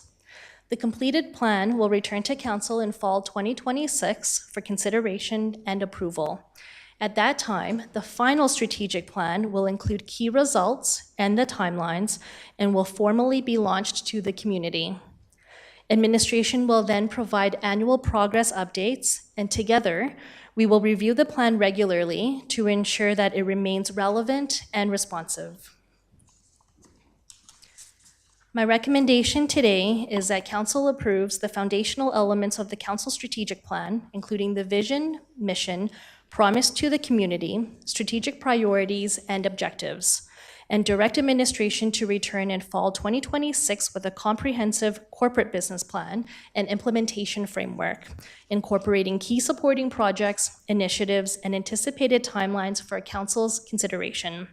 P: The completed plan will return to council in fall 2026 for consideration and approval. At that time, the final strategic plan will include key results and the timelines and will formally be launched to the community. Administration will then provide annual progress updates, and together, we will review the plan regularly to ensure that it remains relevant and responsive. My recommendation today is that council approves the foundational elements of the council strategic plan, including the vision, mission, promise to the community, strategic priorities, and objectives, and direct administration to return in fall 2026 with a comprehensive corporate business plan and implementation framework, incorporating key supporting projects, initiatives, and anticipated timelines for council's consideration.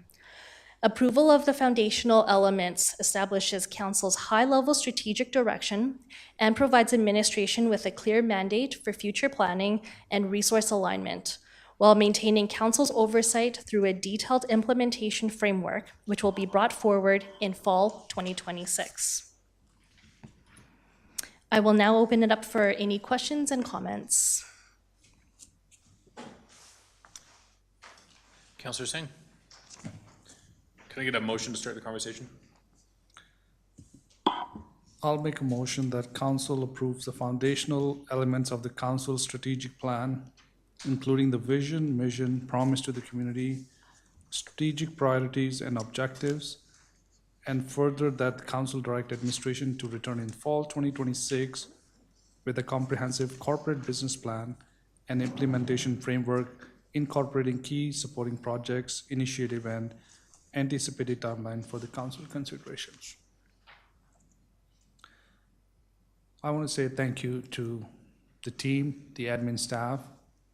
P: Approval of the foundational elements establishes council's high-level strategic direction and provides administration with a clear mandate for future planning and resource alignment, while maintaining council's oversight through a detailed implementation framework, which will be brought forward in fall 2026. I will now open it up for any questions and comments.
A: Councillor Singh? Can I get a motion to start the conversation?
B: I'll make a motion that council approves the foundational elements of the council strategic plan, including the vision, mission, promise to the community, strategic priorities and objectives, and further that the council direct administration to return in fall 2026 with a comprehensive corporate business plan and implementation framework incorporating key supporting projects, initiative, and anticipated timeline for the council considerations. I want to say thank you to the team, the admin staff,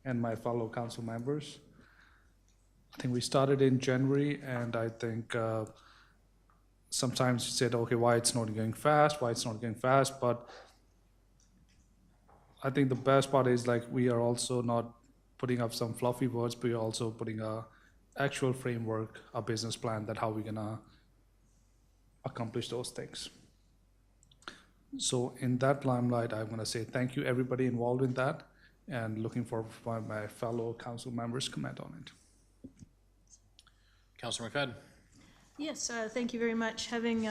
B: and my fellow council members. I think we started in January, and I think sometimes you said, okay, why it's not going fast, but I think the best part is like we are also not putting up some fluffy words, but we're also putting a actual framework, a business plan that how we're gonna accomplish those things. So in that limelight, I'm gonna say thank you everybody involved in that, and looking forward for my fellow council members' comment on it.
A: Councillor McFadden?
G: Yes, thank you very much. Having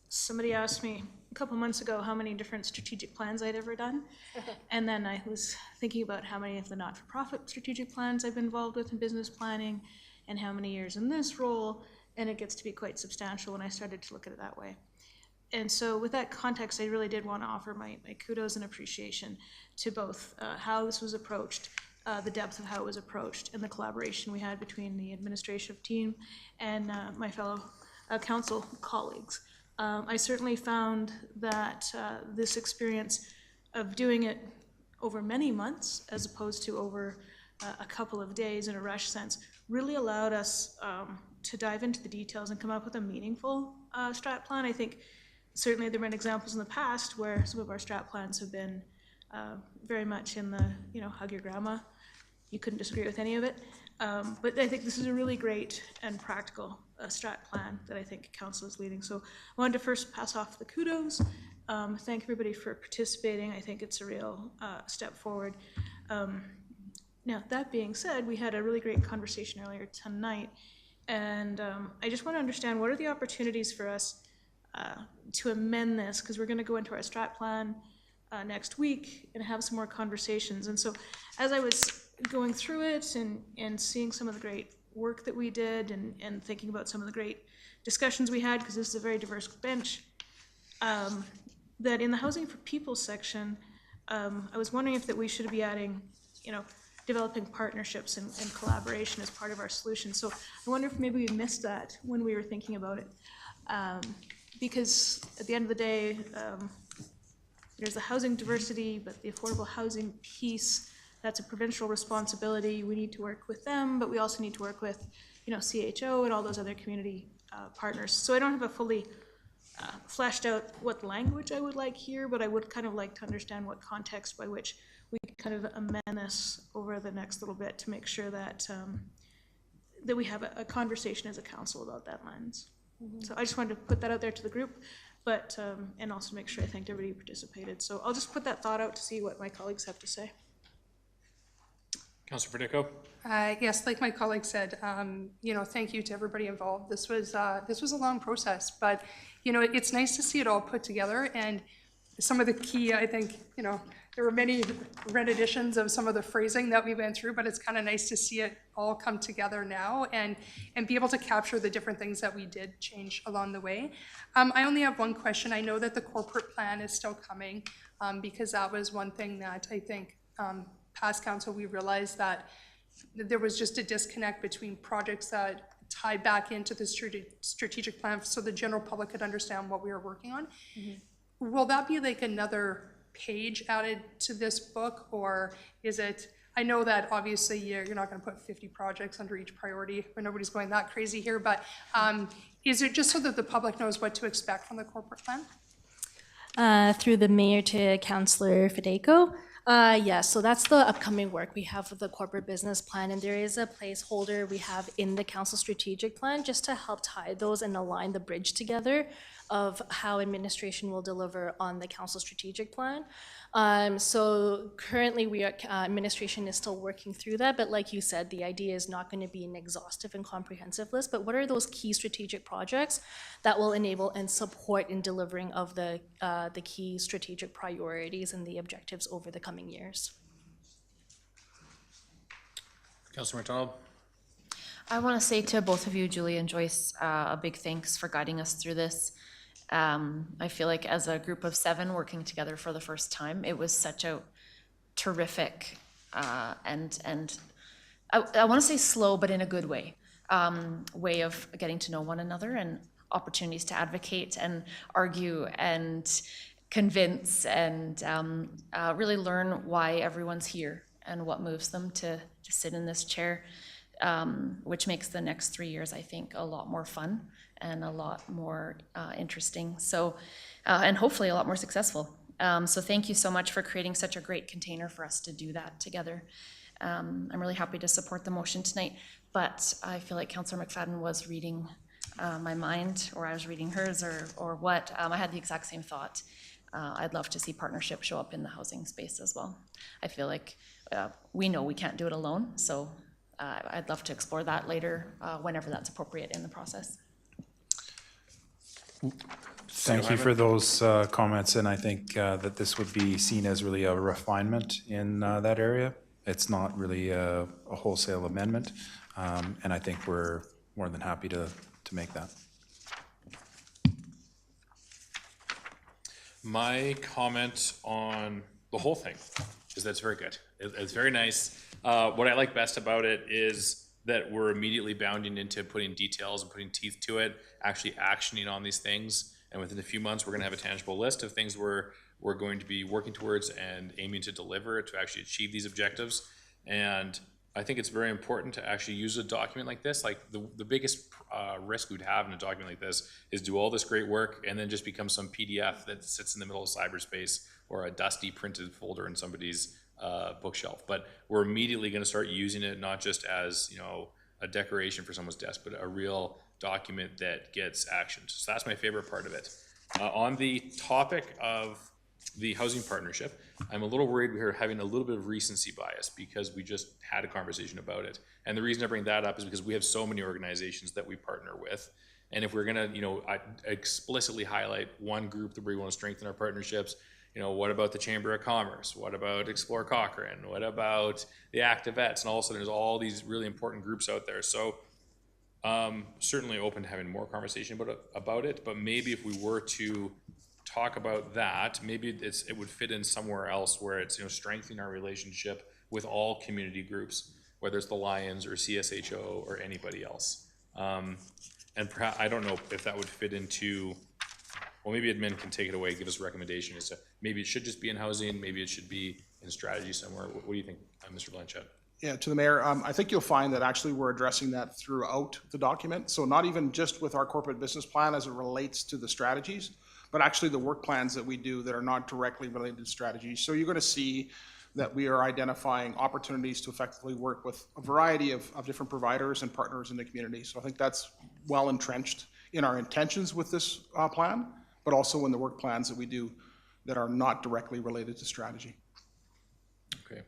G: somebody asked me a couple months ago how many different strategic plans I'd ever done, and then I was thinking about how many of the not-for-profit strategic plans I've been involved with in business planning, and how many years in this role, and it gets to be quite substantial when I started to look at it that way. And so with that context, I really did want to offer my kudos and appreciation to both how this was approached, the depth of how it was approached, and the collaboration we had between the administrative team and my fellow council colleagues. I certainly found that this experience of doing it over many months as opposed to over a couple of days in a rush sense really allowed us to dive into the details and come up with a meaningful strat plan. I think certainly there have been examples in the past where some of our strat plans have been very much in the, hug your grandma. You couldn't disagree with any of it. But I think this is a really great and practical strat plan that I think council is leading. So I wanted to first pass off the kudos, thank everybody for participating. I think it's a real step forward. Now, that being said, we had a really great conversation earlier tonight, and I just want to understand what are the opportunities for us to amend this, because we're going to go into our strat plan next week and have some more conversations. And so as I was going through it and seeing some of the great work that we did and thinking about some of the great discussions we had, because this is a very diverse bench, that in the Housing for People section, I was wondering if that we should be adding, developing partnerships and collaboration as part of our solution. So I wonder if maybe we missed that when we were thinking about it. Because at the end of the day, there's the housing diversity, but the affordable housing piece, that's a provincial responsibility. We need to work with them, but we also need to work with, CHO and all those other community partners. So I don't have a fully fleshed out what language I would like here, but I would kind of like to understand what context by which we kind of amend this over the next little bit to make sure that that we have a conversation as a council about that lens. So I just wanted to put that out there to the group, but, and also make sure I thanked everybody who participated. So I'll just put that thought out to see what my colleagues have to say.
A: Councillor Federico?
H: Yes, like my colleague said, you know, thank you to everybody involved. This was a long process, but, you know, it's nice to see it all put together. And some of the key, I think, you know, there were many renditions of some of the phrasing that we went through, but it's kind of nice to see it all come together now and be able to capture the different things that we did change along the way. I only have one question. I know that the corporate plan is still coming, because that was one thing that I think past council, we realized that there was just a disconnect between projects that tied back into the strategic plan so the general public could understand what we were working on. Will that be like another page added to this book, or is it, I know that obviously you're not going to put 50 projects under each priority, or nobody's going that crazy here, but is it just so that the public knows what to expect from the corporate plan?
P: Through the mayor to Councillor Federico. Yes, so that's the upcoming work we have with the corporate business plan, and there is a placeholder we have in the council strategic plan just to help tie those and align the bridge together of how administration will deliver on the council strategic plan. So currently administration is still working through that, but like you said, the idea is not going to be an exhaustive and comprehensive list, but what are those key strategic projects that will enable and support in delivering of the key strategic priorities and the objectives over the coming years?
A: Councillor McDonald?
I: I want to say to both of you, Julie and Joyce, a big thanks for guiding us through this. I feel like as a group of 7 working together for the first time, it was such a terrific and I want to say slow, but in a good way of getting to know one another and opportunities to advocate and argue and convince and really learn why everyone's here and what moves them to sit in this chair, which makes the next 3 years, I think, a lot more fun and a lot more interesting. So, and hopefully a lot more successful. So thank you so much for creating such a great container for us to do that together. I'm really happy to support the motion tonight, but I feel like Councillor McFadden was reading my mind, or I was reading hers, or what. I had the exact same thought. I'd love to see partnership show up in the housing space as well. I feel like we know we can't do it alone, so I'd love to explore that later, whenever that's appropriate in the process.
L: Thank you for those comments, and I think that this would be seen as really a refinement in that area. It's not really a wholesale amendment, and I think we're more than happy to make that.
A: My comment on the whole thing is that it's very good. It's very nice. What I like best about it is that we're immediately bounding into putting details and putting teeth to it, actually actioning on these things. And within a few months, we're going to have a tangible list of things we're going to be working towards and aiming to deliver to actually achieve these objectives. And I think it's very important to actually use a document like this. Like the biggest risk we'd have in a document like this is do all this great work and then just become some PDF that sits in the middle of cyberspace or a dusty printed folder in somebody's bookshelf. But we're immediately going to start using it not just as, you know, a decoration for someone's desk, but a real document that gets actioned. So that's my favorite part of it. On the topic of the housing partnership, I'm a little worried we're having a little bit of recency bias because we just had a conversation about it. And the reason I bring that up is because we have so many organizations that we partner with. And if we're gonna, you know, explicitly highlight one group that we want to strengthen our partnerships, you know, what about the Chamber of Commerce? What about Explore Cochrane? What about the Activettes? And all of a sudden there's all these really important groups out there. So certainly open to having more conversation about it, but maybe if we were to talk about that, maybe it would fit in somewhere else where it's, you know, strengthening our relationship with all community groups, whether it's the Lions or CSHO or anybody else. And perhaps, I don't know if that would fit into, well, maybe admin can take it away, give us a recommendation as to maybe it should just be in housing, maybe it should be in strategy somewhere. What do you think, Mr. Blanchett?
O: Yeah, to the mayor, I think you'll find that actually we're addressing that throughout the document. So not even just with our corporate business plan as it relates to the strategies, but actually the work plans that we do that are not directly related to strategies. So you're going to see
R: that we are identifying opportunities to effectively work with a variety of different providers and partners in the community. So I think that's well entrenched in our intentions with this plan, but also in the work plans that we do that are not directly related to strategy.
A: Okay.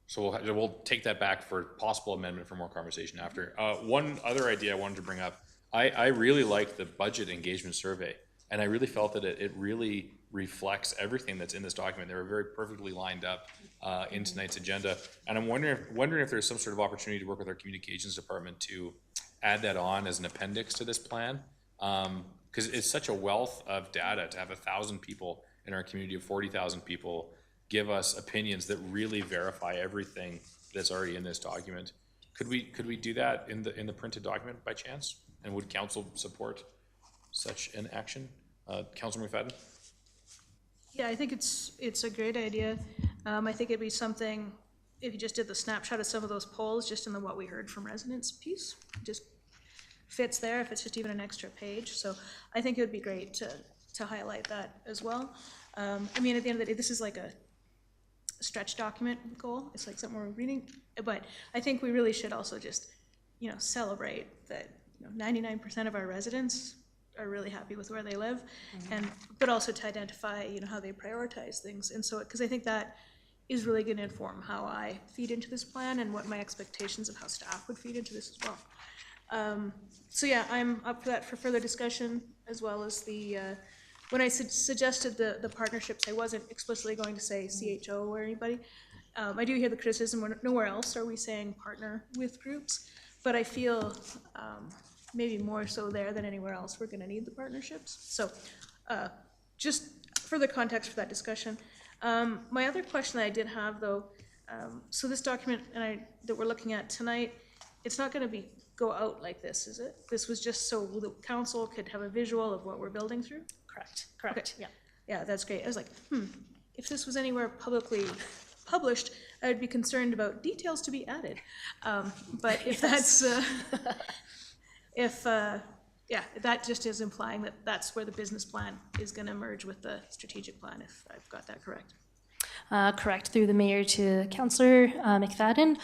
A: So we'll take that back for possible amendment for more conversation after. One other idea I wanted to bring up, I really like the budget engagement survey, and I really felt that it really reflects everything that's in this document. They were very perfectly lined up in tonight's agenda, and I'm wondering if there's some sort of opportunity to work with our communications department to add that on as an appendix to this plan, because it's such a wealth of data to have 1,000 people in our community of 40,000 people give us opinions that really verify everything that's already in this document. Could we do that in the printed document by chance? And would council support such an action? Councilor McFadden?
G: Yeah, I think it's a great idea. I think it'd be something, if you just did the snapshot of some of those polls, just in the what we heard from residents piece, just fits there if it's just even an extra page. So I think it would be great to highlight that as well. I mean, at the end of the day, this is like a stretch document goal. It's like something we're reading, but I think we really should also just, celebrate that 99% of our residents are really happy with where they live, and but also to identify how they prioritize things. And so, because I think that is really going to inform how I feed into this plan and what my expectations of how staff would feed into this as well. So yeah, I'm up for that for further discussion, as well as the when I suggested the partnerships, I wasn't explicitly going to say CHO or anybody. I do hear the criticism, nowhere else are we saying partner with groups, but I feel maybe more so there than anywhere else we're going to need the partnerships. So just further context for that discussion. My other question that I did have, though, so this document that we're looking at tonight, it's not going to go out like this, is it? This was just so the council could have a visual of what we're building through?
P: Correct,
G: Okay.
P: yeah.
G: Yeah, that's great. I was like, if this was anywhere publicly published, I would be concerned about details to be added. But if that's, if that just is implying that that's where the business plan is going to merge with the strategic plan, if I've got that correct.
P: Correct, through the mayor to Councillor McFadden.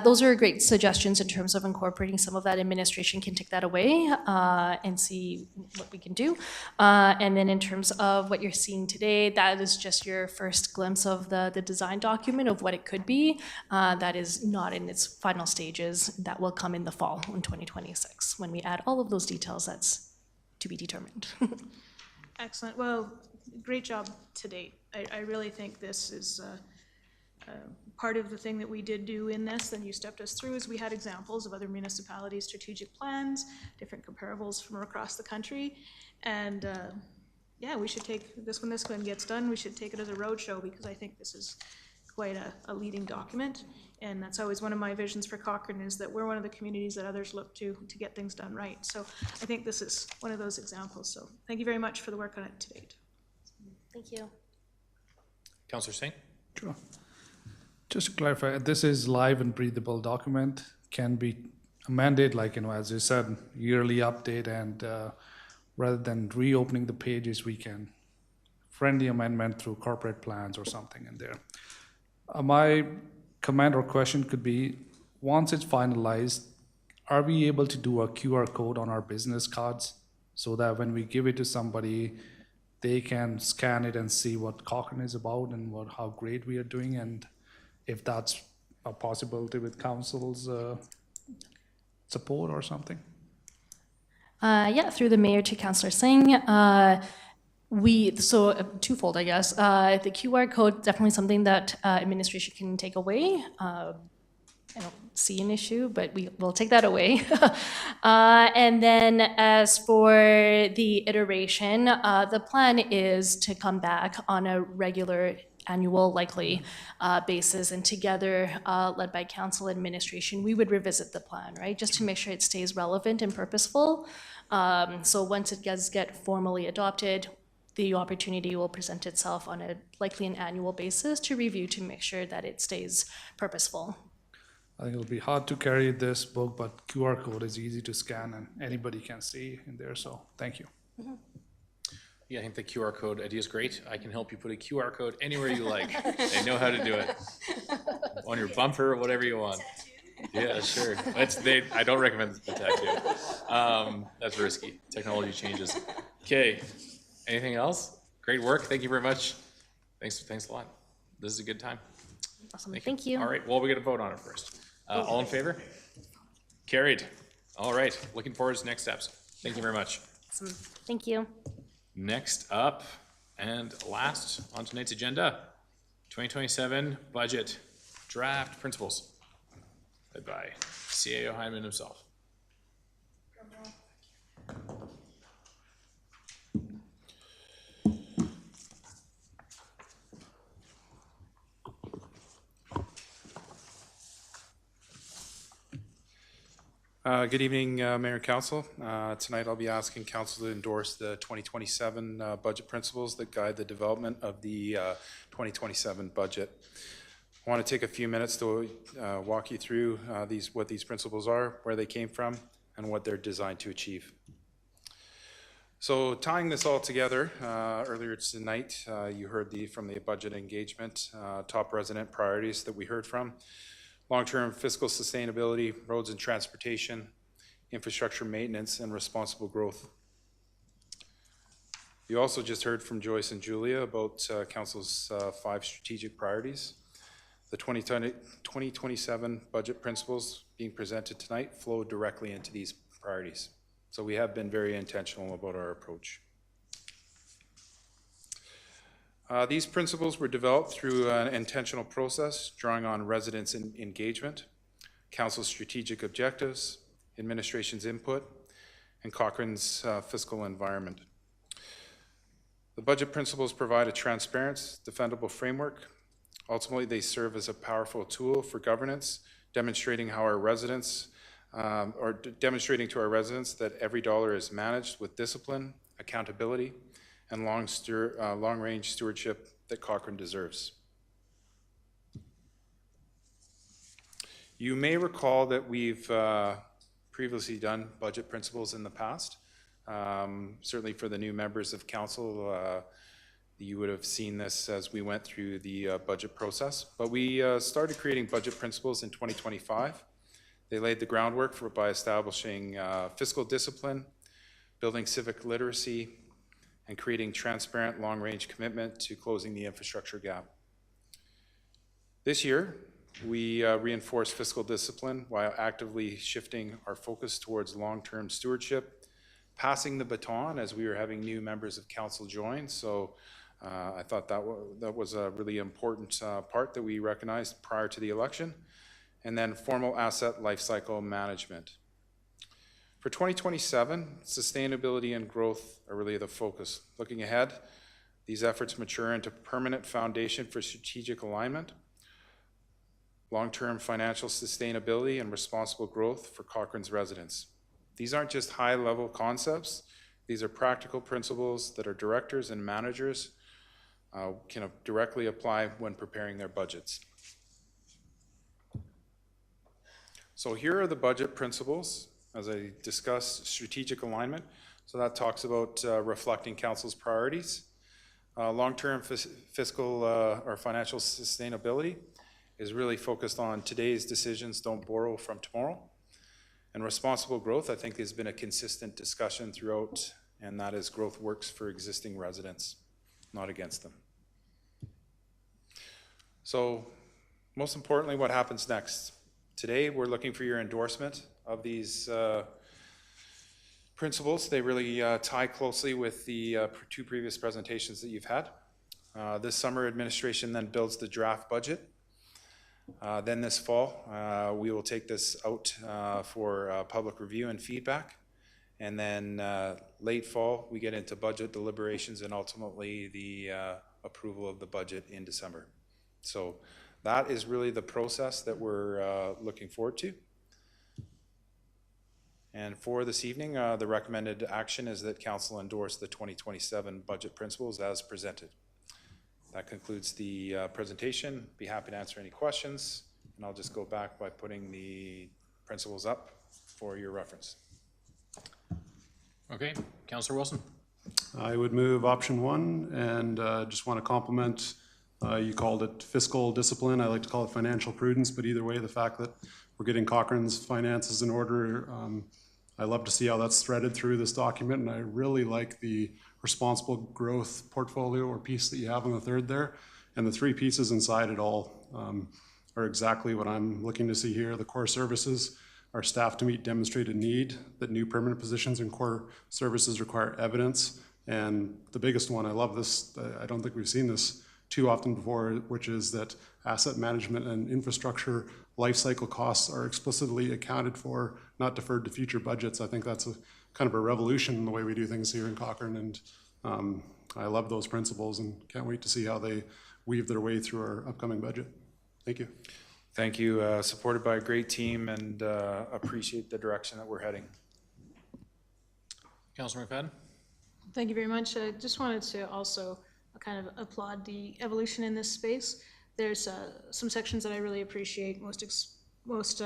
P: Those are great suggestions in terms of incorporating some of that. Administration can take that away and see what we can do. And then in terms of what you're seeing today, that is just your first glimpse of the design document of what it could be. That is not in its final stages. That will come in the fall in 2026. When we add all of those details, that's to be determined.
G: Excellent. Well, great job to date. I really think this is part of the thing that we did do in this, and you stepped us through, is we had examples of other municipalities' strategic plans, different comparables from across the country, and yeah, we should take this, when this one gets done, we should take it as a roadshow, because I think this is quite a leading document, and that's always one of my visions for Cochrane, is that we're one of the communities that others look to get things done right. So I think this is one of those examples. So thank you very much for the work on it to date.
P: Thank you.
A: Councillor Singh?
B: Sure. Just to clarify, this is live and breathable document, can be amended, like, as you said, yearly update, and rather than reopening the pages, we can friendly amendment through corporate plans or something in there. My comment or question could be, once it's finalized, are we able to do a QR code on our business cards so that when we give it to somebody, they can scan it and see what Cochrane is about and how great we are doing, and if that's a possibility with council's support or something?
P: Yeah, through the mayor to Councillor Singh. Twofold, I guess. The QR code, definitely something that administration can take away. I don't see an issue, but we will take that away. And then as for the iteration, the plan is to come back on a regular annual likely basis, and together, led by council administration, we would revisit the plan, right? Just to make sure it stays relevant and purposeful. So once it does get formally adopted, the opportunity will present itself on a likely an annual basis to review to make sure that it stays purposeful.
B: I think it'll be hard to carry this book, but QR code is easy to scan and anybody can see in there, so thank you.
A: Yeah, I think the QR code idea is great. I can help you put a QR code anywhere you like. I know how to do it. On your bumper, whatever you want. Yeah, sure. I don't recommend the tattoo. That's risky. Technology changes. Okay, anything else? Great work. Thank you very much. Thanks a lot. This is a good time.
P: Awesome. Thank you.
A: All right, well, we got to vote on it first. All in favor? Carried. All right, looking forward to next steps. Thank you very much.
P: Awesome. Thank you.
A: Next up and last on tonight's agenda, 2027 budget draft principles. Led by CAO Hyman himself.
L: Good evening, Mayor and Council. Tonight I'll be asking Council to endorse the 2027 budget principles that guide the development of the 2027 budget. I want to take a few minutes to walk you through what these principles are, where they came from, and what they're designed to achieve. So tying this all together, earlier tonight you heard from the budget engagement, top resident priorities that we heard from. Long-term fiscal sustainability, roads and transportation, infrastructure maintenance, and responsible growth. You also just heard from Joyce and Julia about Council's 5 strategic priorities. The 2027 budget principles being presented tonight flow directly into these priorities. So we have been very intentional about our approach. These principles were developed through an intentional process, drawing on residents' engagement, Council's strategic objectives, administration's input, and Cochrane's fiscal environment. The budget principles provide a transparent, defendable framework. Ultimately, they serve as a powerful tool for governance, demonstrating to our residents that every dollar is managed with discipline, accountability, and long-range stewardship that Cochrane deserves. You may recall that we've previously done budget principles in the past. Certainly for the new members of council, you would have seen this as we went through the budget process. But we started creating budget principles in 2025. They laid the groundwork by establishing fiscal discipline, building civic literacy, and creating transparent long-range commitment to closing the infrastructure gap. This year, we reinforce fiscal discipline while actively shifting our focus towards long-term stewardship, passing the baton as we were having new members of council join. So I thought that was a really important part that we recognized prior to the election. And then formal asset lifecycle management. For 2027, sustainability and growth are really the focus. Looking ahead, these efforts mature into permanent foundation for strategic alignment, long-term financial sustainability, and responsible growth for Cochrane's residents. These aren't just high-level concepts. These are practical principles that our directors and managers can directly apply when preparing their budgets. So here are the budget principles. As I discussed, strategic alignment. So that talks about reflecting council's priorities. Long-term fiscal or financial sustainability is really focused on today's decisions, don't borrow from tomorrow. And responsible growth, I think, has been a consistent discussion throughout, and that is growth works for existing residents, not against them. So most importantly, what happens next? Today, we're looking for your endorsement of these principles. They really tie closely with the 2 previous presentations that you've had. This summer, administration then builds the draft budget. Then this fall, we will take this out for public review and feedback. And then late fall, we get into budget deliberations and ultimately the approval of the budget in December. So that is really the process that we're looking forward to. And for this evening, the recommended action is that council endorse the 2027 budget principles as presented. That concludes the presentation. Be happy to answer any questions, and I'll just go back by putting the principles up for your reference.
A: Okay, Councillor Wilson.
M: I would move option 1, and just want to compliment, you called it fiscal discipline, I like to call it financial prudence, but either way, the fact that we're getting Cochrane's finances in order, I love to see how that's threaded through this document, and I really like the responsible growth portfolio or piece that you have on the third there, and the 3 pieces inside it all are exactly what I'm looking to see here. The core services, our staff to meet demonstrated need, that new permanent positions in core services require evidence. And the biggest one, I love this, I don't think we've seen this too often before, which is that asset management and infrastructure life cycle costs are explicitly accounted for, not deferred to future budgets. I think that's a kind of a revolution in the way we do things here in Cochrane, and I love those principles and can't wait to see how they weave their way through our upcoming budget. Thank you.
L: Thank you. Supported by a great team, and appreciate the direction that we're heading.
A: Councillor McFadden?
G: Thank you very much. I just wanted to also kind of applaud the evolution in this space. There's some sections that I really appreciate most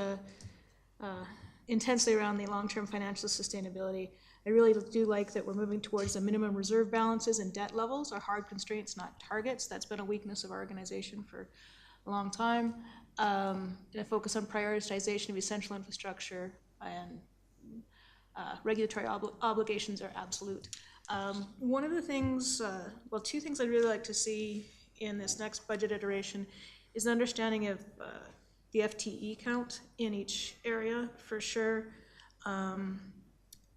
G: intensely around the long-term financial sustainability. I really do like that we're moving towards the minimum reserve balances and debt levels are hard constraints, not targets. That's been a weakness of our organization for a long time. And a focus on prioritization of essential infrastructure and regulatory obligations are absolute. One of the things, well, 2 things I'd really like to see in this next budget iteration is an understanding of the FTE count in each area for sure.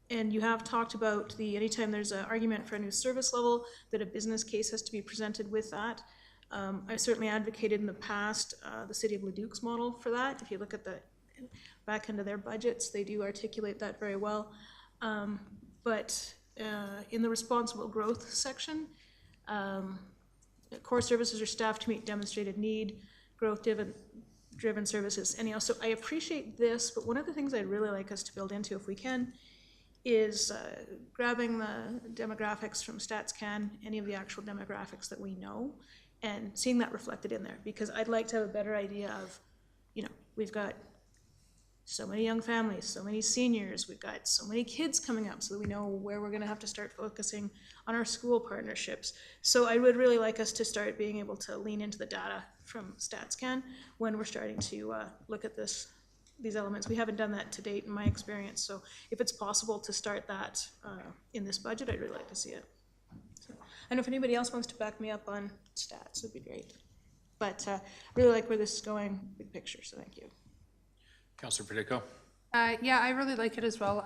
G: And you have talked about anytime there's an argument for a new service level, that a business case has to be presented with that. I've certainly advocated in the past the City of Leduc's model for that. If you look at the back end of their budgets, they do articulate that very well. But in the responsible growth section, core services are staffed to meet demonstrated need, growth-driven services. Anyhow, so I appreciate this, but one of the things I'd really like us to build into, if we can, is grabbing the demographics from StatsCan, any of the actual demographics that we know, and seeing that reflected in there, because I'd like to have a better idea of, we've got so many young families, so many seniors, we've got so many kids coming up, so that we know where we're gonna have to start focusing on our school partnerships. So I would really like us to start being able to lean into the data from StatsCan when we're starting to look at these elements. We haven't done that to date in my experience, so if it's possible to start that in this budget, I'd really like to see it. So, I don't know if anybody else wants to back me up on stats, it'd be great. But really like where this is going, big picture, so thank you.
A: Councillor Padico?
H: Yeah, I really like it as well.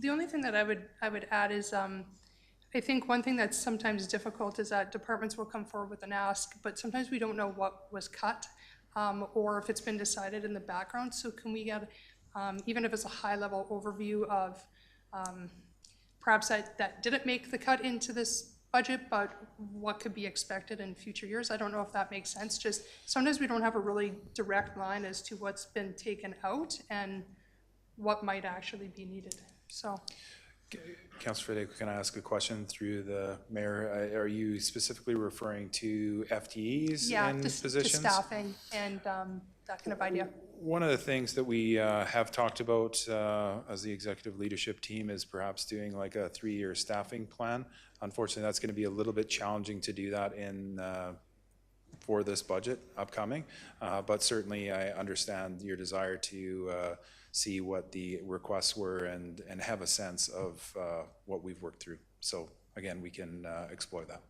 H: The only thing that I would add is I think one thing that's sometimes difficult is that departments will come forward with an ask, but sometimes we don't know what was cut or if it's been decided in the background. So can we get, even if it's a high-level overview of perhaps that didn't make the cut into this budget, but what could be expected in future years? I don't know if that makes sense. Just sometimes we don't have a really direct line as to what's been taken out and what might actually be needed. So,
L: Councillor Frederick, can I ask a question through the mayor? Are you specifically referring to FTEs in positions?
H: To staffing and that kind of idea.
L: One of the things that we have talked about as the executive leadership team is perhaps doing like a 3-year staffing plan. Unfortunately, that's going to be a little bit challenging to do that for this budget upcoming, but certainly I understand your desire to see what the requests were and have a sense of what we've worked through. So again, we can explore that.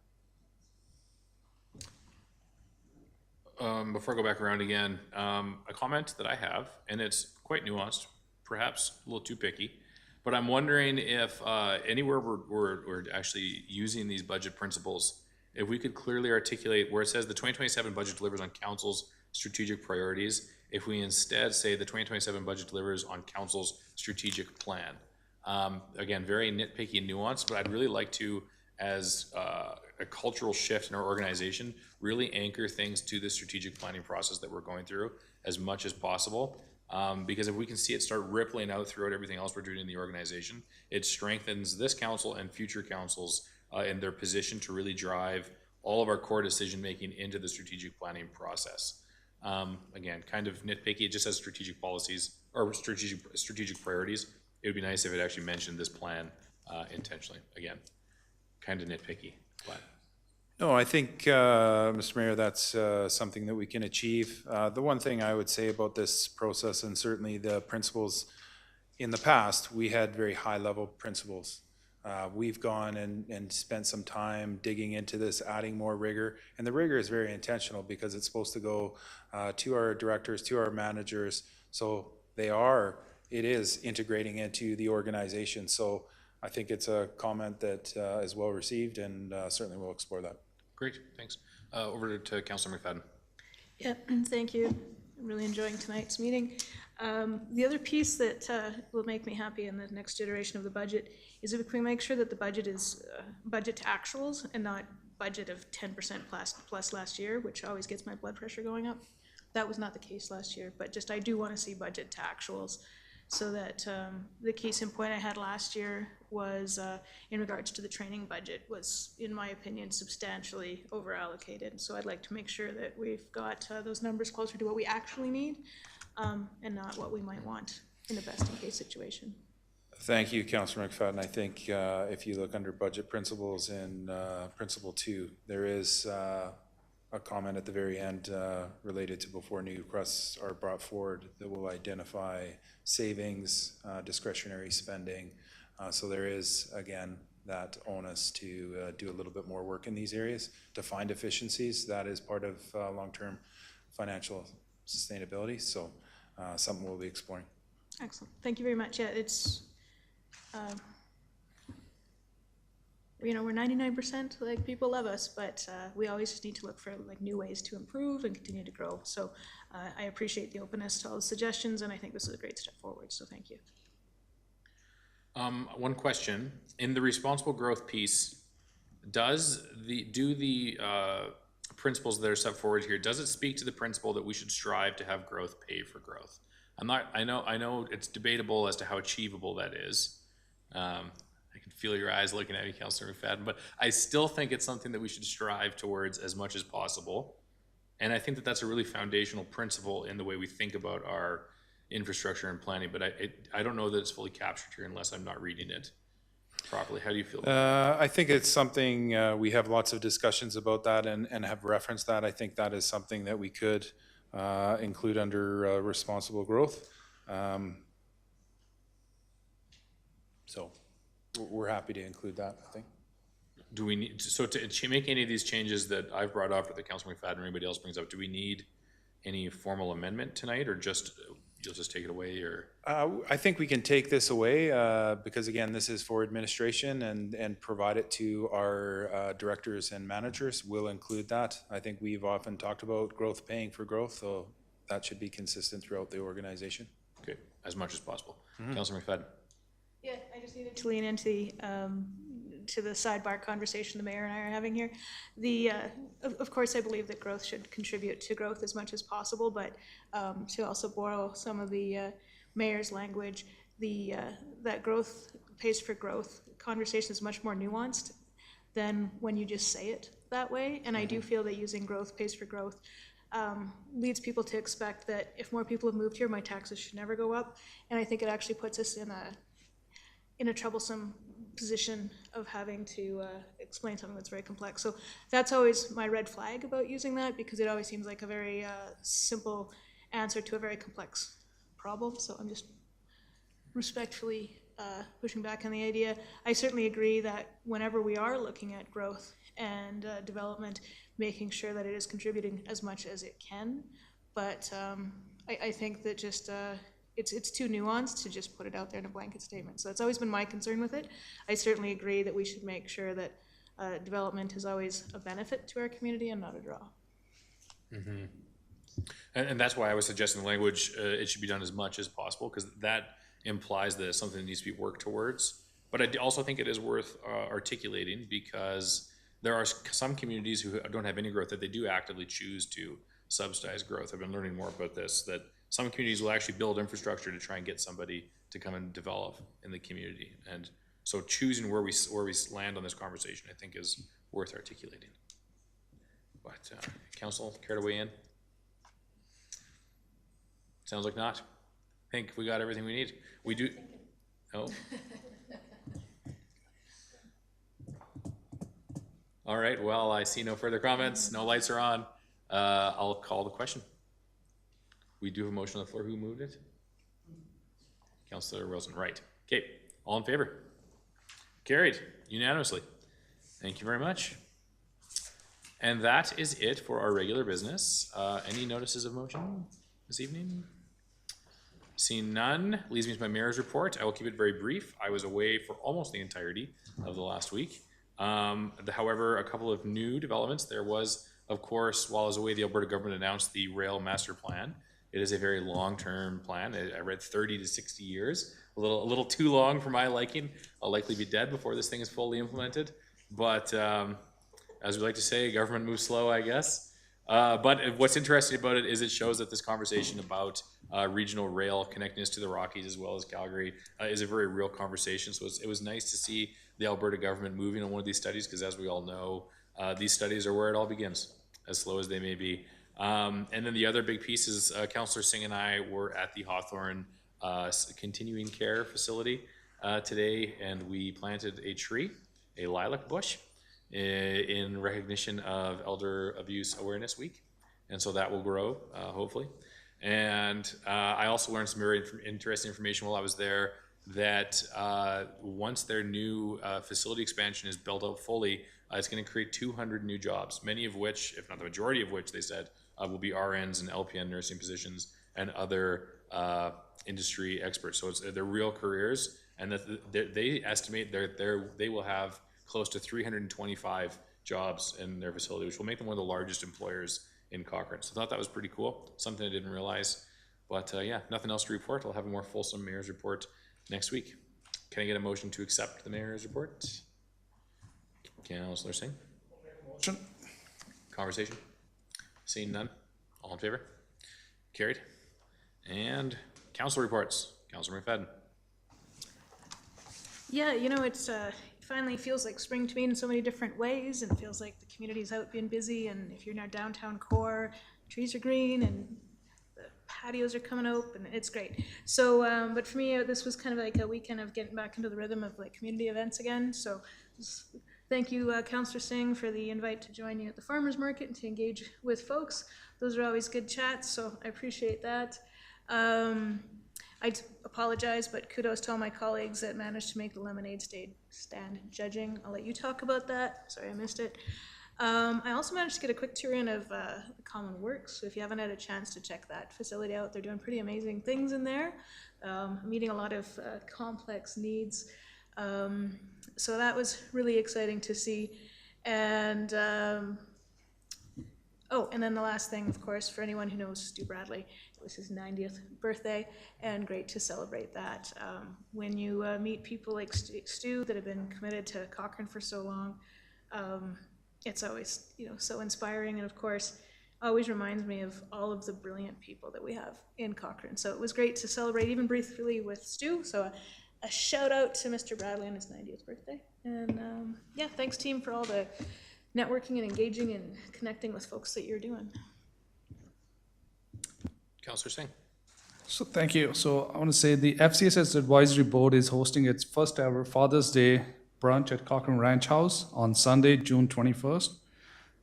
A: Before I go back around again, a comment that I have, and it's quite nuanced, perhaps a little too picky, but I'm wondering if anywhere we're actually using these budget principles, if we could clearly articulate where it says the 2027 budget delivers on council's strategic priorities, if we instead say the 2027 budget delivers on council's strategic plan. Again, very nitpicky and nuanced, but I'd really like to, as a cultural shift in our organization, really anchor things to the strategic planning process that we're going through as much as possible. Because if we can see it start rippling out throughout everything else we're doing in the organization, it strengthens this council and future councils in their position to really drive all of our core decision making into the strategic planning process. Again, kind of nitpicky, it just has strategic policies or strategic priorities. It would be nice if it actually mentioned this plan intentionally. Again, kind of nitpicky, but.
L: No, I think, Mr. Mayor, that's something that we can achieve. The one thing I would say about this process, and certainly the principals, in the past, we had very high-level principles. We've gone and spent some time digging into this, adding more rigor, and the rigor is very intentional because it's supposed to go to our directors, to our managers, so it is integrating into the organization. So I think it's a comment that is well received, and certainly we'll explore that.
A: Great, thanks. Over to Councillor McFadden.
G: Yeah, thank you. I'm really enjoying tonight's meeting. The other piece that will make me happy in the next iteration of the budget is if we make sure that the budget is budget to actuals and not budget of 10% plus last year, which always gets my blood pressure going up. That was not the case last year, but just I do want to see budget to actuals, so that the case in point I had last year was in regards to the training budget was, in my opinion, substantially over allocated. So I'd like to make sure that we've got those numbers closer to what we actually need and not what we might want in a best in case situation.
L: Thank you, Councillor McFadden. I think if you look under budget principles in Principle 2, there is a comment at the very end related to before new requests are brought forward that will identify savings, discretionary spending. So there is, again, that onus to do a little bit more work in these areas to find efficiencies. That is part of long-term financial sustainability. So something we'll be exploring.
G: Excellent. Thank you very much. Yeah, it's, you know, we're 99%, like, people love us, but we always just need to look for like new ways to improve and continue to grow. So I appreciate the openness to all the suggestions, and I think this is a great step forward. So thank you.
A: One question, in the responsible growth piece, do the principles that are set forward here, does it speak to the principle that we should strive to have growth pay for growth? I know it's debatable as to how achievable that is. I can feel your eyes looking at me, Councillor McFadden, but I still think it's something that we should strive towards as much as possible. And I think that that's a really foundational principle in the way we think about our infrastructure and planning, but I don't know that it's fully captured here unless I'm not reading it properly. How do you feel about that?
L: I think it's something, we have lots of discussions about that and have referenced that. I think that is something that we could include under responsible growth. So we're happy to include that, I think.
A: Do we need, so to make any of these changes that I've brought up or that Councilor McFadden or anybody else brings up, do we need any formal amendment tonight, or just you'll just take it away? Or
L: I think we can take this away because, again, this is for administration and provide it to our directors and managers. We'll include that. I think we've often talked about growth paying for growth, so that should be consistent throughout the organization.
A: Okay, as much as possible. Councilor McFadden.
G: Yeah, I just needed to lean into to the sidebar conversation the mayor and I are having here. Of course, I believe that growth should contribute to growth as much as possible, but to also borrow some of the mayor's language, that growth pays for growth conversation is much more nuanced than when you just say it that way. And I do feel that using growth pays for growth leads people to expect that if more people have moved here, my taxes should never go up. And I think it actually puts us in a troublesome position of having to explain something that's very complex. So that's always my red flag about using that, because it always seems like a very simple answer to a very complex problem. So I'm just respectfully pushing back on the idea. I certainly agree that whenever we are looking at growth and development, making sure that it is contributing as much as it can. But I think that just it's too nuanced to just put it out there in a blanket statement. So that's always been my concern with it. I certainly agree that we should make sure that development is always a benefit to our community and not a draw.
A: And that's why I was suggesting the language, it should be done as much as possible, because that implies that it's something that needs to be worked towards. But I also think it is worth articulating, because there are some communities who don't have any growth that they do actively choose to subsidize growth. I've been learning more about this, that some communities will actually build infrastructure to try and get somebody to come and develop in the community. And so choosing where we land on this conversation, I think, is worth articulating. But council, care to weigh in? Sounds like not. I think we got everything we need. We do. Oh. All right, well, I see no further comments, no lights are on. I'll call the question. We do have a motion on the floor. Who moved it? Councillor Wilson, right. Okay, all in favor? Carried unanimously. Thank you very much. And that is it for our regular business. Any notices of motion this evening? Seeing none, leads me to my mayor's report. I will keep it very brief. I was away for almost the entirety of the last week. However, a couple of new developments. There was, of course, while I was away, the Alberta government announced the rail master plan. It is a very long-term plan. I read 30 to 60 years, a little too long for my liking. I'll likely be dead before this thing is fully implemented. But as we like to say, government moves slow, I guess. But what's interesting about it is it shows that this conversation about regional rail connecting us to the Rockies as well as Calgary is a very real conversation. So it was nice to see the Alberta government moving on one of these studies, because as we all know, these studies are where it all begins, as slow as they may be. And then the other big piece is Councillor Singh and I were at the Hawthorne Continuing Care Facility today, and we planted a tree, a lilac bush, in recognition of Elder Abuse Awareness Week. And so that will grow, hopefully. And I also learned some very interesting information while I was there, that once their new facility expansion is built out fully, it's going to create 200 new jobs, many of which, if not the majority of which, they said, will be RNs and LPN nursing positions and other industry experts. So they're real careers, and that they estimate they will have close to 325 jobs in their facility, which will make them one of the largest employers in Cochrane. So I thought that was pretty cool, something I didn't realize. But yeah, nothing else to report. I'll have a more fulsome mayor's report next week. Can I get a motion to accept the mayor's report? Councillor Singh?
B: Motion.
A: Conversation? Seeing none? All in favor? Carried. And council reports. Councillor McFadden.
G: Yeah, you know, it finally feels like spring to me in so many different ways, and it feels like the community's out being busy, and if you're in our downtown core, trees are green and the patios are coming up, and it's great. So, but for me, this was kind of like a weekend of getting back into the rhythm of like community events again. So thank you, Councillor Singh, for the invite to join you at the farmers market and to engage with folks. Those are always good chats, so I appreciate that. I apologize, but kudos to all my colleagues that managed to make the lemonade stand judging. I'll let you talk about that. Sorry, I missed it. I also managed to get a quick tour in of Common Works. So if you haven't had a chance to check that facility out, they're doing pretty amazing things in there, meeting a lot of complex needs. So that was really exciting to see. And oh, and then the last thing, of course, for anyone who knows Stu Bradley, it was his 90th birthday, and great to celebrate that. When you meet people like Stu that have been committed to Cochrane for so long, it's always, you know, so inspiring, and of course, always reminds me of all of the brilliant people that we have in Cochrane. So it was great to celebrate even briefly with Stu. So a shout out to Mr. Bradley on his 90th birthday. And yeah, thanks team for all the networking and engaging and connecting with folks that you're doing.
A: Councillor Singh.
B: So thank you. So I want to say the FCSS Advisory Board is hosting its first ever Father's Day brunch at Cochrane Ranch House on Sunday, June 21st.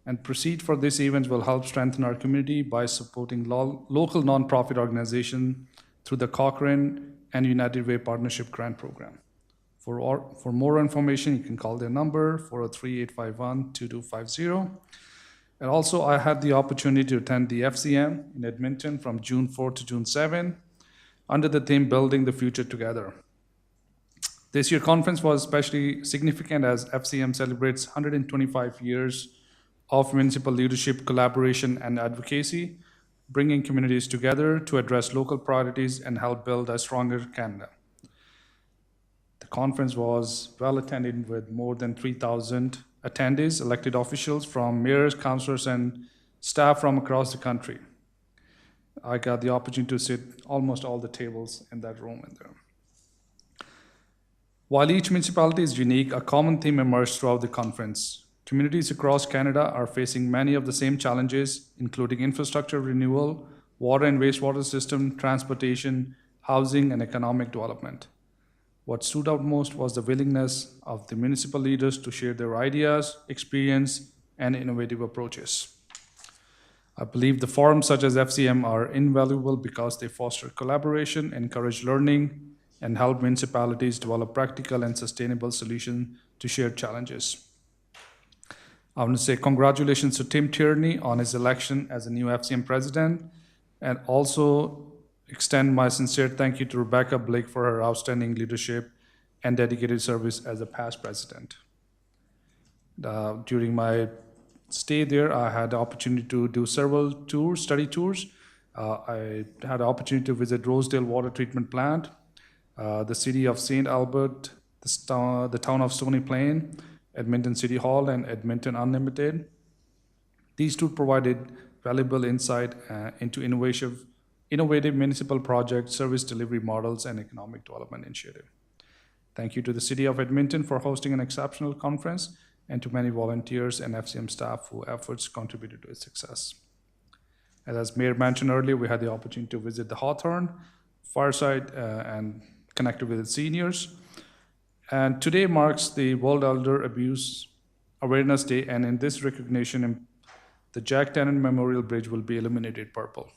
B: And proceed for this event will help strengthen our community by supporting local nonprofit organizations through the Cochrane and United Way Partnership Grant Program. For more information, you can call their number, 403-851-2250. And also, I had the opportunity to attend the FCM in Edmonton from June 4 to June 7 under the theme Building the Future Together. This year's conference was especially significant as FCM celebrates 125 years of municipal leadership, collaboration, and advocacy, bringing communities together to address local priorities and help build a stronger Canada. The conference was well attended with more than 3,000 attendees, elected officials from mayors, councillors, and staff from across the country. I got the opportunity to sit almost all the tables in that room in there. While each municipality is unique, a common theme emerged throughout the conference. Communities across Canada are facing many of the same challenges, including infrastructure renewal, water and wastewater system, transportation, housing, and economic development. What stood out most was the willingness of the municipal leaders to share their ideas, experience, and innovative approaches. I believe the forums such as FCM are invaluable because they foster collaboration, encourage learning, and help municipalities develop practical and sustainable solutions to shared challenges. I want to say congratulations to Tim Tierney on his election as the new FCM president, and also extend my sincere thank you to Rebecca Blake for her outstanding leadership and dedicated service as a past president. During my stay there, I had the opportunity to do several tours, study tours. I had the opportunity to visit Rosedale Water Treatment Plant, the city of St. Albert, the town of Stony Plain, Edmonton City Hall, and Edmonton Unlimited. These tours provided valuable insight into innovative municipal projects, service delivery models, and economic development initiative. Thank you to the City of Edmonton for hosting an exceptional conference, and to many volunteers and FCM staff whose efforts contributed to its success. As Mayor mentioned earlier, we had the opportunity to visit the Hawthorne Fireside and connected with its seniors. And today marks the World Elder Abuse Awareness Day, and in this recognition, the Jack Tennant Memorial Bridge will be illuminated purple.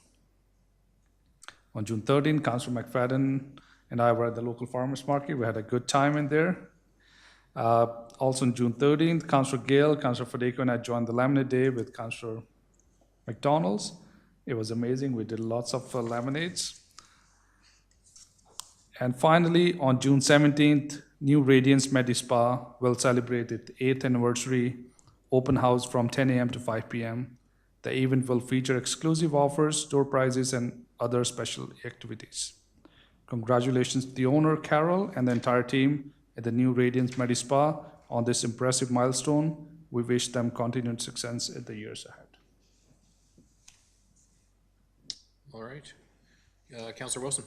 B: On June 13, Councillor McFadden and I were at the local farmers market. We had a good time in there. Also on June 13th, Councillor Gale, Councillor Fadeko, and I joined the Lemonade Day with Councillor McDonald's. It was amazing. We did lots of lemonades. And finally, on June 17th, New Radiance Medi-Spa will celebrate its 8th anniversary open house from 10 a.m. to 5 p.m. The event will feature exclusive offers, store prizes, and other special activities. Congratulations to the owner, Carol, and the entire team at the New Radiance Medi-Spa on this impressive milestone. We wish them continued success in the years ahead.
A: All right. Councillor Wilson.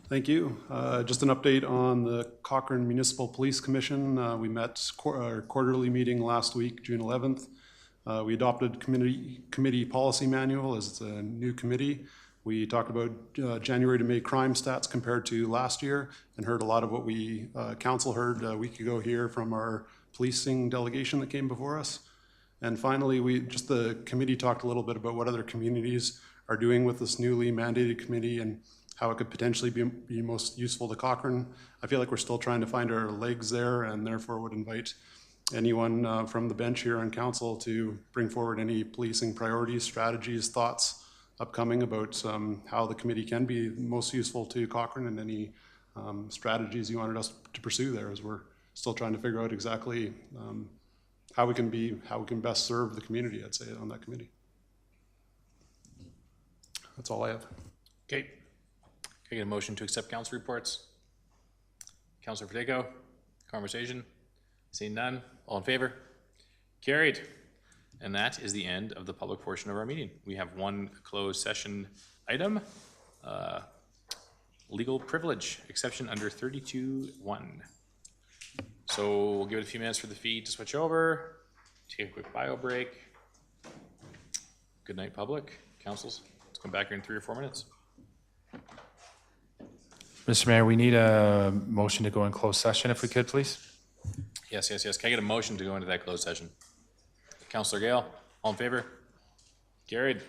M: Thank you. Just an update on the Cochrane Municipal Police Commission. We met our quarterly meeting last week, June 11th. We adopted committee policy manual as a new committee. We talked about January to May crime stats compared to last year, and heard a lot of what we council heard a week ago here from our policing delegation that came before us. And finally, the committee talked a little bit about what other communities are doing with this newly mandated committee and how it could potentially be most useful to Cochrane. I feel like we're still trying to find our legs there, and therefore would invite anyone from the bench here on council to bring forward any policing priorities, strategies, thoughts upcoming about how the committee can be most useful to Cochrane, and any strategies you wanted us to pursue there, as we're still trying to figure out exactly how we can best serve the community, I'd say, on that committee. That's all I have.
A: Okay. Can I get a motion to accept council reports? Councillor Fadeko, conversation? Seeing none, all in favor? Carried. And that is the end of the public portion of our meeting. We have one closed session item, legal privilege, exception under 32(1). So we'll give it a few minutes for the feed to switch over, take a quick bio break. Good night, public. Councils, let's come back here in 3 or 4 minutes.
L: Mr. Mayor, we need a motion to go in closed session if we could, please.
A: Yes. Can I get a motion to go into that closed session? Councillor Gale, all in favor? Carried.